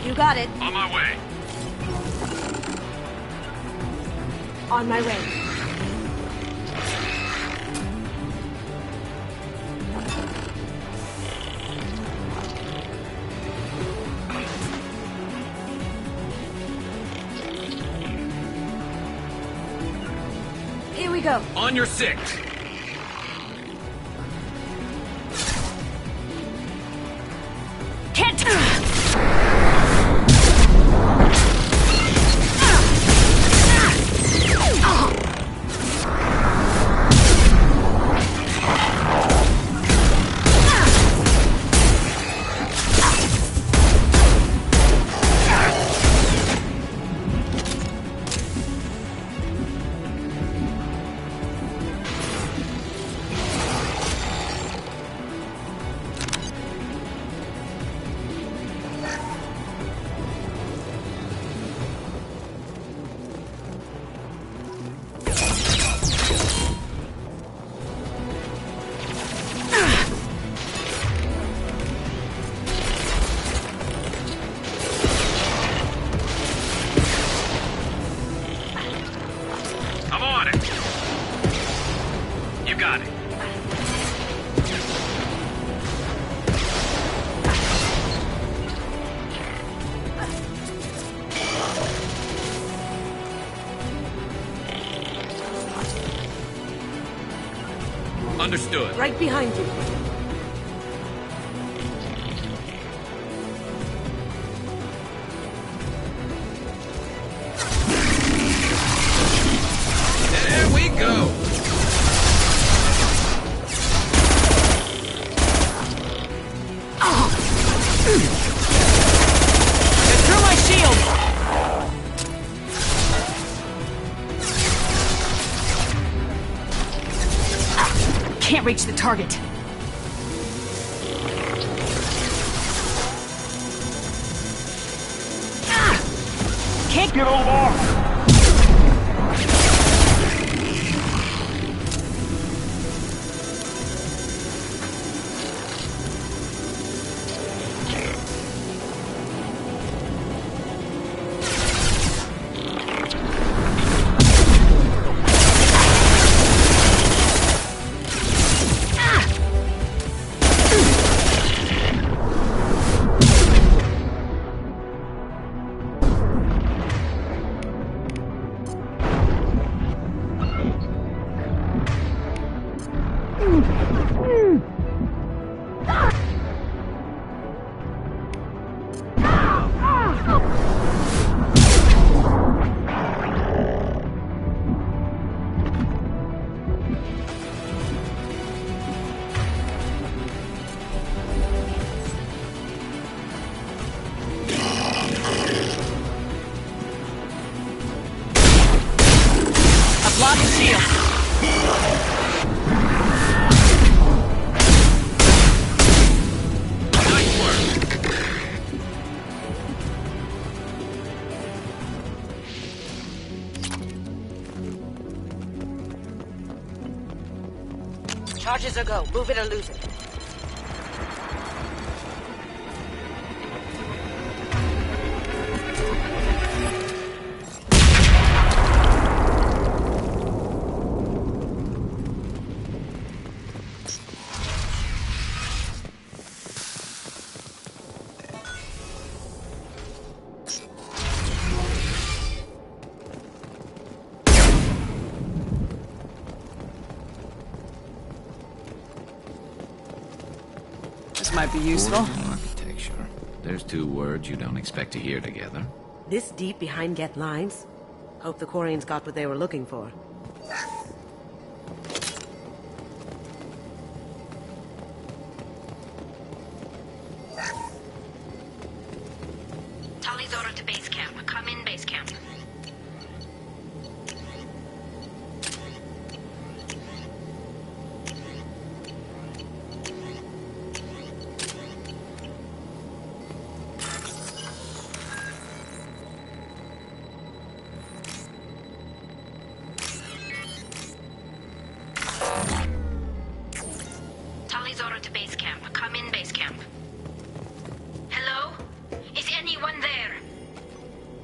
You got it. On my way. On my way. Here we go. On your six. Can't. Understood. Right behind you. There we go. Get through my shield! Can't reach the target. Can't get over! Block the shield. Nice work. Charges a go. Move it or lose it. Might be useful. Architecture. There's two words you don't expect to hear together. This deep behind Geth lines? Hope the Quarians got what they were looking for. Talizora to base camp. Come in base camp. Talizora to base camp. Come in base camp. Hello? Is anyone there?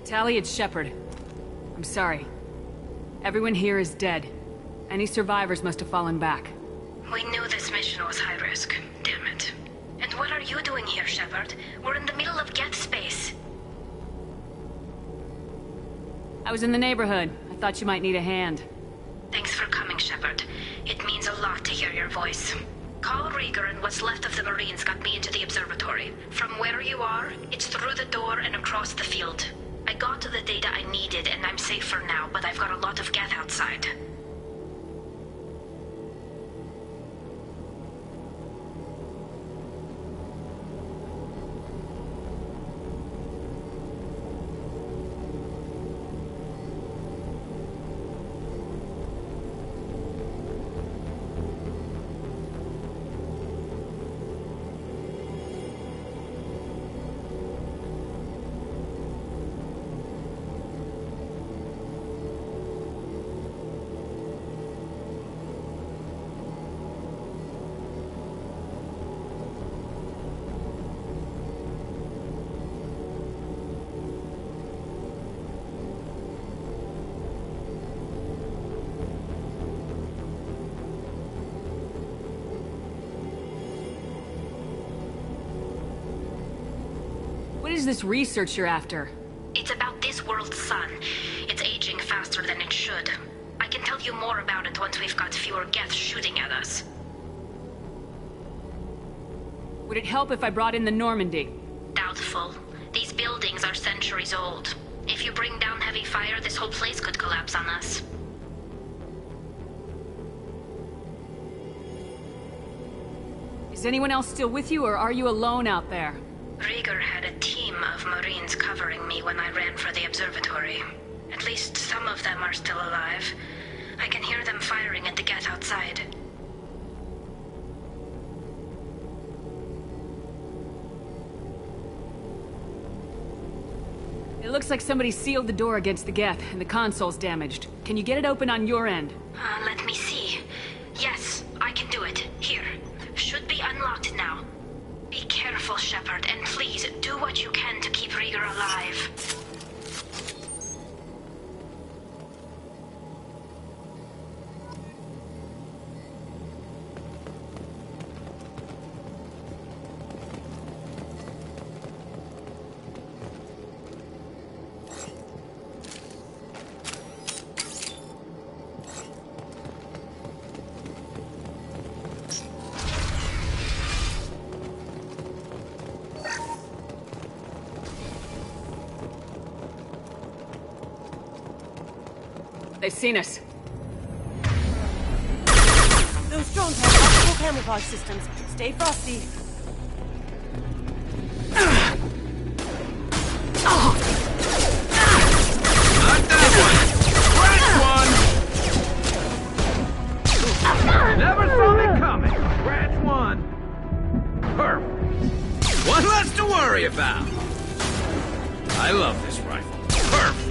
Tally, it's Shepard. I'm sorry. Everyone here is dead. Any survivors must have fallen back. We knew this mission was high risk. Damn it. And what are you doing here, Shepard? We're in the middle of Geth space. I was in the neighborhood. I thought you might need a hand. Thanks for coming, Shepard. It means a lot to hear your voice. Call Rieger and what's left of the Marines got me into the observatory. From where you are, it's through the door and across the field. I got to the data I needed and I'm safe for now, but I've got a lot of Geth outside. What is this research you're after? It's about this world's sun. It's aging faster than it should. I can tell you more about it once we've got fewer Geth shooting at us. Would it help if I brought in the Normandy? Doubtful. These buildings are centuries old. If you bring down heavy fire, this whole place could collapse on us. Is anyone else still with you, or are you alone out there? Rieger had a team of Marines covering me when I ran for the observatory. At least some of them are still alive. I can hear them firing at the gate outside. It looks like somebody sealed the door against the Geth, and the console's damaged. Can you get it open on your end? Let me see. Yes, I can do it. Here. Should be unlocked now. Be careful, Shepard, and please do what you can to keep Rieger alive. They've seen us. Those drones have optical camouflage systems. Stay frosty. Not that one! Scratch one! Never saw me coming. Scratch one. Perfect. One less to worry about. I love this rifle. Perfect.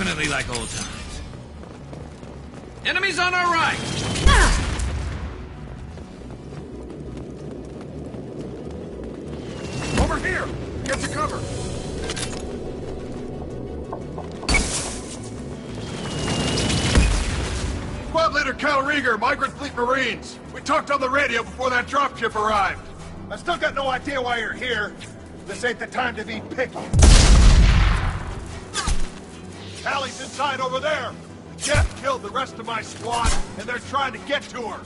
Definitely like old times. Enemies on our right! Over here! Get to cover! Squad Leader Cal Rieger, Migrant Fleet Marines. We talked on the radio before that dropship arrived. I still got no idea why you're here. This ain't the time to be picky. Hallie's inside over there. Jeff killed the rest of my squad, and they're trying to get to her.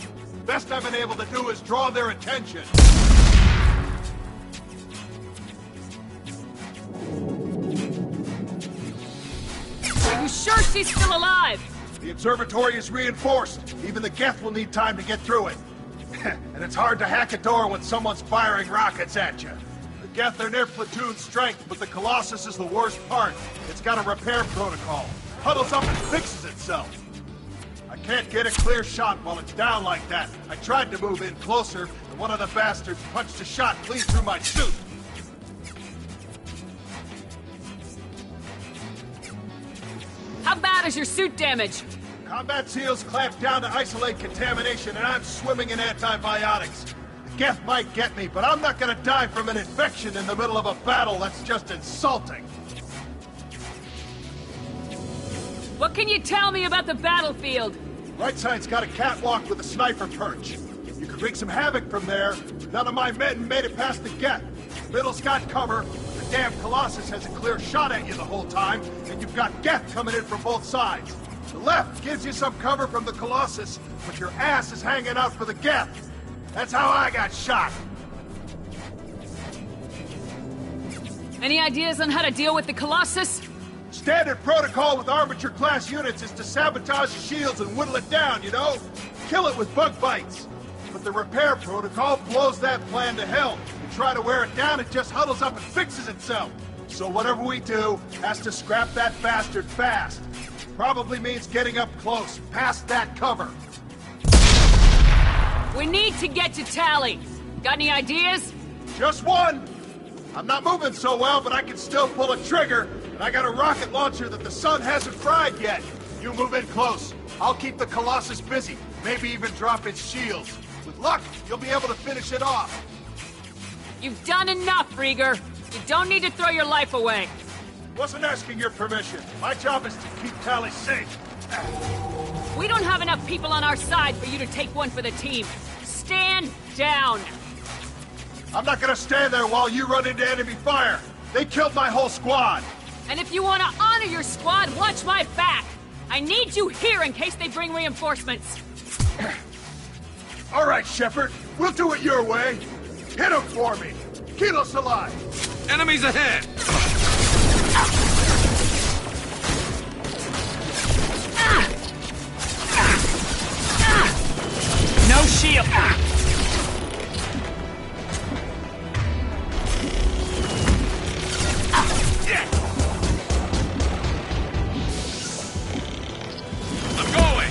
Best I've been able to do is draw their attention. Are you sure she's still alive? The observatory is reinforced. Even the Geth will need time to get through it. And it's hard to hack a door when someone's firing rockets at you. The Geth are near platoon strength, but the Colossus is the worst part. It's got a repair protocol. Huddles up and fixes itself. I can't get a clear shot while it's down like that. I tried to move in closer, and one of the bastards punched a shot clean through my suit. How bad is your suit damage? Combat SEALs clamped down to isolate contamination, and I'm swimming in antibiotics. The Geth might get me, but I'm not gonna die from an infection in the middle of a battle. That's just insulting. What can you tell me about the battlefield? Right side's got a catwalk with a sniper perch. You could wreak some havoc from there. None of my men made it past the Geth. Middle's got cover. The damn Colossus has a clear shot at you the whole time, and you've got Geth coming in from both sides. The left gives you some cover from the Colossus, but your ass is hanging out for the Geth. That's how I got shot. Any ideas on how to deal with the Colossus? Standard protocol with armature-class units is to sabotage the shields and whittle it down, you know? Kill it with bug bites. But the repair protocol blows that plan to hell. You try to wear it down, it just huddles up and fixes itself. So whatever we do has to scrap that bastard fast. Probably means getting up close, past that cover. We need to get to Tally. Got any ideas? Just one. I'm not moving so well, but I can still pull a trigger. And I got a rocket launcher that the sun hasn't fried yet. You move in close. I'll keep the Colossus busy. Maybe even drop its shields. With luck, you'll be able to finish it off. You've done enough, Rieger. You don't need to throw your life away. Wasn't asking your permission. My job is to keep Tally safe. We don't have enough people on our side for you to take one for the team. Stand down. I'm not gonna stand there while you run into enemy fire. They killed my whole squad. And if you want to honor your squad, watch my back. I need you here in case they bring reinforcements. All right, Shepard. We'll do it your way. Hit him for me. Kilos alive. Enemies ahead. No shield. I'm going.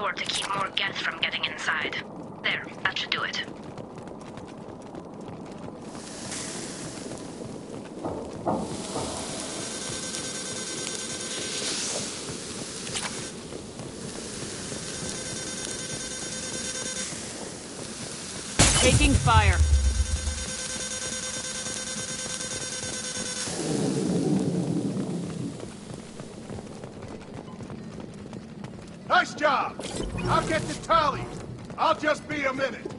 door to keep more Geth from getting inside. There, that should do it. Taking fire. Nice job! I'll get the tally. I'll just be a minute.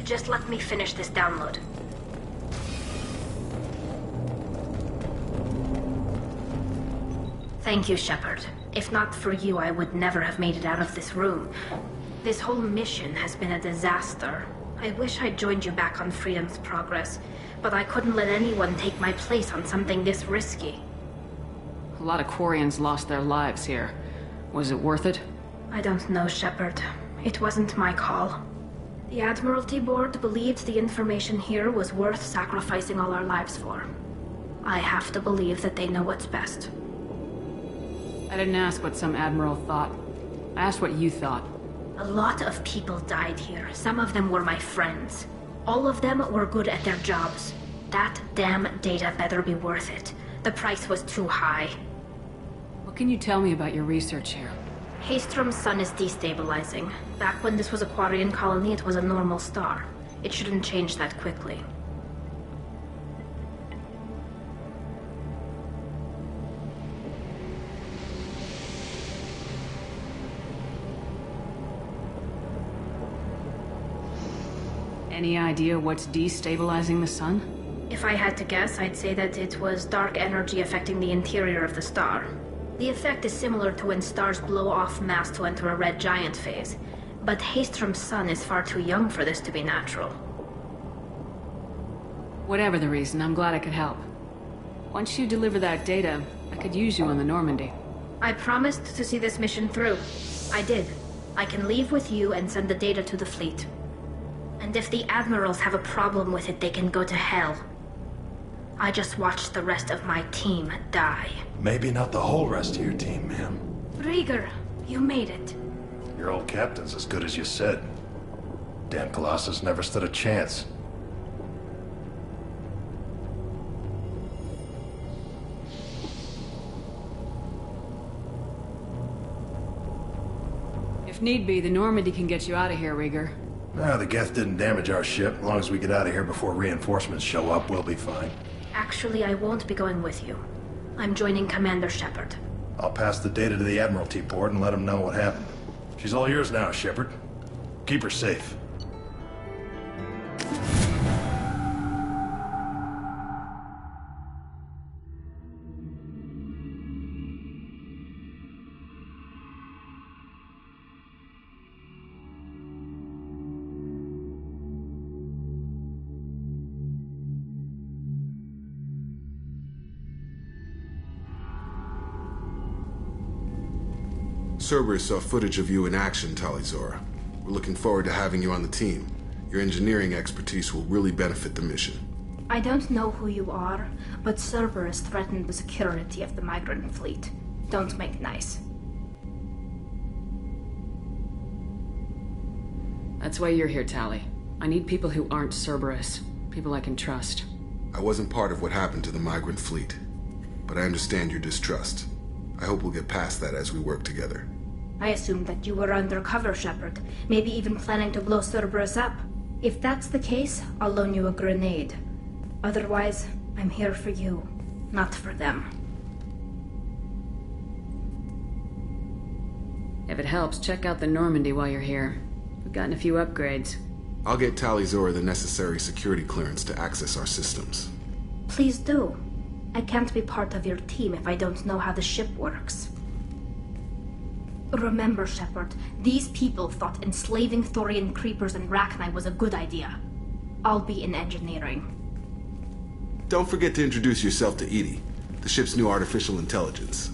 Just let me finish this download. Thank you, Shepard. If not for you, I would never have made it out of this room. This whole mission has been a disaster. I wish I'd joined you back on Freedom's Progress, but I couldn't let anyone take my place on something this risky. A lot of Quarians lost their lives here. Was it worth it? I don't know, Shepard. It wasn't my call. The Admiralty Board believed the information here was worth sacrificing all our lives for. I have to believe that they know what's best. I didn't ask what some admiral thought. I asked what you thought. A lot of people died here. Some of them were my friends. All of them were good at their jobs. That damn data better be worth it. The price was too high. What can you tell me about your research here? Haystrom's sun is destabilizing. Back when this was a Quarian colony, it was a normal star. It shouldn't change that quickly. Any idea what's destabilizing the sun? If I had to guess, I'd say that it was dark energy affecting the interior of the star. The effect is similar to when stars blow off mass to enter a red giant phase, but Haystrom's sun is far too young for this to be natural. Whatever the reason, I'm glad I could help. Once you deliver that data, I could use you on the Normandy. I promised to see this mission through. I did. I can leave with you and send the data to the fleet. And if the admirals have a problem with it, they can go to hell. I just watched the rest of my team die. Maybe not the whole rest of your team, ma'am. Rieger, you made it. Your old captain's as good as you said. Damn Colossus never stood a chance. If need be, the Normandy can get you out of here, Rieger. The Geth didn't damage our ship. As long as we get out of here before reinforcements show up, we'll be fine. Actually, I won't be going with you. I'm joining Commander Shepard. I'll pass the data to the Admiralty Board and let them know what happened. She's all yours now, Shepard. Keep her safe. Cerberus saw footage of you in action, Talizora. We're looking forward to having you on the team. Your engineering expertise will really benefit the mission. I don't know who you are, but Cerberus threatened the security of the migrant fleet. Don't make nice. That's why you're here, Tali. I need people who aren't Cerberus. People I can trust. I wasn't part of what happened to the migrant fleet, but I understand your distrust. I hope we'll get past that as we work together. I assumed that you were undercover, Shepard. Maybe even planning to blow Cerberus up. If that's the case, I'll loan you a grenade. Otherwise, I'm here for you, not for them. If it helps, check out the Normandy while you're here. We've gotten a few upgrades. I'll get Talizora the necessary security clearance to access our systems. Please do. I can't be part of your team if I don't know how the ship works. Remember, Shepard, these people thought enslaving Thorian creepers and Rachni was a good idea. I'll be in engineering. Don't forget to introduce yourself to Edie, the ship's new artificial intelligence.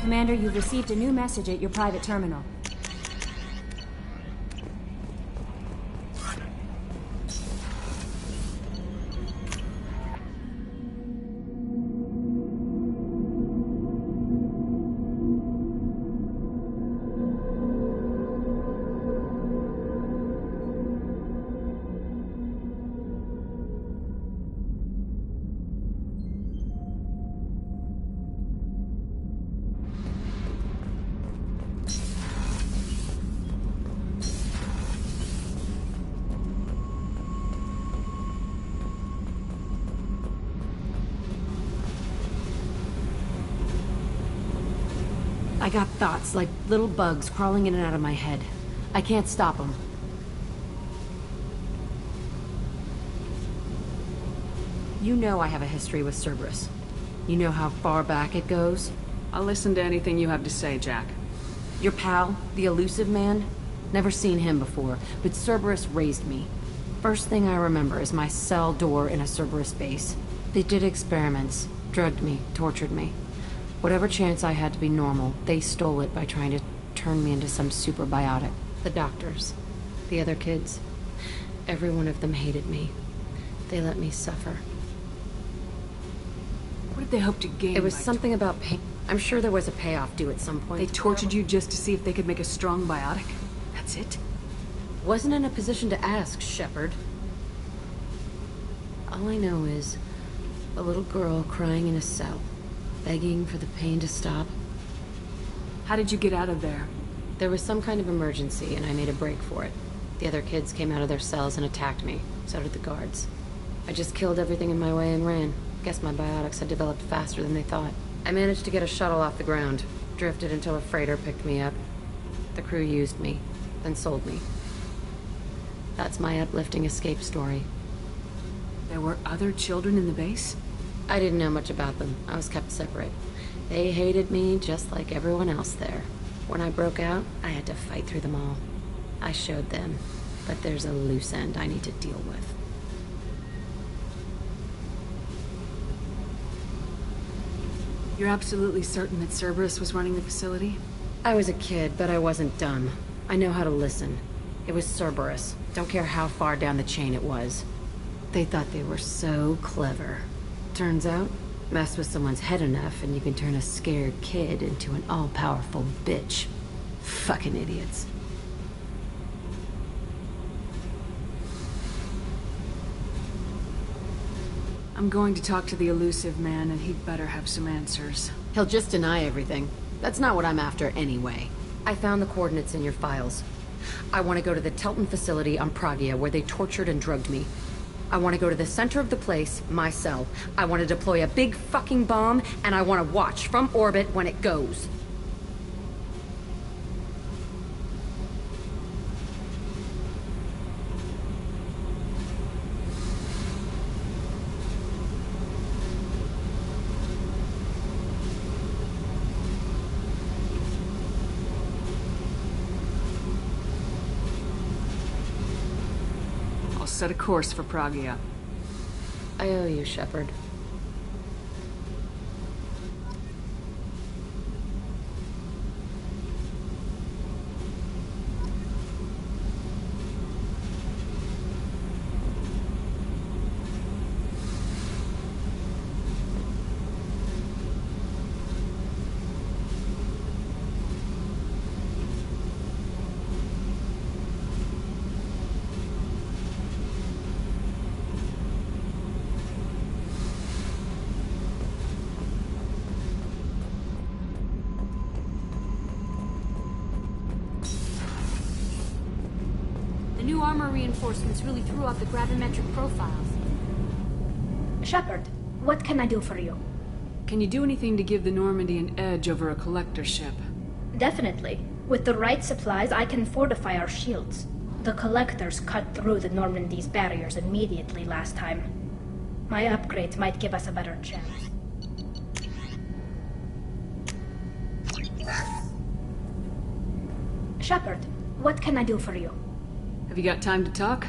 Commander, you've received a new message at your private terminal. I got thoughts like little bugs crawling in and out of my head. I can't stop them. You know I have a history with Cerberus. You know how far back it goes? I'll listen to anything you have to say, Jack. Your pal, the elusive man? Never seen him before, but Cerberus raised me. First thing I remember is my cell door in a Cerberus base. They did experiments, drugged me, tortured me. Whatever chance I had to be normal, they stole it by trying to turn me into some super biotic. The doctors, the other kids, every one of them hated me. They let me suffer. What did they hope to gain? It was something about pain. I'm sure there was a payoff due at some point. They tortured you just to see if they could make a strong biotic? That's it? Wasn't in a position to ask, Shepard. All I know is a little girl crying in a cell, begging for the pain to stop. How did you get out of there? There was some kind of emergency, and I made a break for it. The other kids came out of their cells and attacked me. So did the guards. I just killed everything in my way and ran. Guess my biotics had developed faster than they thought. I managed to get a shuttle off the ground. Drifted until a freighter picked me up. The crew used me, then sold me. That's my uplifting escape story. There were other children in the base? I didn't know much about them. I was kept separate. They hated me just like everyone else there. When I broke out, I had to fight through them all. I showed them, but there's a loose end I need to deal with. You're absolutely certain that Cerberus was running the facility? I was a kid, but I wasn't dumb. I know how to listen. It was Cerberus. Don't care how far down the chain it was. They thought they were so clever. Turns out, mess with someone's head enough and you can turn a scared kid into an all-powerful bitch. Fucking idiots. I'm going to talk to the elusive man, and he'd better have some answers. He'll just deny everything. That's not what I'm after anyway. I found the coordinates in your files. I want to go to the Telton facility on Pragia where they tortured and drugged me. I want to go to the center of the place, my cell. I want to deploy a big fucking bomb, and I want to watch from orbit when it goes. Set a course for Pragia. I owe you, Shepard. The new armor reinforcements really threw out the gravimetric profiles. Shepard, what can I do for you? Can you do anything to give the Normandy an edge over a collector ship? Definitely. With the right supplies, I can fortify our shields. The collectors cut through the Normandy's barriers immediately last time. My upgrades might give us a better chance. Shepard, what can I do for you? Have you got time to talk?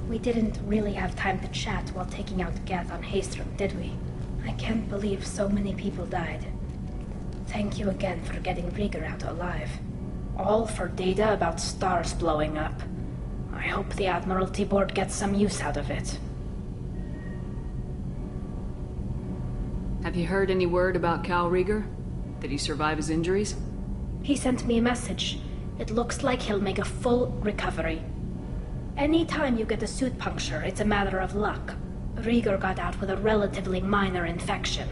We didn't really have time to chat while taking out Geth on Haystrom, did we? I can't believe so many people died. Thank you again for getting Rieger out alive. All for data about stars blowing up. I hope the Admiralty Board gets some use out of it. Have you heard any word about Cal Rieger? Did he survive his injuries? He sent me a message. It looks like he'll make a full recovery. Anytime you get a suit puncture, it's a matter of luck. Rieger got out with a relatively minor infection.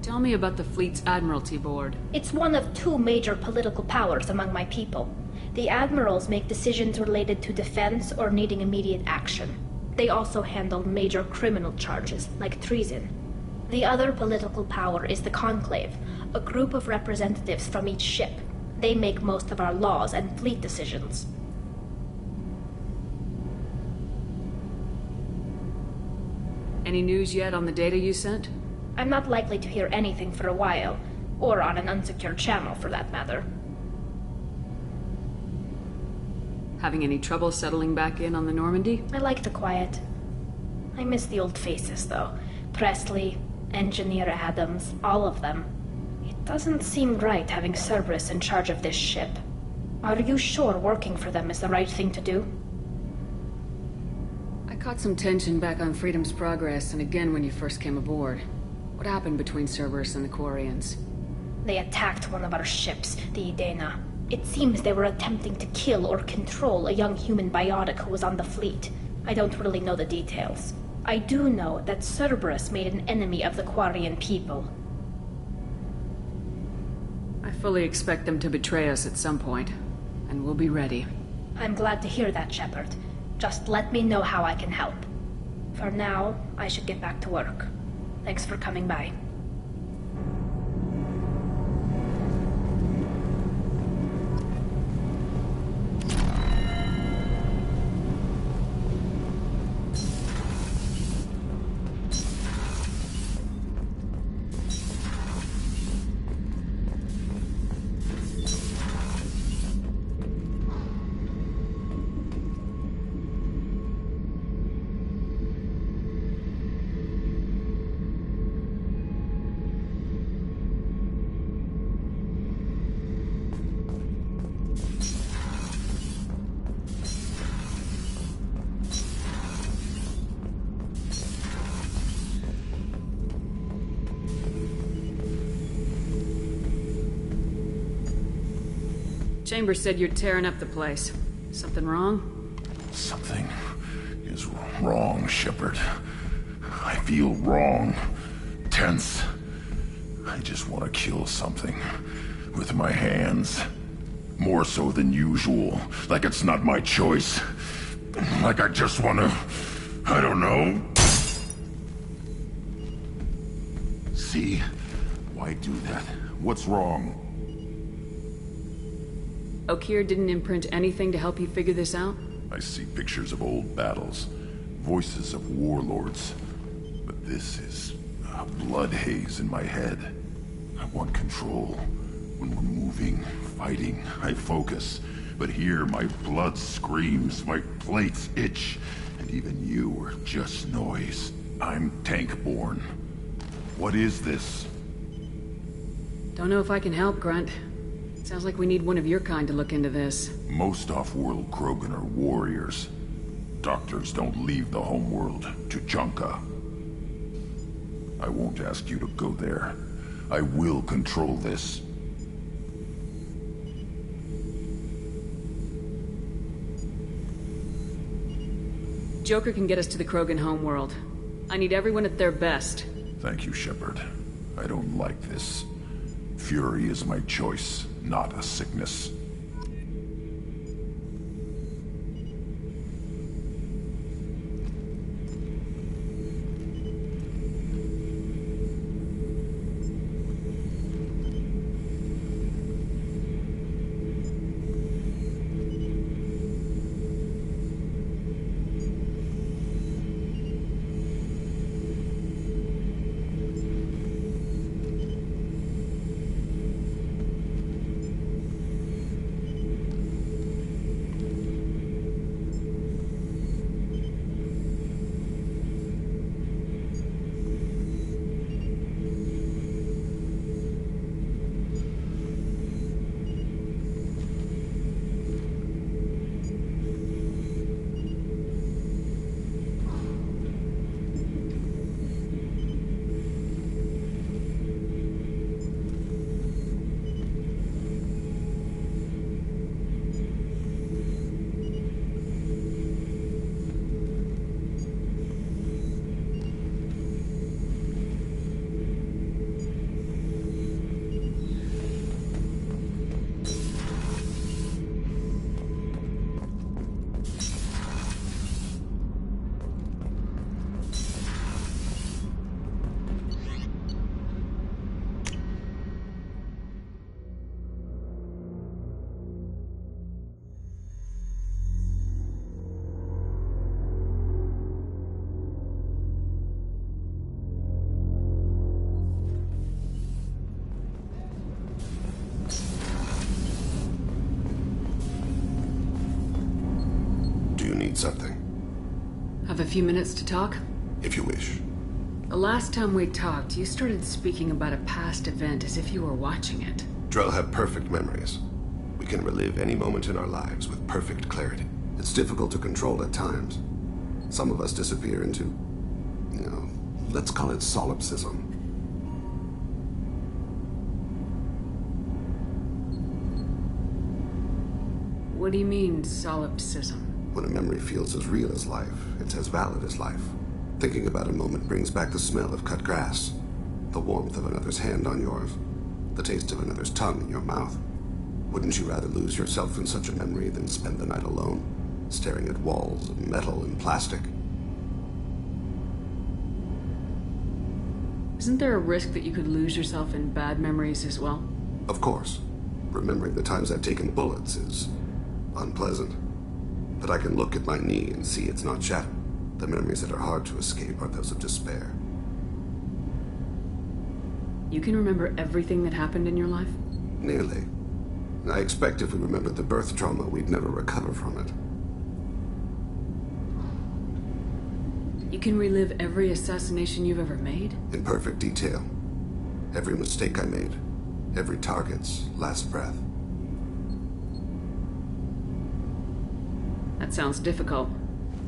Tell me about the fleet's Admiralty Board. It's one of two major political powers among my people. The admirals make decisions related to defense or needing immediate action. They also handle major criminal charges, like treason. The other political power is the Conclave, a group of representatives from each ship. They make most of our laws and fleet decisions. Any news yet on the data you sent? I'm not likely to hear anything for a while, or on an unsecured channel for that matter. Having any trouble settling back in on the Normandy? I like the quiet. I miss the old faces, though. Presley, Engineer Adams, all of them. It doesn't seem right having Cerberus in charge of this ship. Are you sure working for them is the right thing to do? I caught some tension back on Freedom's Progress, and again when you first came aboard. What happened between Cerberus and the Quarians? They attacked one of our ships, the Idena. It seems they were attempting to kill or control a young human biotic who was on the fleet. I don't really know the details. I do know that Cerberus made an enemy of the Quarian people. I fully expect them to betray us at some point, and we'll be ready. I'm glad to hear that, Shepard. Just let me know how I can help. For now, I should get back to work. Thanks for coming by. Chambers said you're tearing up the place. Something wrong? Something is wrong, Shepard. I feel wrong. Tense. I just want to kill something. With my hands. More so than usual. Like it's not my choice. Like I just want to... I don't know. See? Why do that? What's wrong? Okeer didn't imprint anything to help you figure this out? I see pictures of old battles. Voices of warlords. But this is a blood haze in my head. I want control. When we're moving, fighting, I focus. But here, my blood screams, my plates itch, and even you are just noise. I'm tank-born. What is this? Don't know if I can help, Grunt. Sounds like we need one of your kind to look into this. Most off-world Krogan are warriors. Doctors don't leave the homeworld to Junka. I won't ask you to go there. I will control this. Joker can get us to the Krogan homeworld. I need everyone at their best. Thank you, Shepard. I don't like this. Fury is my choice, not a sickness. Something. Have a few minutes to talk? If you wish. The last time we talked, you started speaking about a past event as if you were watching it. Drell have perfect memories. We can relive any moment in our lives with perfect clarity. It's difficult to control at times. Some of us disappear into, let's call it solipsism. What do you mean, solipsism? When a memory feels as real as life, it's as valid as life. Thinking about a moment brings back the smell of cut grass, the warmth of another's hand on yours, the taste of another's tongue in your mouth. Wouldn't you rather lose yourself in such a memory than spend the night alone, staring at walls of metal and plastic? Isn't there a risk that you could lose yourself in bad memories as well? Of course. Remembering the times I've taken bullets is unpleasant. But I can look at my knee and see it's not shattered. The memories that are hard to escape are those of despair. You can remember everything that happened in your life? Nearly. I expect if we remembered the birth trauma, we'd never recover from it. You can relive every assassination you've ever made? In perfect detail. Every mistake I made. Every target's last breath. That sounds difficult.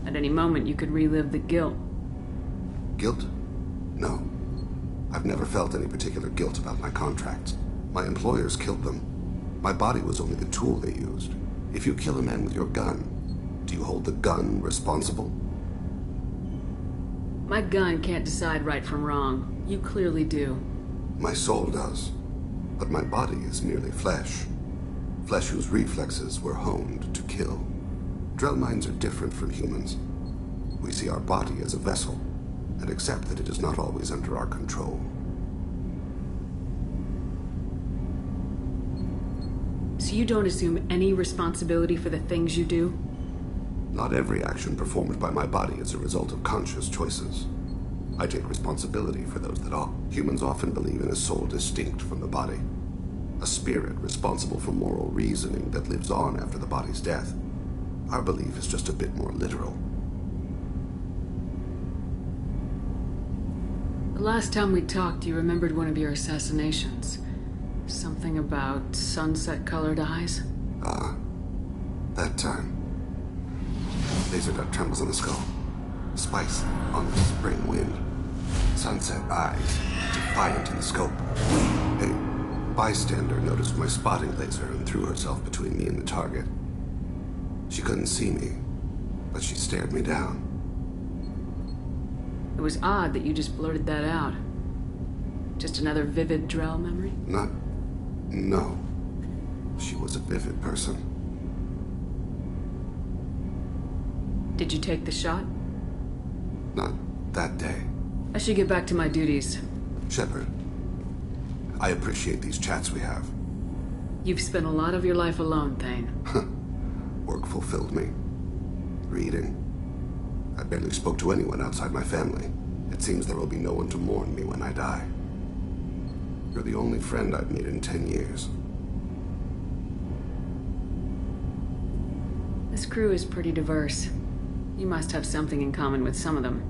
At any moment, you could relive the guilt. Guilt? No. I've never felt any particular guilt about my contracts. My employers killed them. My body was only the tool they used. If you kill a man with your gun, do you hold the gun responsible? My gun can't decide right from wrong. You clearly do. My soul does. But my body is merely flesh. Flesh whose reflexes were honed to kill. Drell minds are different from humans. We see our body as a vessel, and accept that it is not always under our control. So you don't assume any responsibility for the things you do? Not every action performed by my body is a result of conscious choices. I take responsibility for those that are. Humans often believe in a soul distinct from the body. A spirit responsible for moral reasoning that lives on after the body's death. Our belief is just a bit more literal. The last time we talked, you remembered one of your assassinations. Something about sunset-colored eyes? Ah, that time. Laser dot trembles on the skull. Spice on the spring wind. Sunset eyes, defiant in the scope. A bystander noticed my spotting laser and threw herself between me and the target. She couldn't see me, but she stared me down. It was odd that you just blurted that out. Just another vivid Drell memory? No. She was a vivid person. Did you take the shot? Not that day. I should get back to my duties. Shepard, I appreciate these chats we have. You've spent a lot of your life alone, Thane. Work fulfilled me. Reading. I barely spoke to anyone outside my family. It seems there will be no one to mourn me when I die. You're the only friend I've made in 10 years. This crew is pretty diverse. You must have something in common with some of them.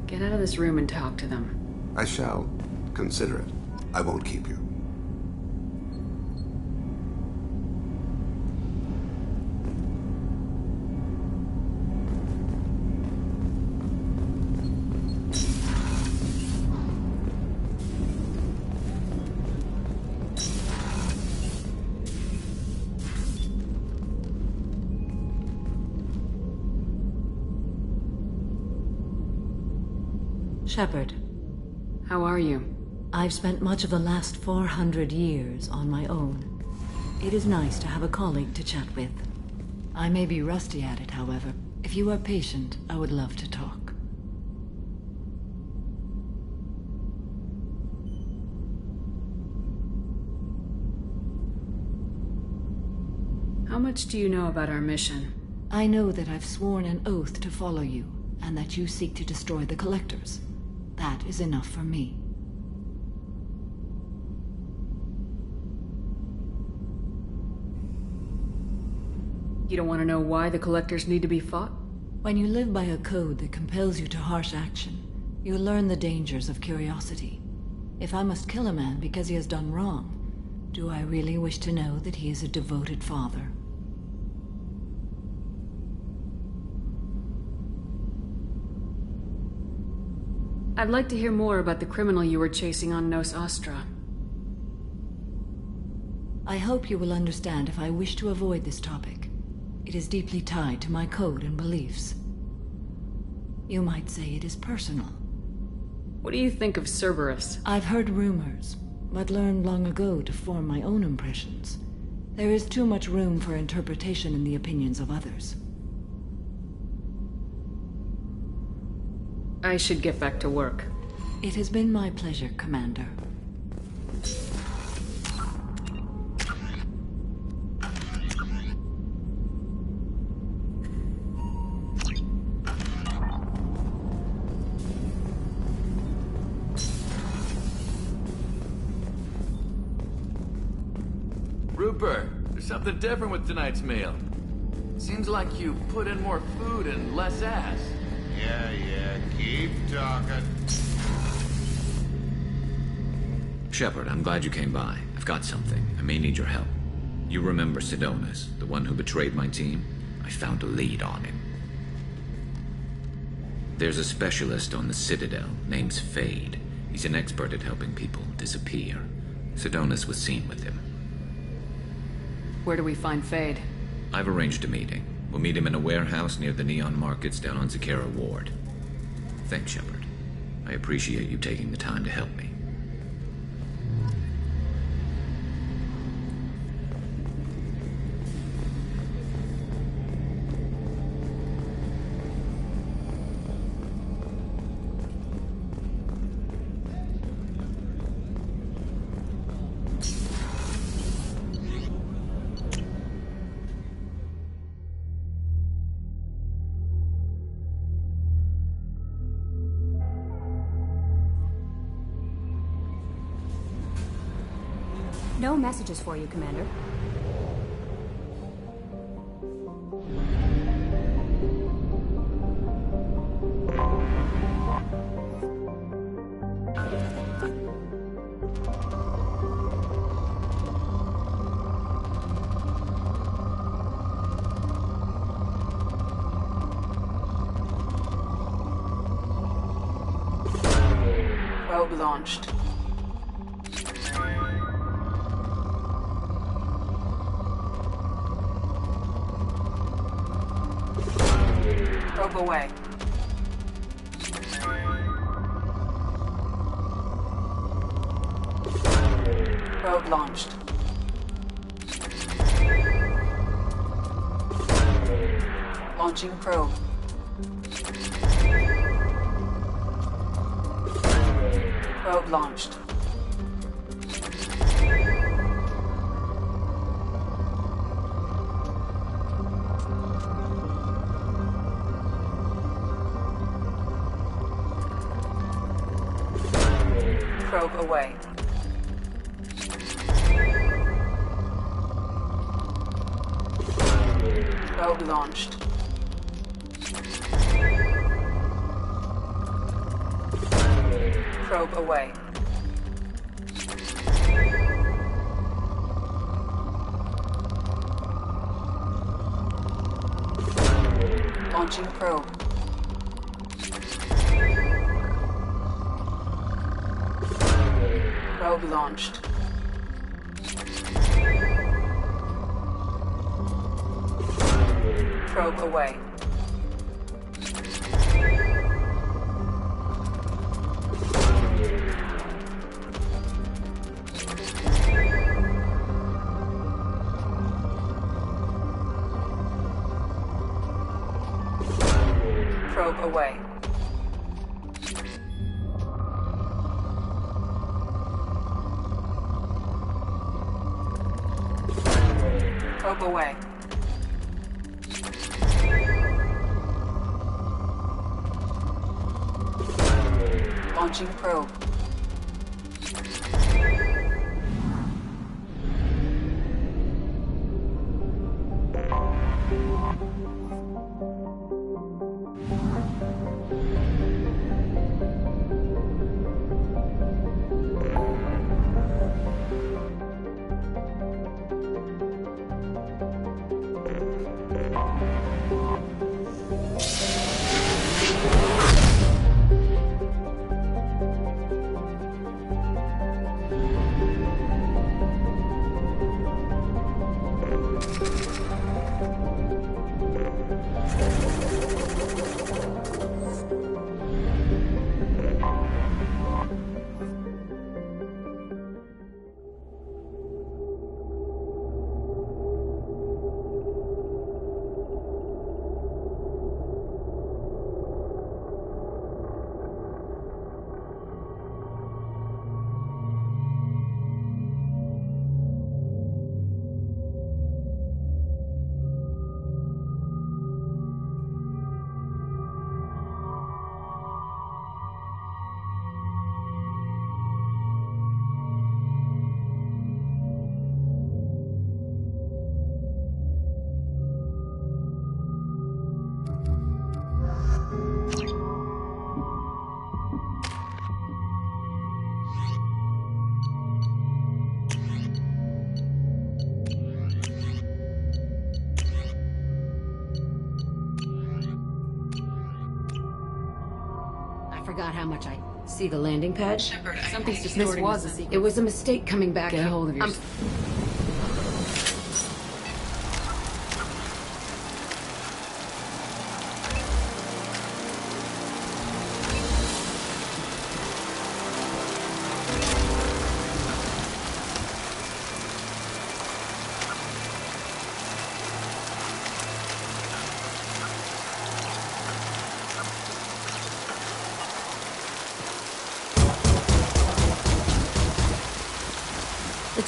Get out of this room and talk to them. I shall consider it. I won't keep you. Shepard. How are you? I've spent much of the last 400 years on my own. It is nice to have a colleague to chat with. I may be rusty at it, however. If you are patient, I would love to talk. How much do you know about our mission? I know that I've sworn an oath to follow you, and that you seek to destroy the Collectors. That is enough for me. You don't want to know why the Collectors need to be fought? When you live by a code that compels you to harsh action, you learn the dangers of curiosity. If I must kill a man because he has done wrong, do I really wish to know that he is a devoted father? I'd like to hear more about the criminal you were chasing on Nos Astra. I hope you will understand if I wish to avoid this topic. It is deeply tied to my code and beliefs. You might say it is personal. What do you think of Cerberus? I've heard rumors, but learned long ago to form my own impressions. There is too much room for interpretation in the opinions of others. I should get back to work. It has been my pleasure, Commander. Rupert, there's something different with tonight's meal. Seems like you put in more food and less ass. Yeah, keep talking. Shepard, I'm glad you came by. I've got something. I may need your help. You remember Sidonus, the one who betrayed my team? I found a lead on him. There's a specialist on the Citadel, name's Fade. He's an expert at helping people disappear. Sidonus was seen with him. Where do we find Fade? I've arranged a meeting. We'll meet him in a warehouse near the Neon Markets down on Zakera Ward. Thanks, Shepard. I appreciate you taking the time to help me. No messages for you, Commander. Probe launched. Probe away. Probe launched. Launching probe. Probe launched. Probe away. Probe launched. Probe away. Launching probe. Probe launched. Probe away. Probe away. Probe away. Launching probe. Forgot how much I see the landing pad. Shepard, Something's This distorting was the a secret. signal. It was a mistake coming back. Get a hold of your...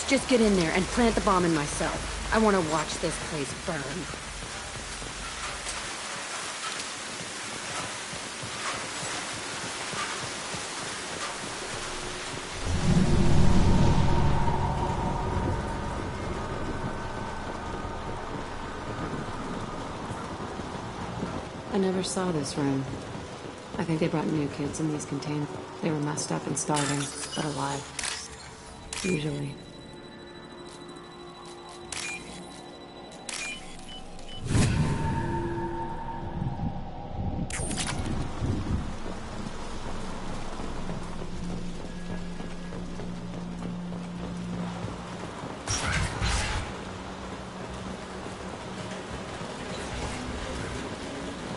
Let's just get in there and plant the bomb in my cell. I want to watch this place burn. I never saw this room. I think they brought new kids in these containers. They were messed up and starving, but alive. Usually.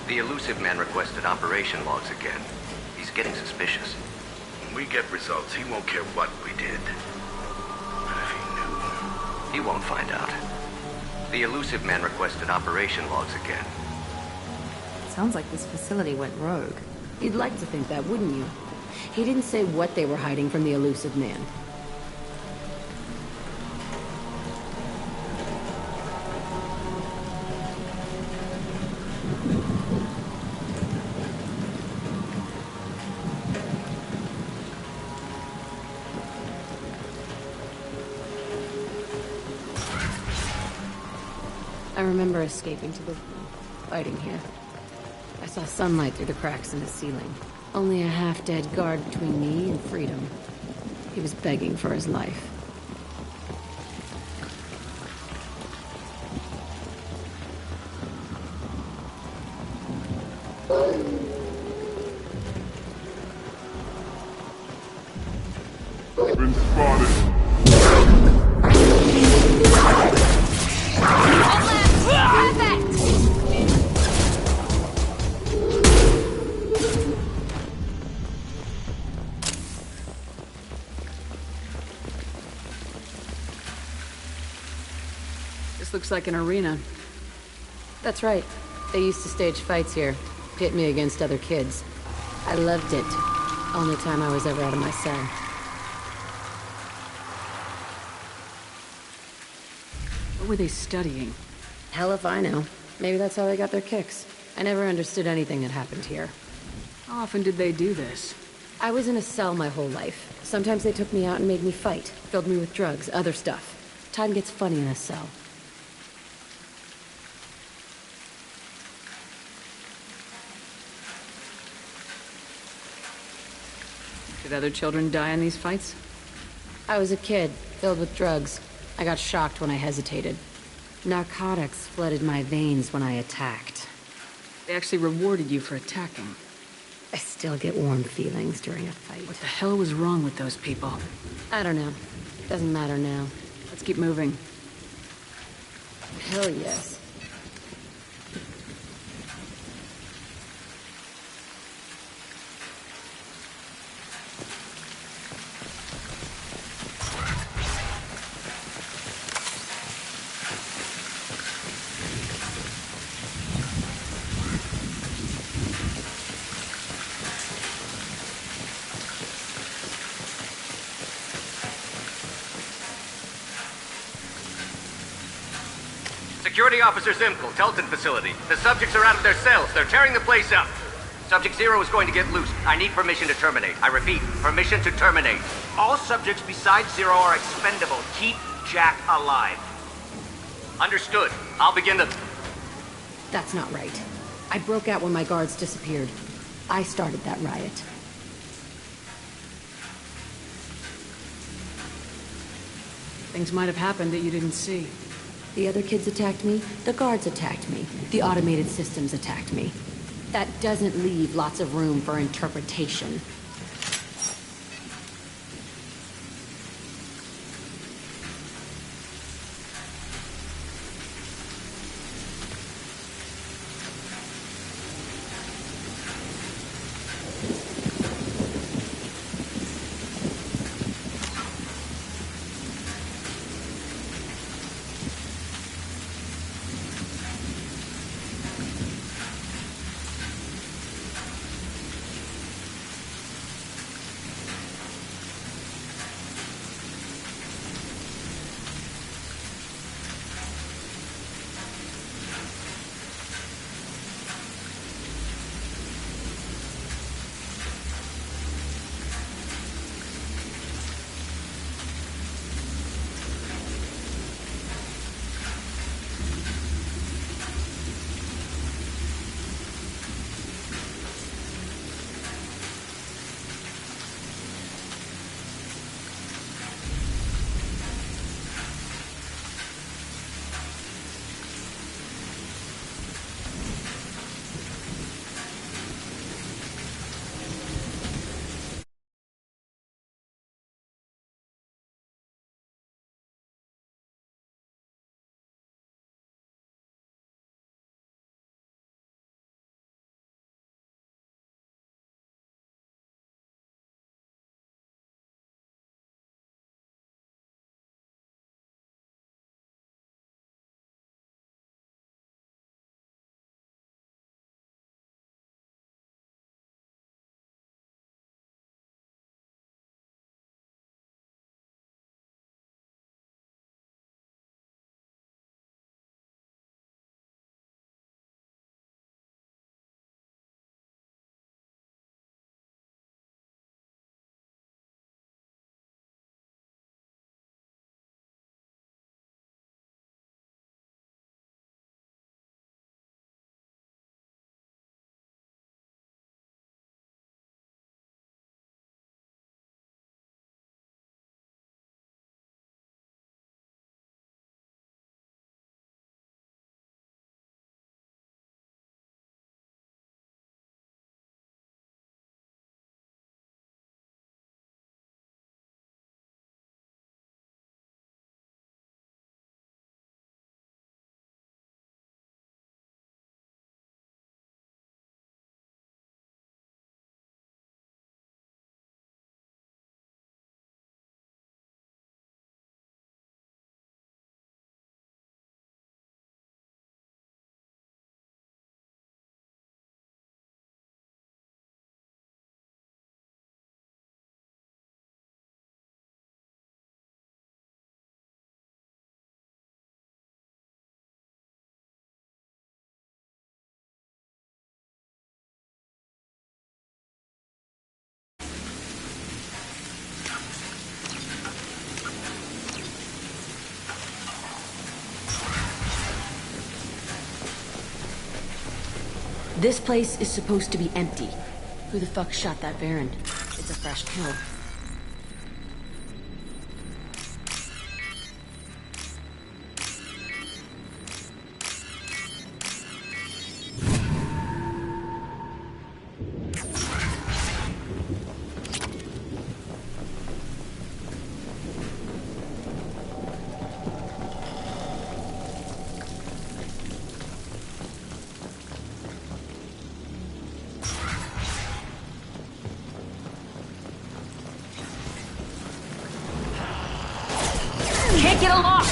The elusive man requested operation logs again. He's getting suspicious. When we get results, he won't care what we did. But if he knew... He won't find out. The elusive man requested operation logs again. Sounds like this facility went rogue. You'd like to think that, wouldn't you? He didn't say what they were hiding from the elusive man. I remember escaping to the fighting here. I saw sunlight through the cracks in the ceiling. Only a half-dead guard between me and freedom. He was begging for his life. Been spotted. This looks like an arena. That's right. They used to stage fights here, pit me against other kids. I loved it. Only time I was ever out of my cell. What were they studying? Hell if I know. Maybe that's how they got their kicks. I never understood anything that happened here. How often did they do this? I was in a cell my whole life. Sometimes they took me out and made me fight. Filled me with drugs, other stuff. Time gets funny in a cell. Did other children die in these fights? I was a kid, filled with drugs. I got shocked when I hesitated. Narcotics flooded my veins when I attacked. They actually rewarded you for attacking. I still get warm feelings during a fight. What the hell was wrong with those people? I don't know. Doesn't matter now. Let's keep moving. Hell yes. Security Officer Simcoe, Telton facility. The subjects are out of their cells. They're tearing the place up. Subject Zero is going to get loose. I need permission to terminate. I repeat, permission to terminate. All subjects besides Zero are expendable. Keep Jack alive. Understood. I'll begin the... That's not right. I broke out when my guards disappeared. I started that riot. Things might have happened that you didn't see. The other kids attacked me, the guards attacked me, the automated systems attacked me. That doesn't leave lots of room for interpretation. This place is supposed to be empty. Who the fuck shot that Baron? It's a fresh kill. Can't get a lock!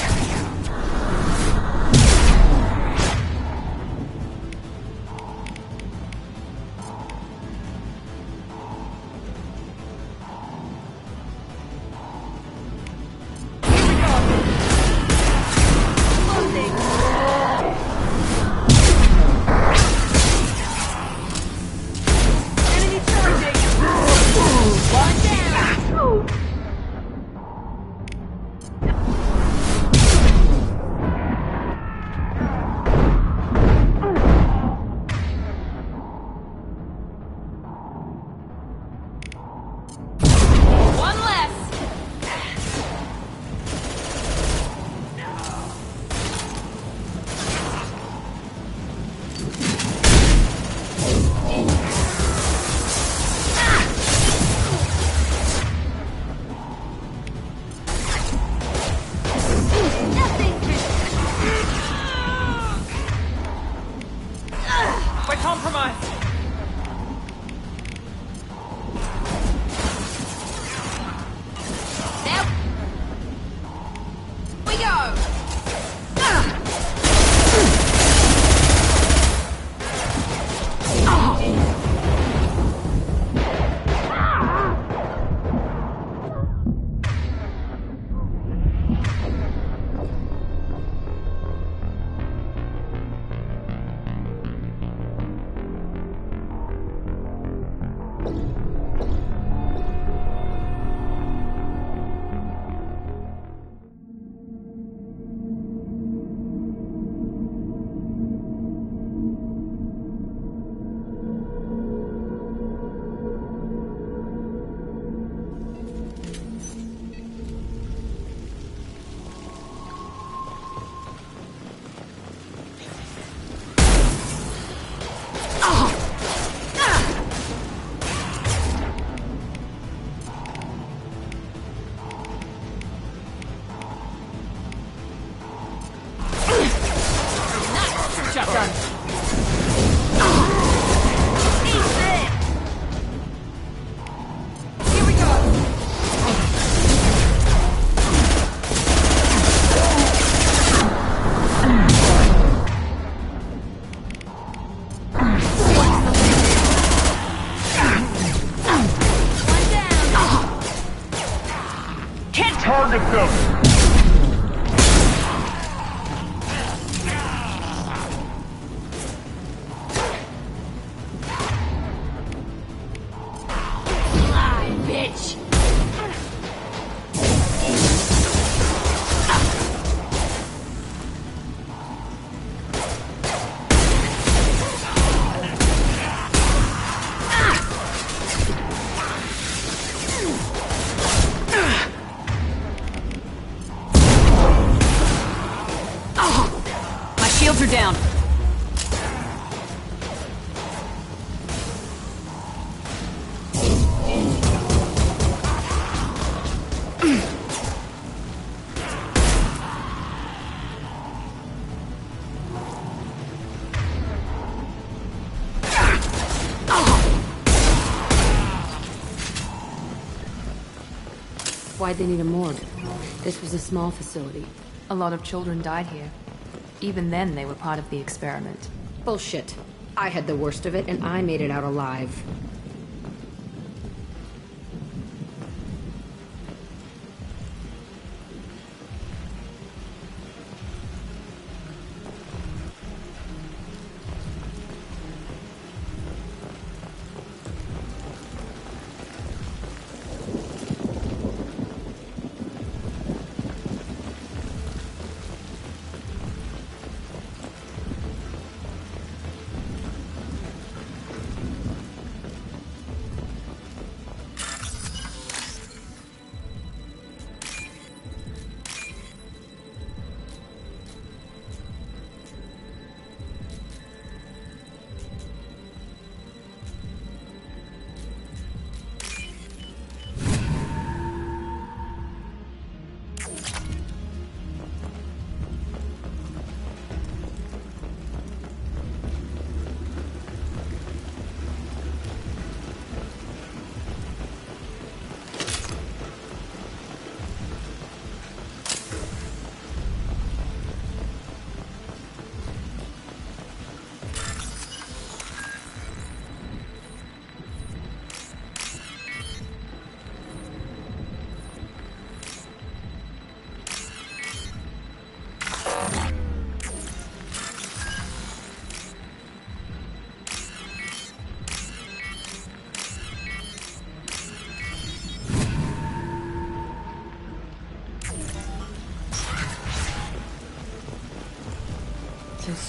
Target them! Shields are down. Why'd they need a morgue? This was a small facility. A lot of children died here. Even then, they were part of the experiment. Bullshit. I had the worst of it, and I made it out alive.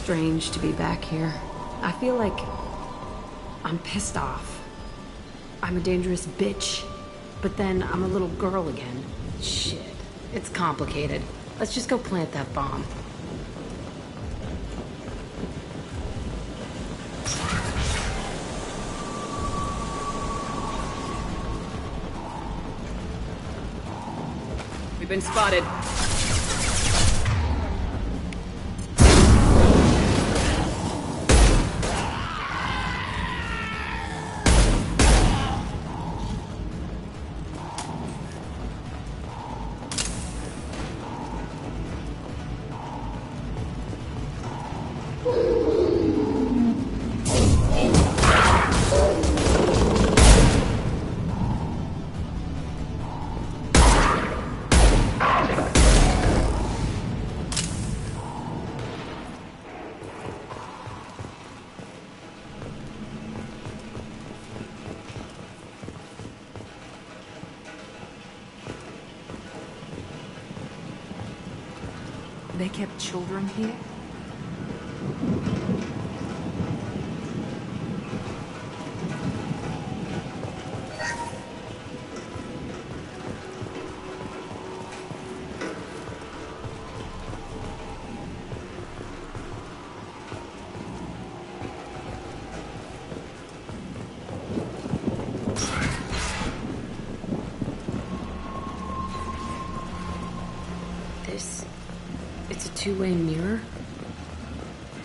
strange to be back here. I feel like I'm pissed off. I'm a dangerous bitch, but then I'm a little girl again. Shit, it's complicated. Let's just go plant that bomb. We've been spotted. They kept children here? It's a two-way mirror.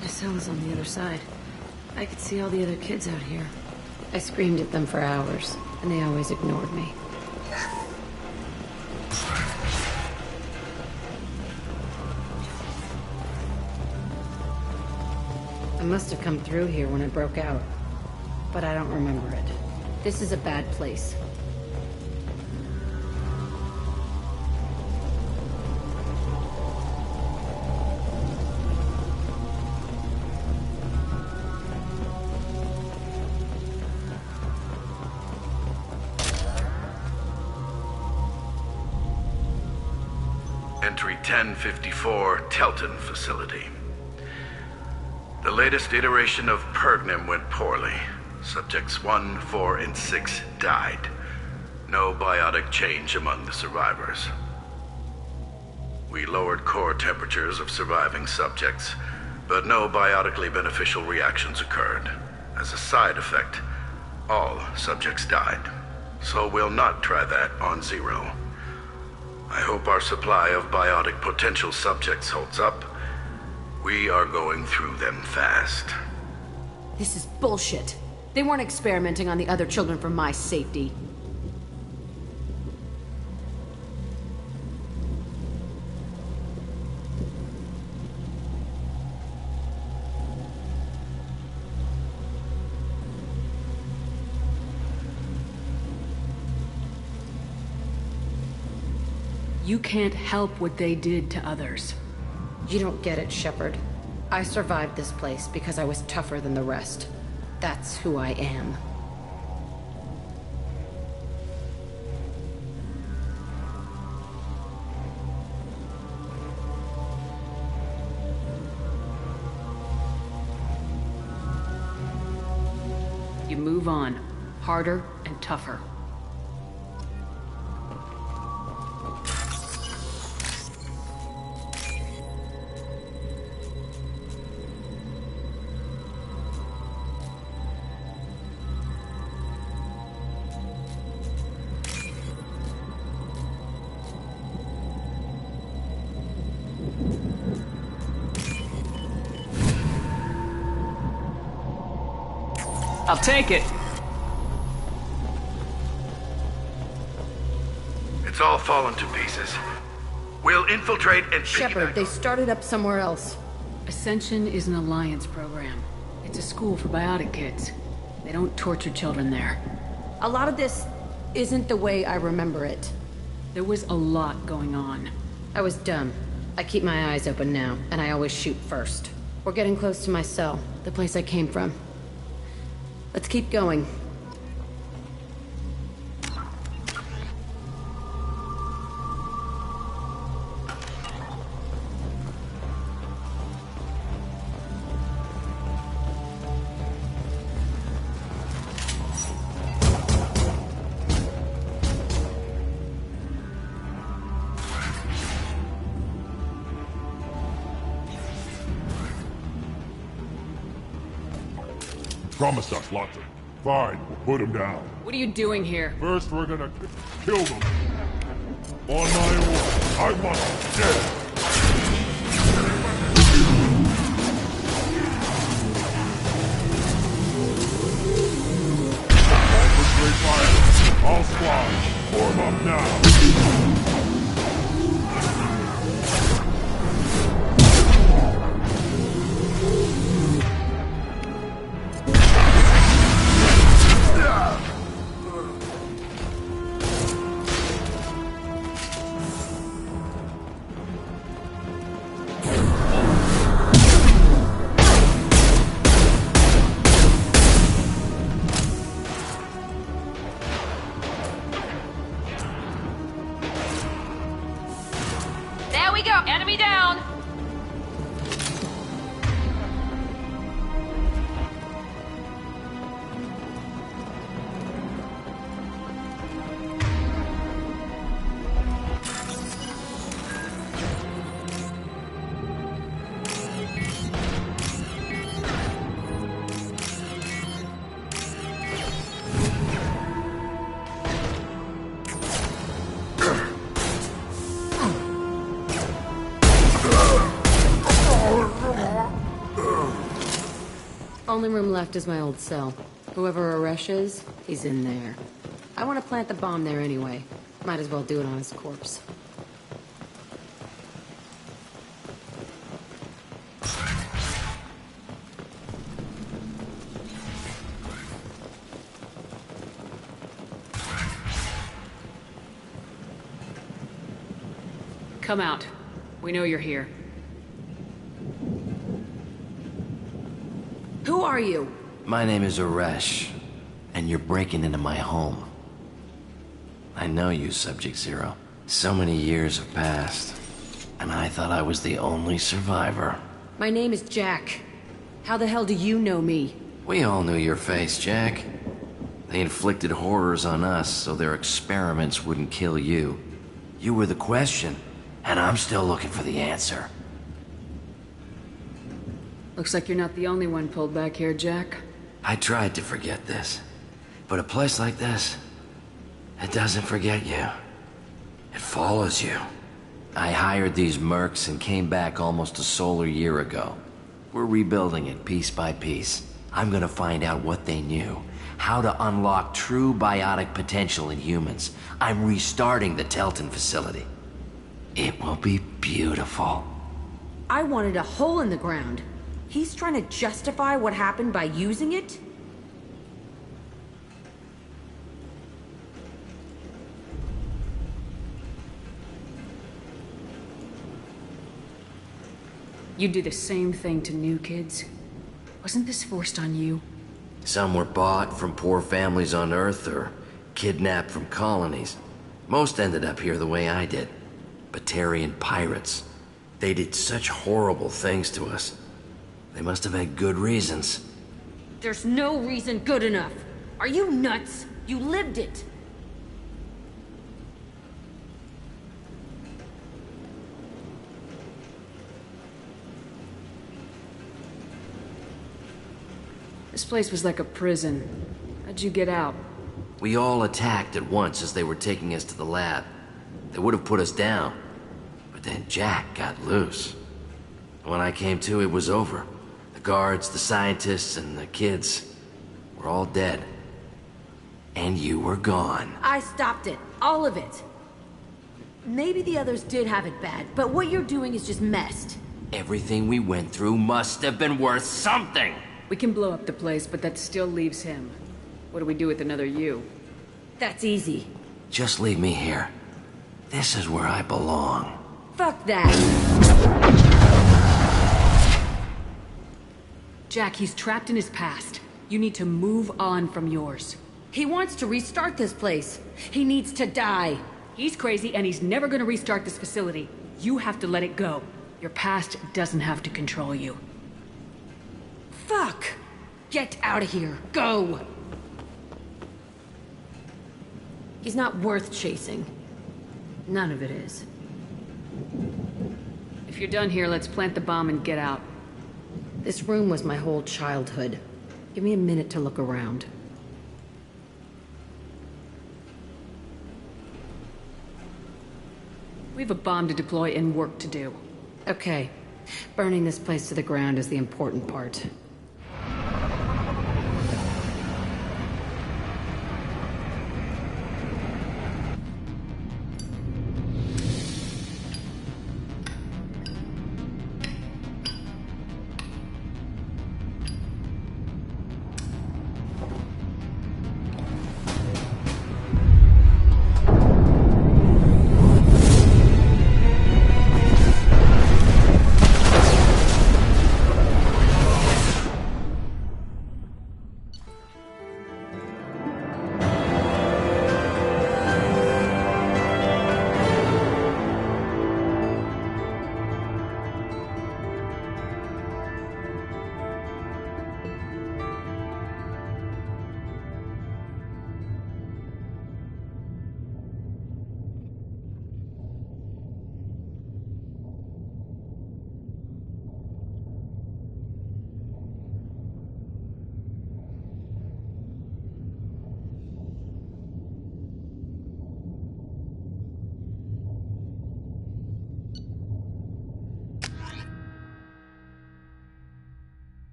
My cell is on the other side. I could see all the other kids out here. I screamed at them for hours, and they always ignored me. I must have come through here when I broke out, but I don't remember it. This is a bad place. Entry 1054, Telton facility. The latest iteration of Pergnim went poorly. Subjects 1, 4, and 6 died. No biotic change among the survivors. We lowered core temperatures of surviving subjects, but no biotically beneficial reactions occurred. As a side effect, all subjects died. So we'll not try that on Zero. I hope our supply of biotic potential subjects holds up. We are going through them fast. This is bullshit. They weren't experimenting on the other children for my safety. You can't help what they did to others. You don't get it, Shepard. I survived this place because I was tougher than the rest. That's who I am. You move on, harder and tougher. I'll take it. It's all fallen to pieces. We'll infiltrate and... Shepard, they started up somewhere else. Ascension is an alliance program. It's a school for biotic kids. They don't torture children there. A lot of this isn't the way I remember it. There was a lot going on. I was dumb. I keep my eyes open now, and I always shoot first. We're getting close to my cell, the place I came from. Let's keep going. Promise us lots of... Fine, we'll put them down. What are you doing here? First, we're gonna kill them. On my order, I want them dead. Infantry fire. All squads, form up now. There we go! Enemy down! Only room left is my old cell. Whoever Aresh is, he's in there. I want to plant the bomb there anyway. Might as well do it on his corpse. Come out. We know you're here. Who are you? My name is Aresh, and you're breaking into my home. I know you, Subject Zero. So many years have passed, and I thought I was the only survivor. My name is Jack. How the hell do you know me? We all knew your face, Jack. They inflicted horrors on us so their experiments wouldn't kill you. You were the question, and I'm still looking for the answer. Looks like you're not the only one pulled back here, Jack. I tried to forget this, but a place like this, it doesn't forget you. It follows you. I hired these mercs and came back almost a solar year ago. We're rebuilding it piece by piece. I'm gonna find out what they knew, how to unlock true biotic potential in humans. I'm restarting the Telton facility. It will be beautiful. I wanted a hole in the ground. He's trying to justify what happened by using it? You do the same thing to new kids. Wasn't this forced on you? Some were bought from poor families on Earth or kidnapped from colonies. Most ended up here the way I did. Batarian pirates. They did such horrible things to us. They must have had good reasons. There's no reason good enough. Are you nuts? You lived it. This place was like a prison. How'd you get out? We all attacked at once as they were taking us to the lab. They would have put us down. But then Jack got loose. When I came to, it was over. The guards, the scientists, and the kids were all dead. And you were gone. I stopped it. All of it. Maybe the others did have it bad, but what you're doing is just messed. Everything we went through must have been worth something! We can blow up the place, but that still leaves him. What do we do with another you? That's easy. Just leave me here. This is where I belong. Fuck that. Jack, he's trapped in his past. You need to move on from yours. He wants to restart this place. He needs to die. He's crazy and he's never gonna restart this facility. You have to let it go. Your past doesn't have to control you. Fuck! Get out of here. Go! He's not worth chasing. None of it is. If you're done here, let's plant the bomb and get out. This room was my whole childhood. Give me a minute to look around. We have a bomb to deploy and work to do. Okay. Burning this place to the ground is the important part.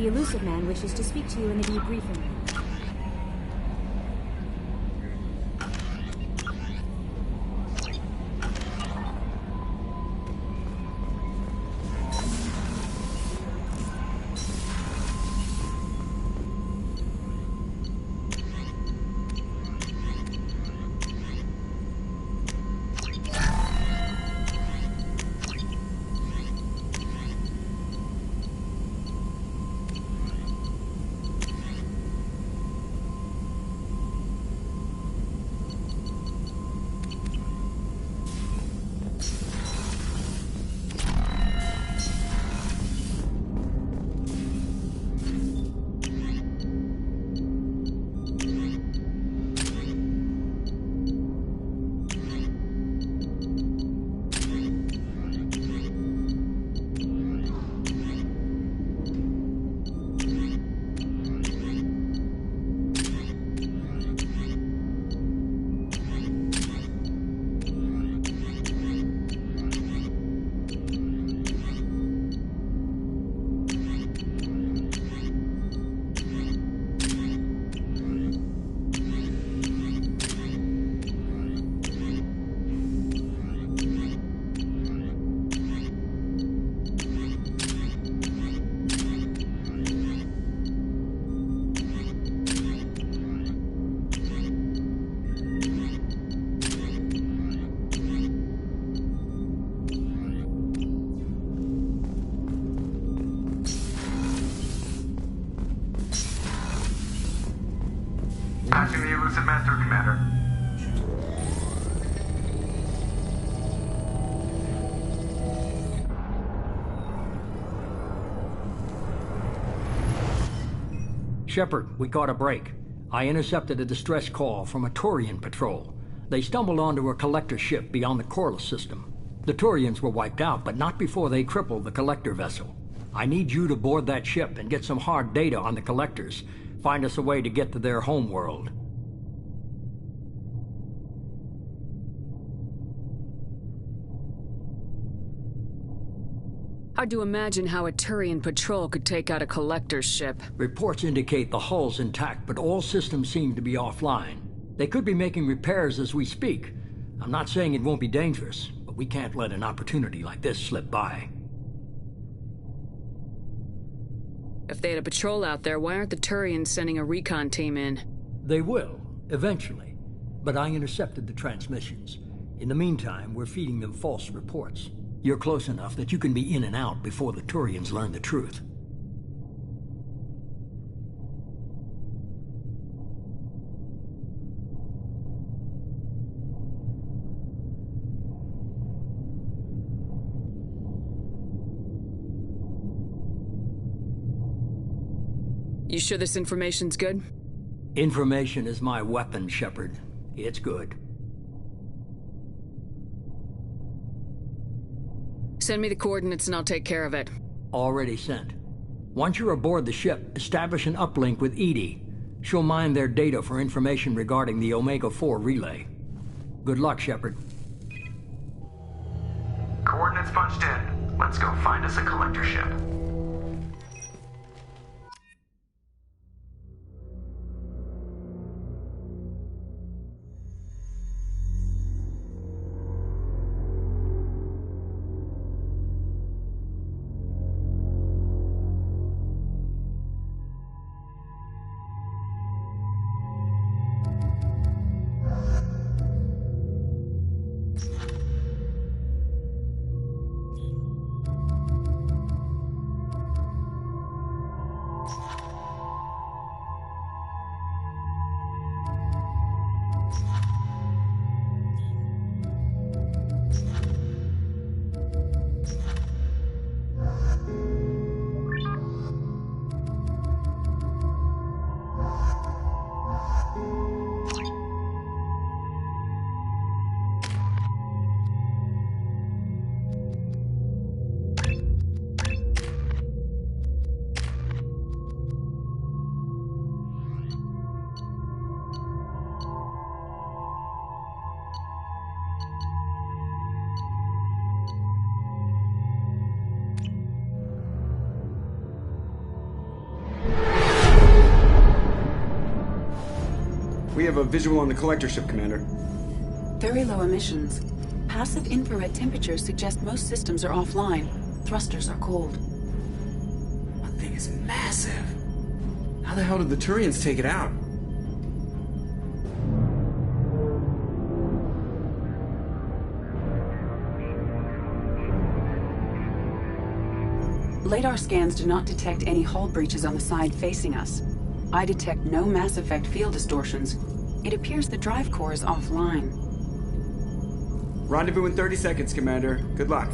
The elusive man wishes to speak to you in the debriefing room. Patching the elusive man through, Commander. Shepard, we caught a break. I intercepted a distress call from a Turian patrol. They stumbled onto a collector ship beyond the Corliss system. The Turians were wiped out, but not before they crippled the collector vessel. I need you to board that ship and get some hard data on the collectors. Find us a way to get to their homeworld. Hard to imagine how a Turian patrol could take out a collector's ship. Reports indicate the hull's intact, but all systems seem to be offline. They could be making repairs as we speak. I'm not saying it won't be dangerous, but we can't let an opportunity like this slip by. If they had a patrol out there, why aren't the Turians sending a recon team in? They will, eventually. But I intercepted the transmissions. In the meantime, we're feeding them false reports. You're close enough that you can be in and out before the Turians learn the truth. You sure this information's good? Information is my weapon, Shepard. It's good. Send me the coordinates and I'll take care of it. Already sent. Once you're aboard the ship, establish an uplink with Edie. She'll mine their data for information regarding the Omega-4 relay. Good luck, Shepard. Coordinates punched in. Let's go find us a collector ship. We have a visual on the collector ship, Commander. Very low emissions. Passive infrared temperatures suggest most systems are offline. Thrusters are cold. That thing is massive. How the hell did the Turians take it out? LADAR scans do not detect any hull breaches on the side facing us. I detect no Mass Effect field distortions. It appears the drive core is offline. Rendezvous in 30 seconds, Commander. Good luck.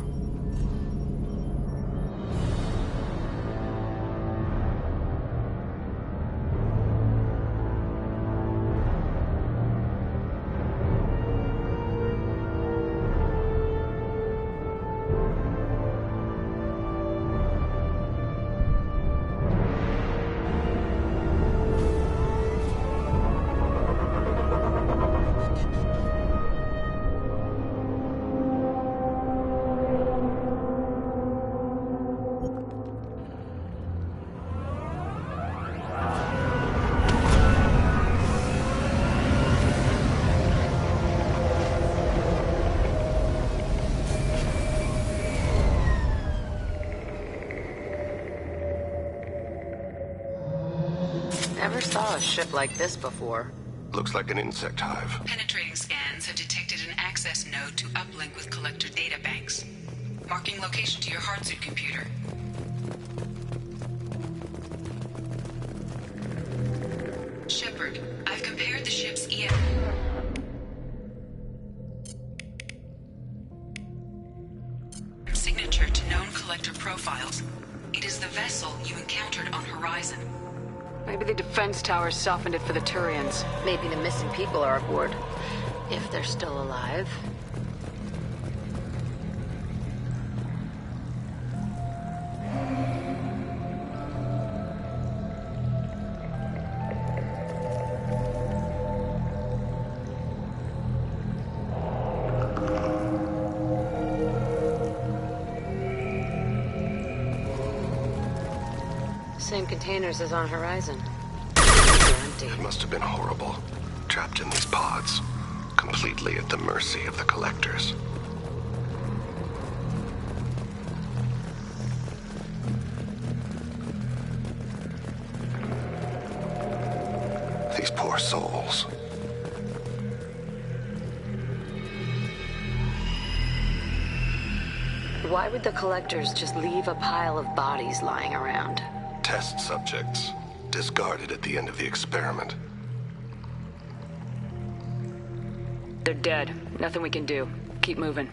Never saw a ship like this before. Looks like an insect hive. Penetrating scans have detected an access node to uplink with collector data banks. Marking location to your hardsuit computer. Shepard, I've compared the ship's EM... signature to known collector profiles. It is the vessel you encountered on Horizon. Maybe the defense towers softened it for the Turians. Maybe the missing people are aboard. If they're still alive. Same containers as on Horizon. They're empty. It must have been horrible. Trapped in these pods. Completely at the mercy of the collectors. These poor souls. Why would the collectors just leave a pile of bodies lying around? Test subjects. Discarded at the end of the experiment. They're dead. Nothing we can do. Keep moving.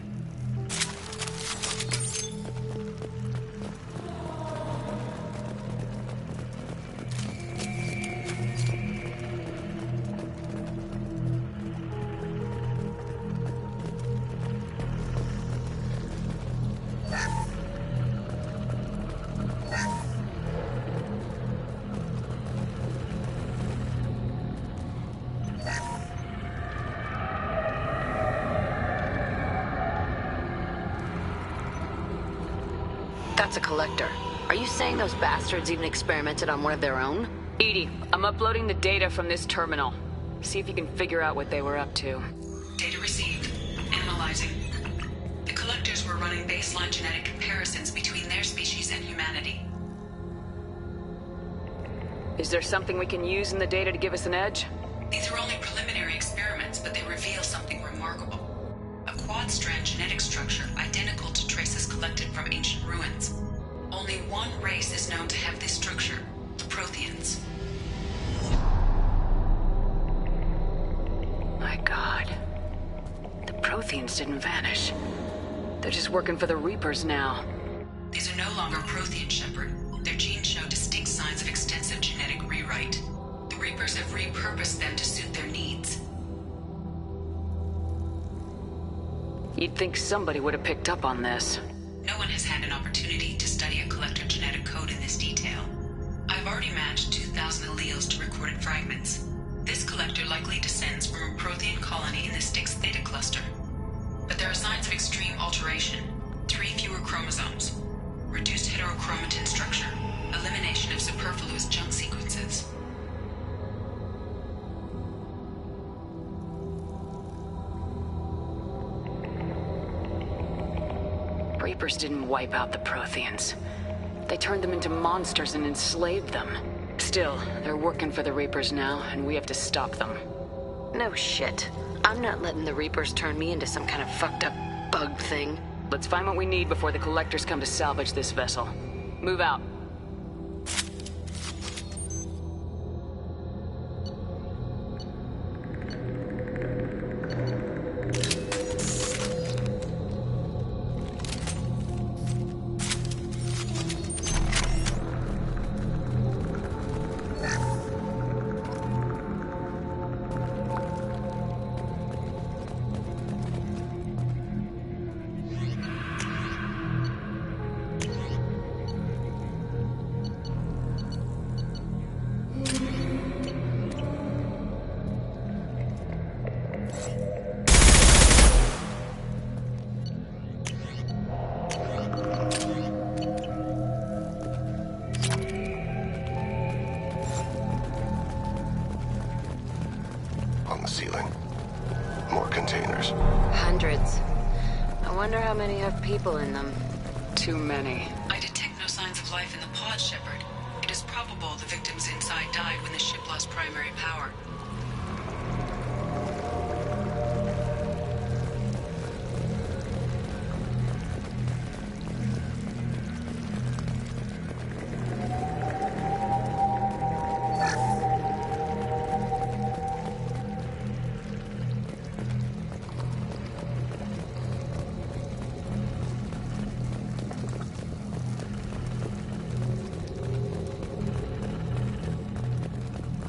That's a collector. Are you saying those bastards even experimented on one of their own? EDI, I'm uploading the data from this terminal. See if you can figure out what they were up to. Data received. Analyzing. The collectors were running baseline genetic comparisons between their species and humanity. Is there something we can use in the data to give us an edge? These are only preliminary experiments, but they reveal something remarkable. A quad-strand genetic structure identical to traces collected from ancient ruins. Only one race is known to have this structure, the Protheans. My God. The Protheans didn't vanish. They're just working for the Reapers now. These are no longer Prothean, Shepard. Their genes show distinct signs of extensive genetic rewrite. The Reapers have repurposed them to suit their needs. You'd think somebody would have picked up on this. No one has had an opportunity to study a collector genetic code in this detail. I've already matched 2,000 alleles to recorded fragments. This collector likely descends from a Prothean colony in the Styx Theta cluster. But there are signs of extreme alteration. 3 fewer chromosomes. Reduced heterochromatin structure. Elimination of superfluous junk sequences. Reapers didn't wipe out the Protheans. They turned them into monsters and enslaved them. Still, they're working for the Reapers now, and we have to stop them. No shit. I'm not letting the Reapers turn me into some kind of fucked up bug thing. Let's find what we need before the Collectors come to salvage this vessel. Move out. On the ceiling. More containers. Hundreds. I wonder how many have people in them. Too many. I detect no signs of life in the pod, Shepard. It is probable the victims inside died when the ship lost primary power.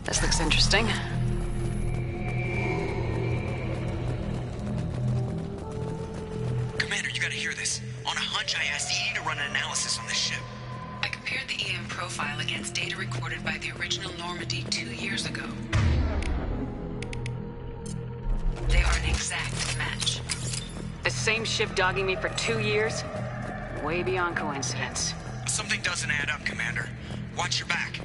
This looks interesting. Commander, you gotta hear this. On a hunch, I asked Edie to run an analysis on this ship. I compared the EM profile against data recorded by the original Normandy 2 years ago. They are an exact match. The same ship dogging me for 2 years? Way beyond coincidence. Something doesn't add up, Commander. Watch your back.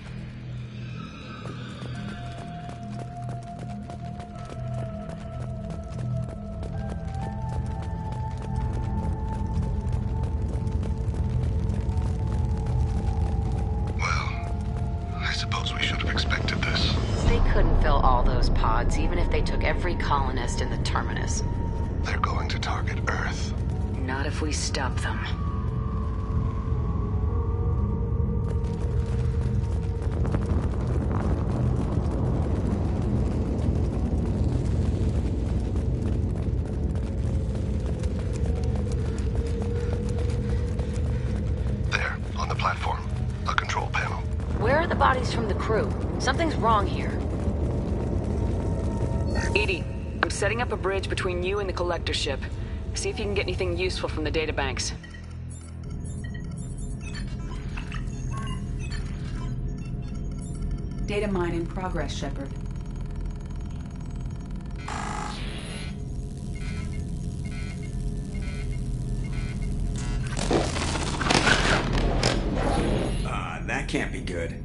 They couldn't fill all those pods, even if they took every colonist in the terminus. They're going to target Earth. Not if we stop them. There, on the platform. A control panel. Where are the bodies from the crew? Something's wrong here. Edie, I'm setting up a bridge between you and the Collector ship. See if you can get anything useful from the databanks. Data mine in progress, Shepard. That can't be good.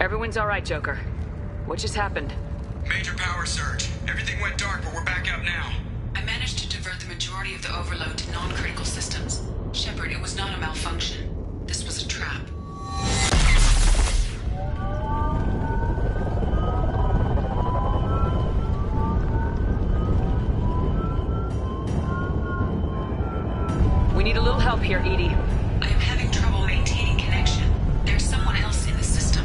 Everyone's all right, Joker. What just happened? Major power surge. Everything went dark, but we're back up now. I managed to divert the majority of the overload to non-critical systems. Shepard, it was not a malfunction. This was a trap. We need a little help here, Edie. I am having trouble maintaining connection. There's someone else in the system.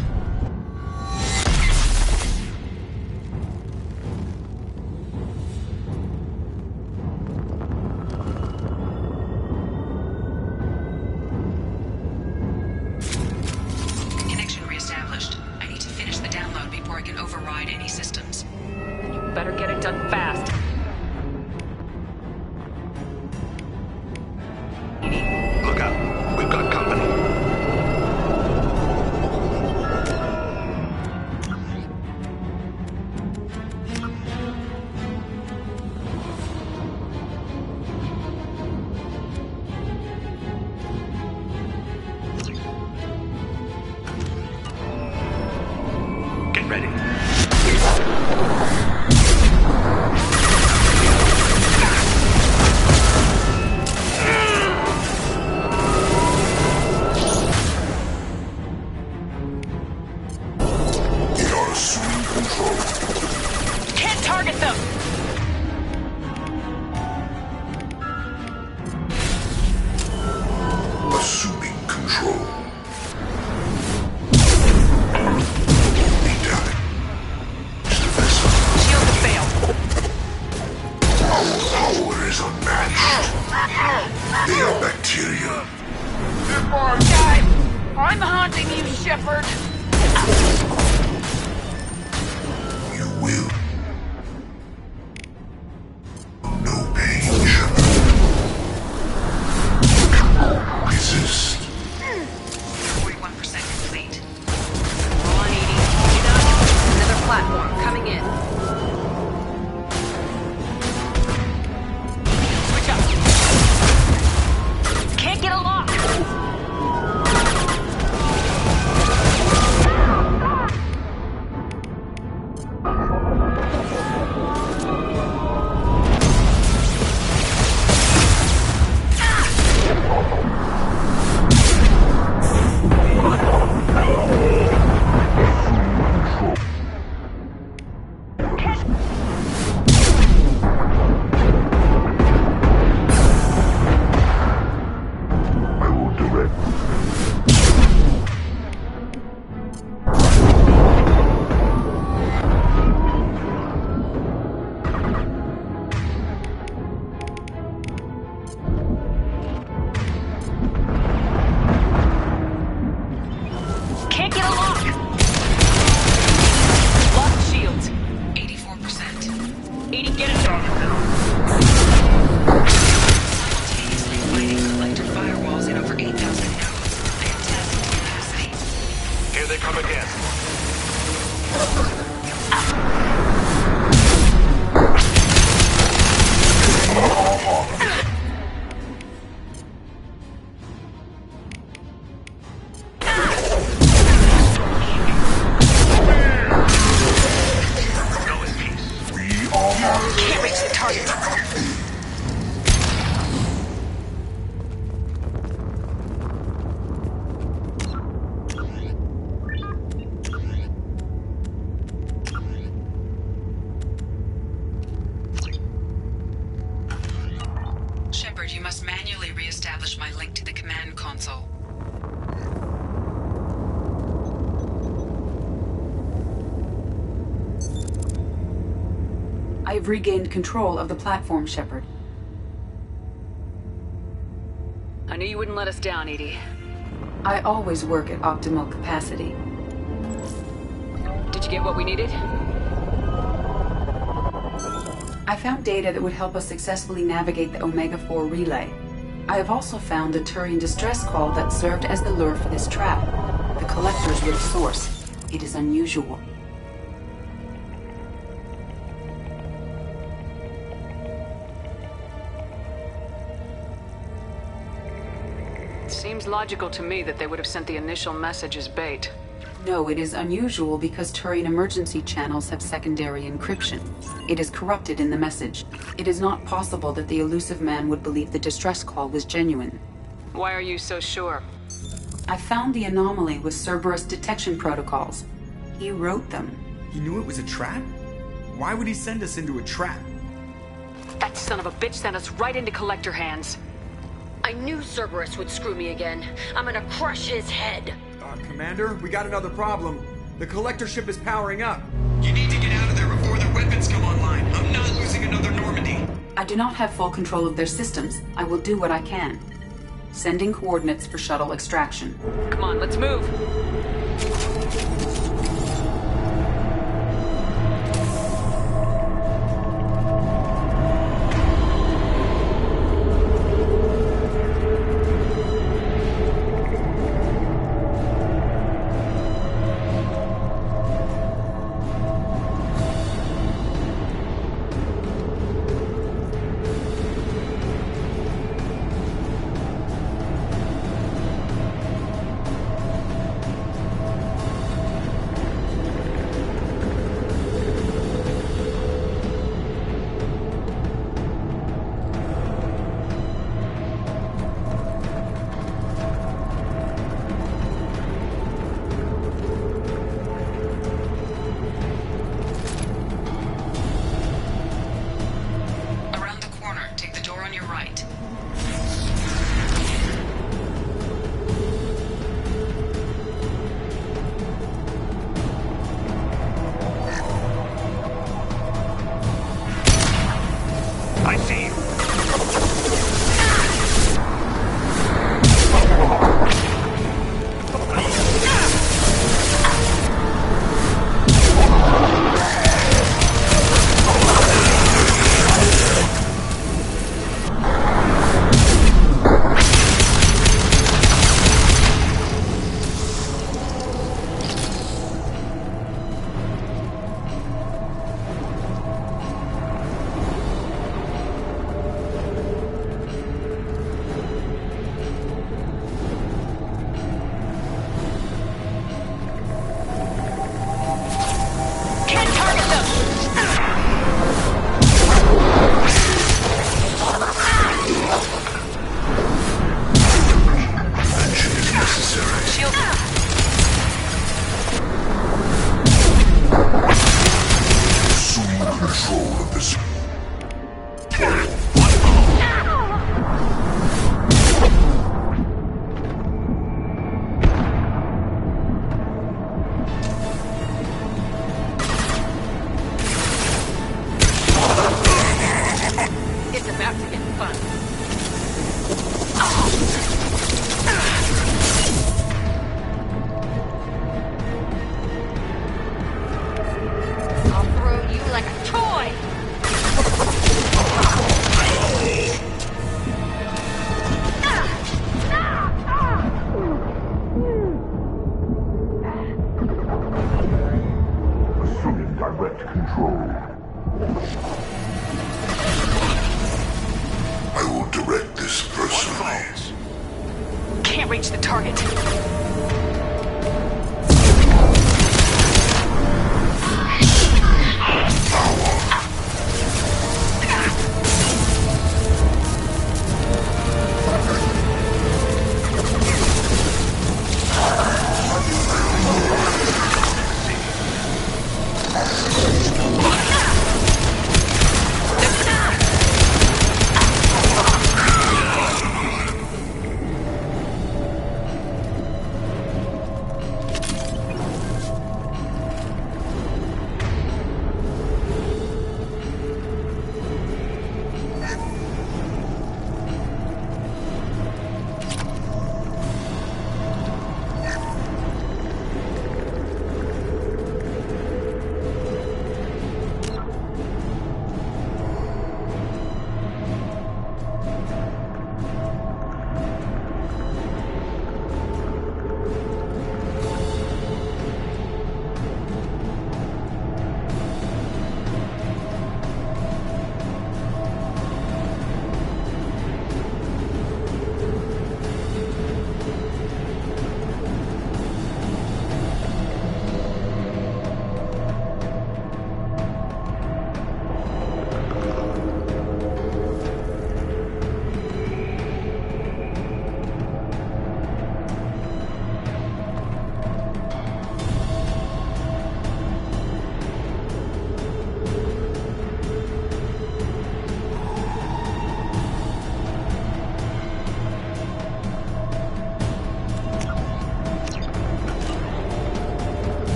Connection reestablished. I need to finish the download before I can override any systems. Then you better get it done fast. Look out. We've got company. I'm haunting you, Shepard! You will. No pain, Shepard. Resist. 41% complete. Roll on, Edie. Get on. Another platform coming in. Switch up. Can't get a lock. Shepard, you must manually re-establish my link to the command console. I have regained control of the platform, Shepard. I knew you wouldn't let us down, Edie. I always work at optimal capacity. Did you get what we needed? I found data that would help us successfully navigate the Omega-4 relay. I have also found a Turian distress call that served as the lure for this trap. The collectors were the source. It is unusual. Seems logical to me that they would have sent the initial message as bait. No, it is unusual because Turian emergency channels have secondary encryption. It is corrupted in the message. It is not possible that the elusive man would believe the distress call was genuine. Why are you so sure? I found the anomaly with Cerberus detection protocols. He wrote them. He knew it was a trap? Why would he send us into a trap? That son of a bitch sent us right into collector hands. I knew Cerberus would screw me again. I'm gonna crush his head. Commander, we got another problem. The collector ship is powering up. You need to get out of there before their weapons come online. I'm not losing another Normandy. I do not have full control of their systems. I will do what I can. Sending coordinates for shuttle extraction. Come on, let's move. control of this. It's about to get fun. I'll throw you like a toy! Assuming direct control. I will direct this personally. Can't reach the target.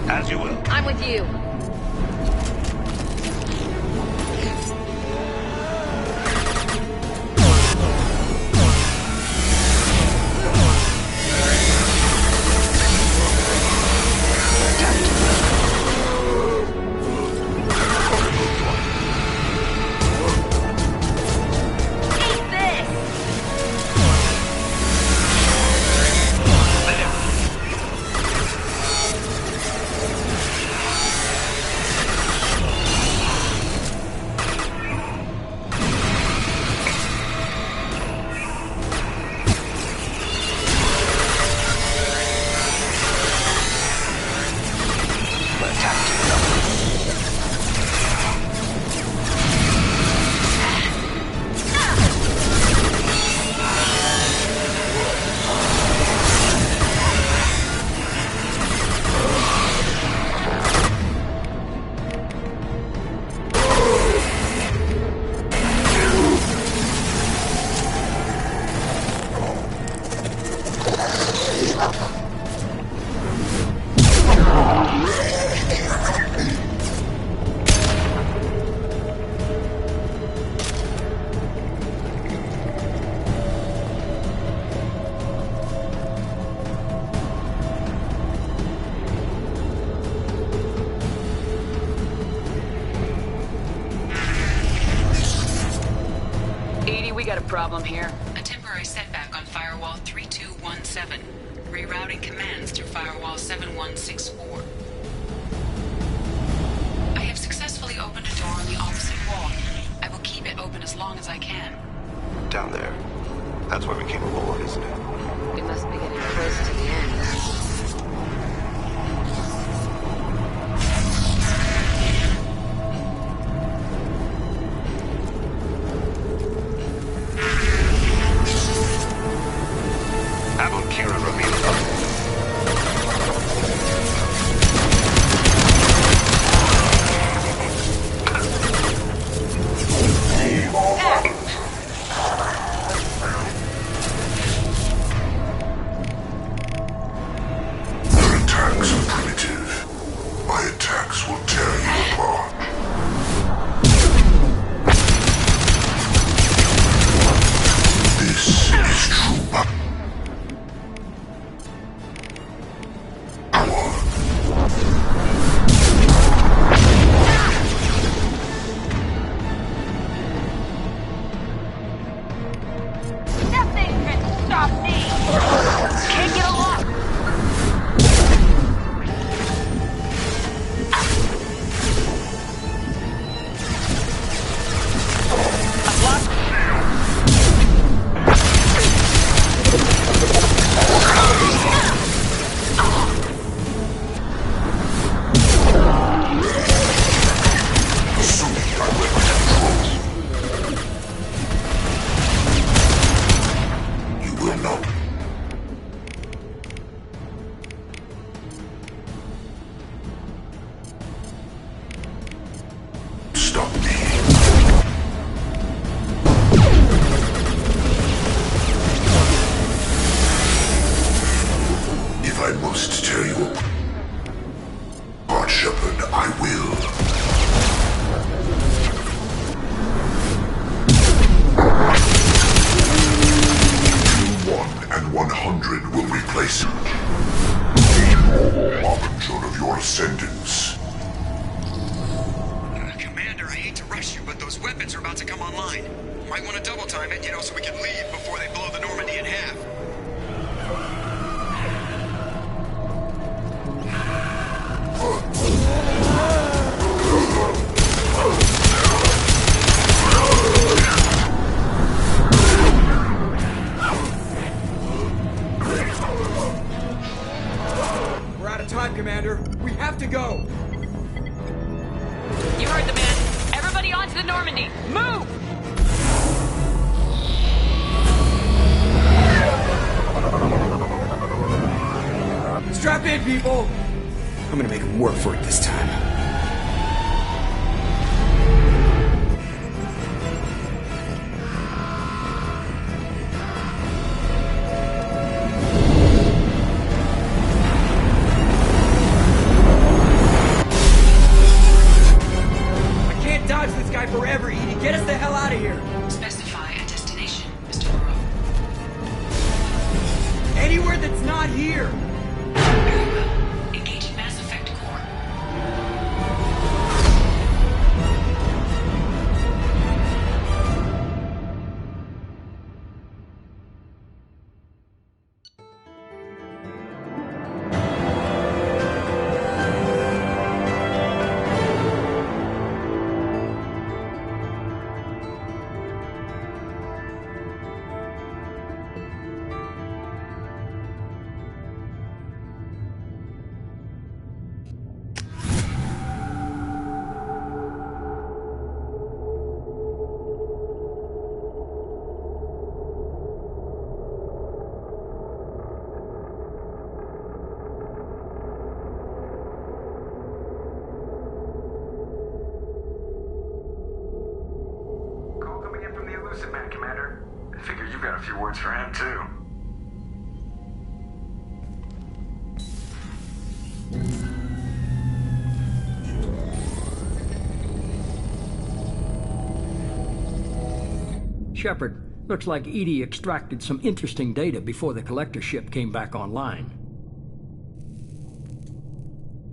As you will. I'm with you. We got a problem here. A temporary setback on Firewall 3217. Rerouting commands through Firewall 7164. I have successfully opened a door on the opposite wall. I will keep it open as long as I can. Down there. That's where we came aboard, isn't it? We must be getting close to the end. your sentence. Commander, I hate to rush you, but those weapons are about to come online. Might want to double time it, so we can leave before they blow the Normandy in half. We're out of time, Commander. We have to go. You heard the man. Everybody onto the Normandy. Move! Strap in, people! I'm gonna make them work for it this time. I can't dodge this guy forever, Edie. Get us the hell out of here! Specify a destination, Mr. Moreau. Anywhere that's not here! Very well. Engaging Mass Effect core. Call coming in from the Elusive Man, Commander. I figure you've got a few words for him, too. Shepard, looks like Edie extracted some interesting data before the collector ship came back online.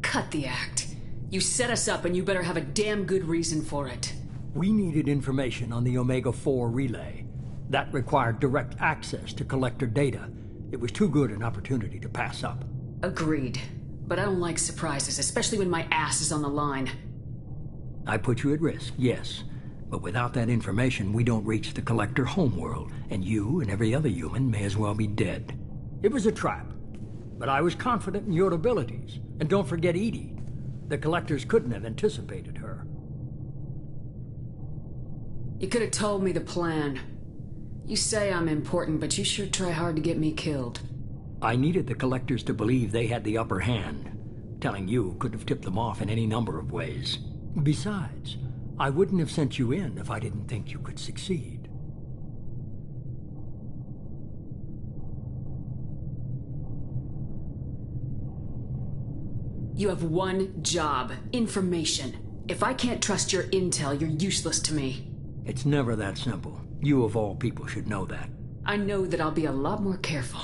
Cut the act. You set us up and you better have a damn good reason for it. We needed information on the Omega-4 relay. That required direct access to collector data. It was too good an opportunity to pass up. Agreed. But I don't like surprises, especially when my ass is on the line. I put you at risk, yes. But without that information, we don't reach the collector homeworld, and you and every other human may as well be dead. It was a trap, but I was confident in your abilities. And don't forget Edie. The collectors couldn't have anticipated her. You could have told me the plan. You say I'm important, but you sure try hard to get me killed. I needed the collectors to believe they had the upper hand. Telling you could have tipped them off in any number of ways. Besides, I wouldn't have sent you in if I didn't think you could succeed. You have one job. Information. If I can't trust your intel, you're useless to me. It's never that simple. You of all people should know that. I know that I'll be a lot more careful.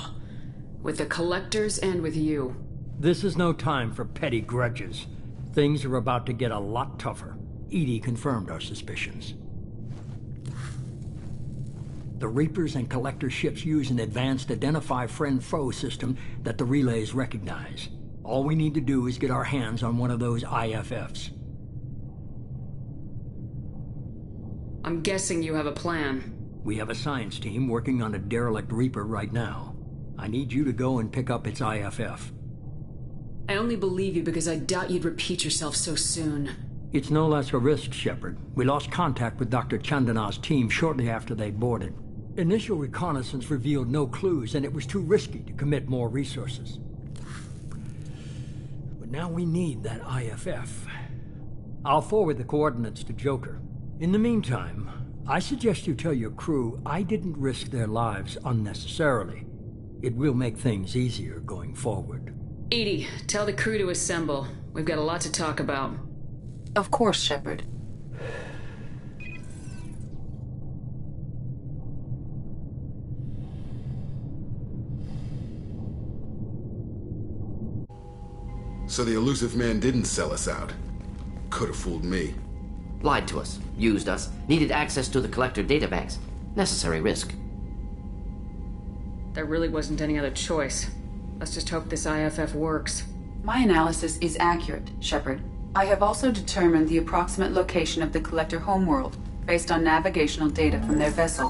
With the collectors and with you. This is no time for petty grudges. Things are about to get a lot tougher. Edie confirmed our suspicions. The Reapers and Collector ships use an advanced Identify Friend-Foe system that the relays recognize. All we need to do is get our hands on one of those IFFs. I'm guessing you have a plan. We have a science team working on a derelict Reaper right now. I need you to go and pick up its IFF. I only believe you because I doubt you'd repeat yourself so soon. It's no less a risk, Shepard. We lost contact with Dr. Chandana's team shortly after they boarded. Initial reconnaissance revealed no clues, and it was too risky to commit more resources. But now we need that IFF. I'll forward the coordinates to Joker. In the meantime, I suggest you tell your crew I didn't risk their lives unnecessarily. It will make things easier going forward. Edie, tell the crew to assemble. We've got a lot to talk about. Of course, Shepard. So the elusive man didn't sell us out. Could have fooled me. Lied to us, used us, needed access to the collector databanks. Necessary risk. There really wasn't any other choice. Let's just hope this IFF works. My analysis is accurate, Shepard. I have also determined the approximate location of the collector homeworld based on navigational data from their vessel.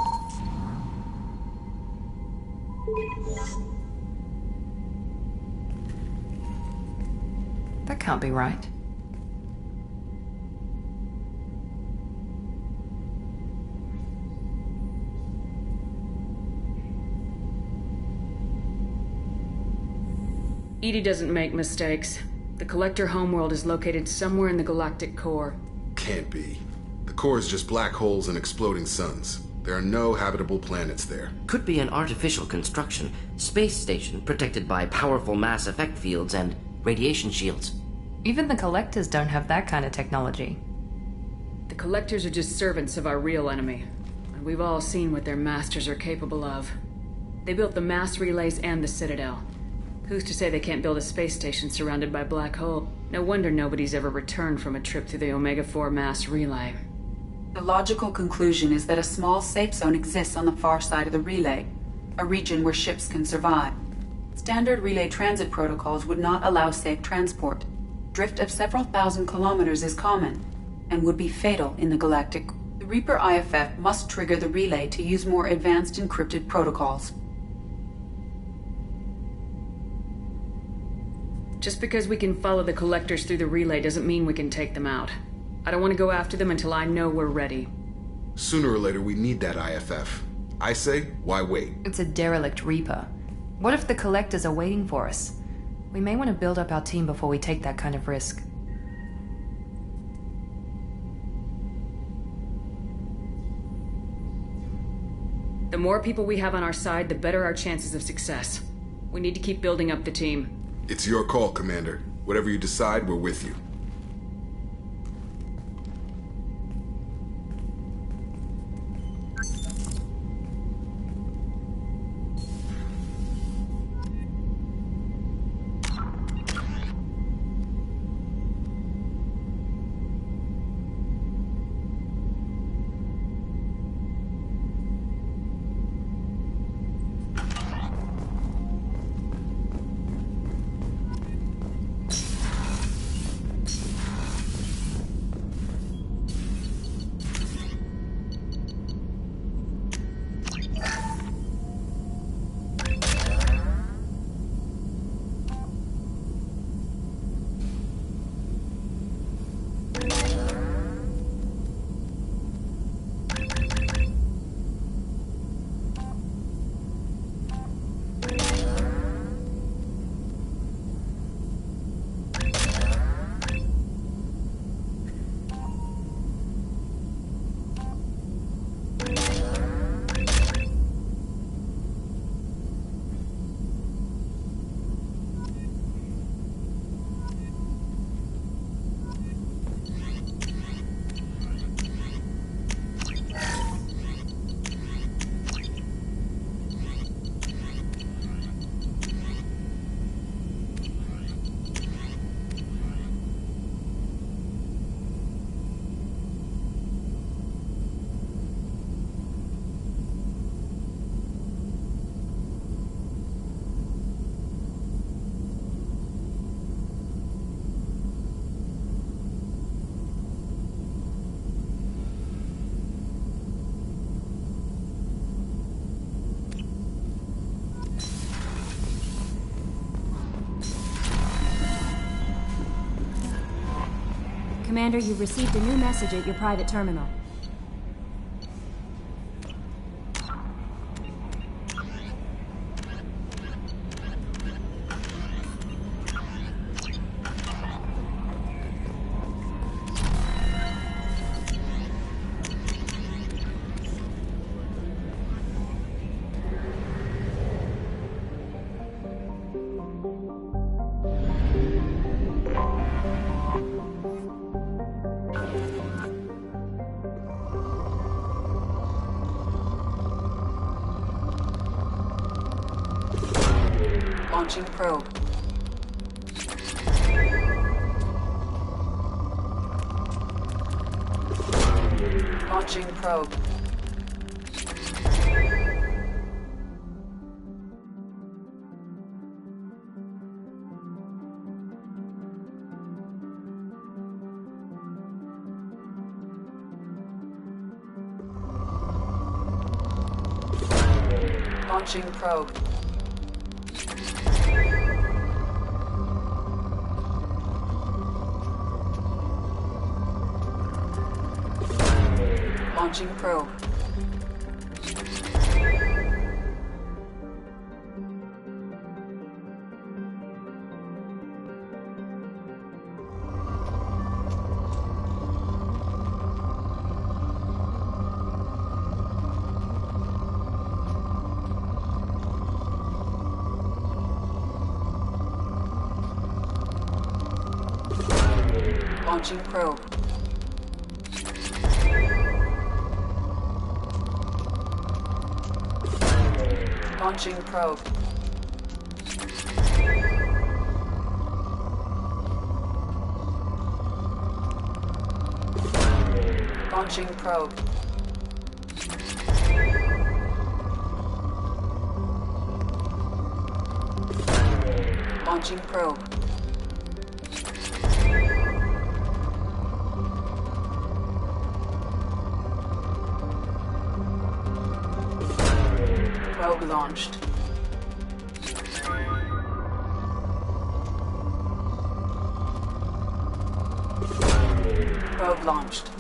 That can't be right. EDI doesn't make mistakes. The collector homeworld is located somewhere in the galactic core. Can't be. The core is just black holes and exploding suns. There are no habitable planets there. Could be an artificial construction, space station protected by powerful mass effect fields and radiation shields. Even the collectors don't have that kind of technology. The collectors are just servants of our real enemy, and we've all seen what their masters are capable of. They built the mass relays and the Citadel. Who's to say they can't build a space station surrounded by black hole? No wonder nobody's ever returned from a trip through the Omega-4 mass relay. The logical conclusion is that a small safe zone exists on the far side of the relay, a region where ships can survive. Standard relay transit protocols would not allow safe transport. Drift of several thousand kilometers is common, and would be fatal in the galactic. The Reaper IFF must trigger the relay to use more advanced encrypted protocols. Just because we can follow the collectors through the relay doesn't mean we can take them out. I don't want to go after them until I know we're ready. Sooner or later, we need that IFF. I say, why wait? It's a derelict Reaper. What if the collectors are waiting for us? We may want to build up our team before we take that kind of risk. The more people we have on our side, the better our chances of success. We need to keep building up the team. It's your call, Commander. Whatever you decide, we're with you. Commander, you've received a new message at your private terminal. Launching probe. Launching probe. Launching probe. Launching probe. Launching probe. Launching probe. Launching probe. Launching probe. Probe launched. Probe launched.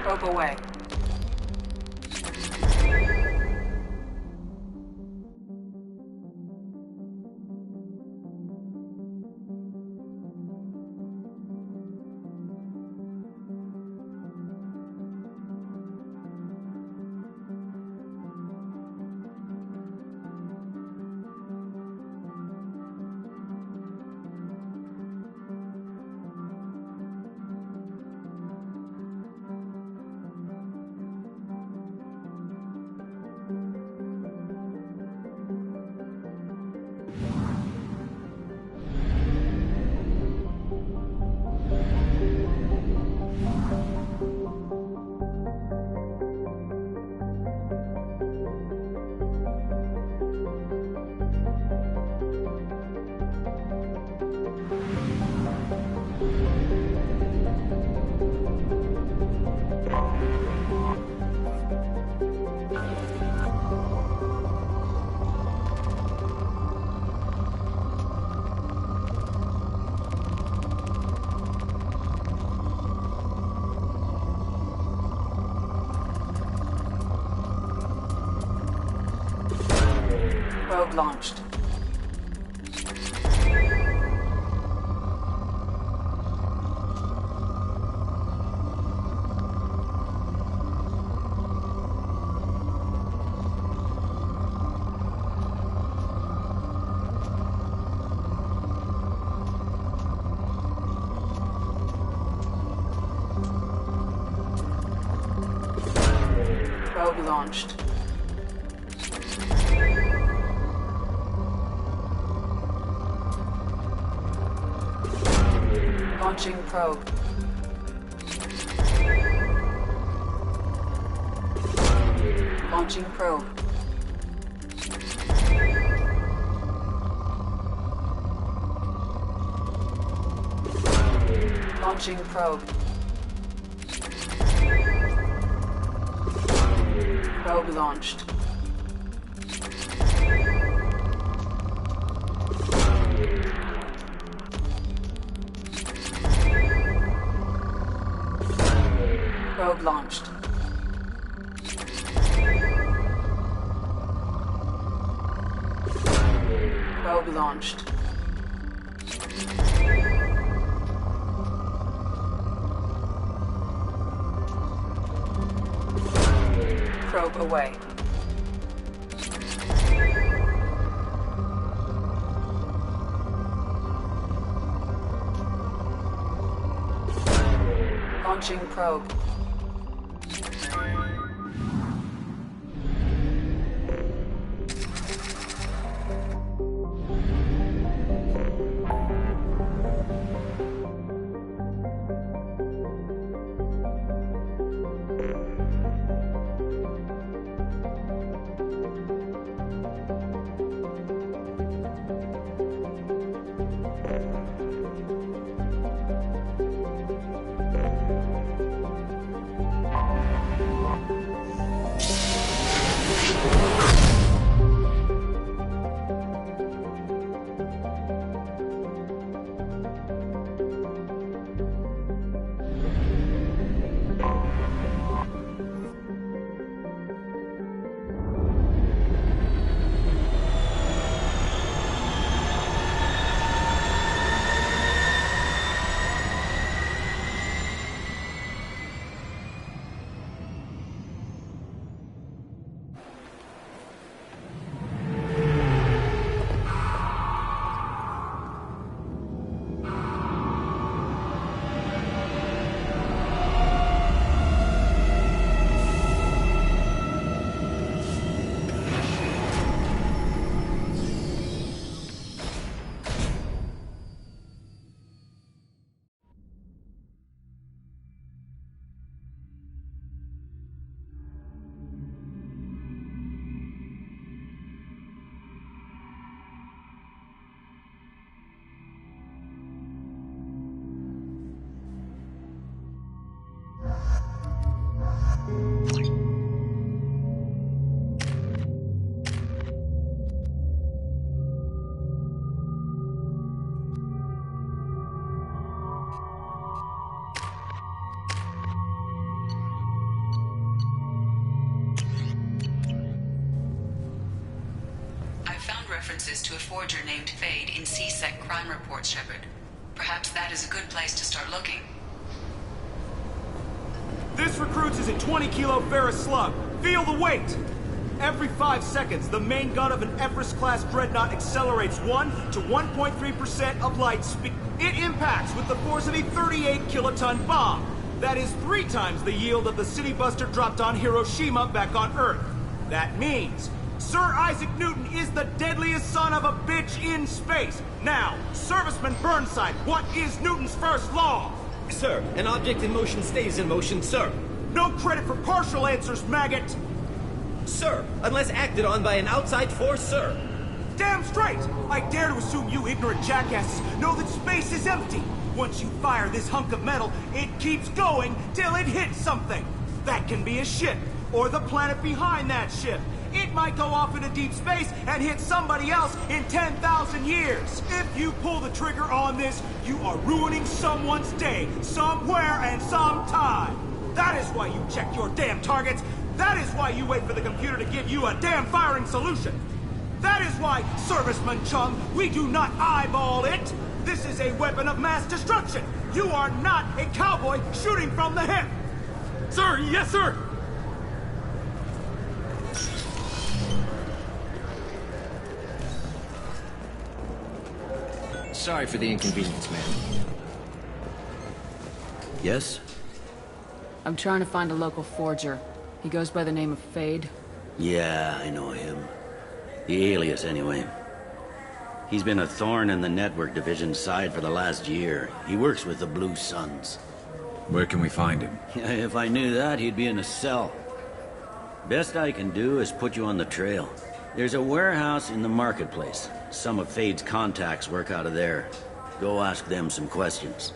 Probe away. Probe launched. Probe launched. Launching probe. Launching probe. Launching probe. Probe launched. Probe launched. Probe launched. Probe away. Launching probe. References to a forger named Fade in C-Sec crime reports, Shepard. Perhaps that is a good place to start looking. This recruits is a 20-kilo ferrous slug. Feel the weight! Every 5 seconds, the main gun of an Everest-class dreadnought accelerates 1 to 1.3% of light speed. It impacts with the force of a 38-kiloton bomb. That is 3 times the yield of the city buster dropped on Hiroshima back on Earth. That means Sir Isaac Newton is the deadliest son of a bitch in space. Now, Serviceman Burnside, what is Newton's first law? Sir, an object in motion stays in motion, sir. No credit for partial answers, maggot! Sir, unless acted on by an outside force, sir. Damn straight! I dare to assume you ignorant jackasses know that space is empty. Once you fire this hunk of metal, it keeps going till it hits something. That can be a ship, or the planet behind that ship. It might go off into deep space and hit somebody else in 10,000 years. If you pull the trigger on this, you are ruining someone's day, somewhere and sometime. That is why you check your damn targets. That is why you wait for the computer to give you a damn firing solution. That is why, Serviceman Chung, we do not eyeball it. This is a weapon of mass destruction. You are not a cowboy shooting from the hip. Sir, yes, sir. Sorry for the inconvenience, man. Yes? I'm trying to find a local forger. He goes by the name of Fade. Yeah, I know him. The alias, anyway. He's been a thorn in the network division's side for the last year. He works with the Blue Suns. Where can we find him? If I knew that, he'd be in a cell. Best I can do is put you on the trail. There's a warehouse in the marketplace. Some of Fade's contacts work out of there. Go ask them some questions.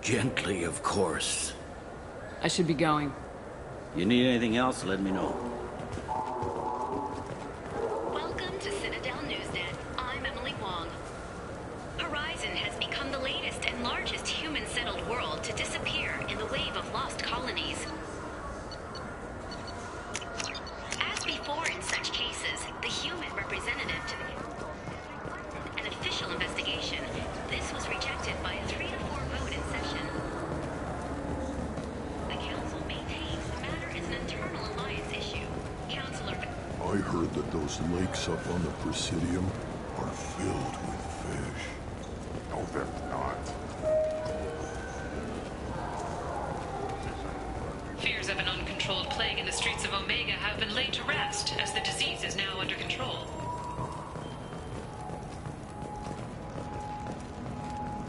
Gently, of course. I should be going. You need anything else, let me know. Welcome to Citadel Newsnet. I'm Emily Wong. Horizon has become the latest and largest human-settled world to disappear in the wave of lost colonies. As before in such cases, the human representative to an official investigation, this was rejected by a 3-4 vote in session. The council maintains the matter is an internal alliance issue. Councilor... I heard that those lakes up on the Presidium are filled with fish. No, they're not. in the streets of Omega have been laid to rest, as the disease is now under control.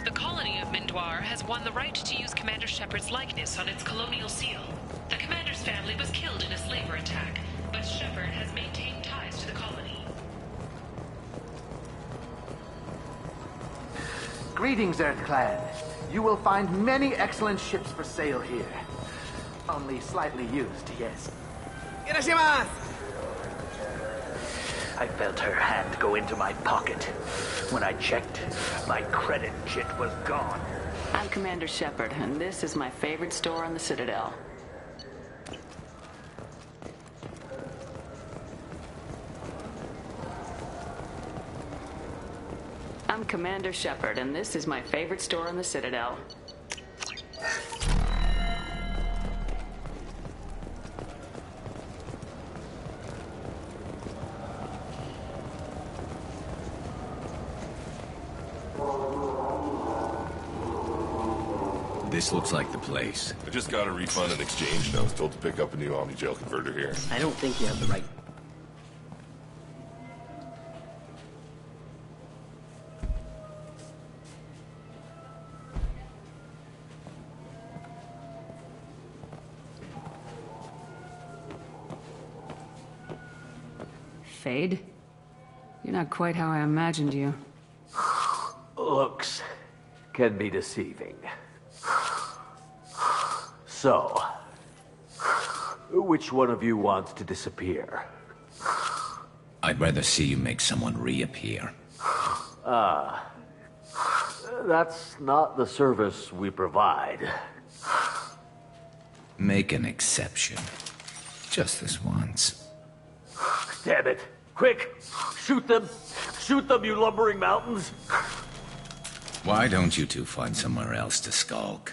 The colony of Mindwar has won the right to use Commander Shepard's likeness on its colonial seal. The commander's family was killed in a slaver attack, but Shepard has maintained ties to the colony. Greetings, Earth Clan. You will find many excellent ships for sale here. Only slightly used, yes. Irashimasu! I felt her hand go into my pocket. When I checked, my credit chit was gone. I'm Commander Shepard, and this is my favorite store on the Citadel. I'm Commander Shepard, and this is my favorite store on the Citadel. This looks like the place. I just got a refund and exchange, and I was told to pick up a new Omni-Gel converter here. I don't think you have the right... Fade? You're not quite how I imagined you. Looks can be deceiving. So, which one of you wants to disappear? I'd rather see you make someone reappear. That's not the service we provide. Make an exception. Just this once. Damn it. Quick! Shoot them! Shoot them, you lumbering mountains! Why don't you two find somewhere else to skulk?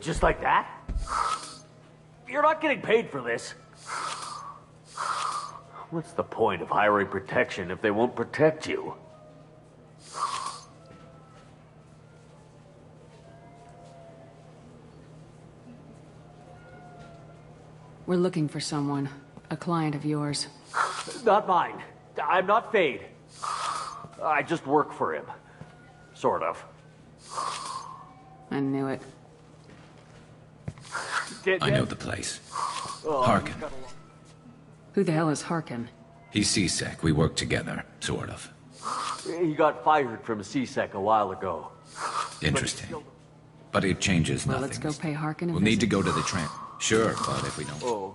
Just like that? You're not getting paid for this. What's the point of hiring protection if they won't protect you? We're looking for someone. A client of yours. Not mine. I'm not Fade. I just work for him. Sort of. I knew it. I know the place. Oh, Harkin. Who the hell is Harkin? He's C-Sec. We work together, sort of. He got fired from CSEC a while ago. Interesting. But it changes Well, nothing. let's go pay Harkin a We'll need to visit. go to the tram. Sure, but if we don't... Oh,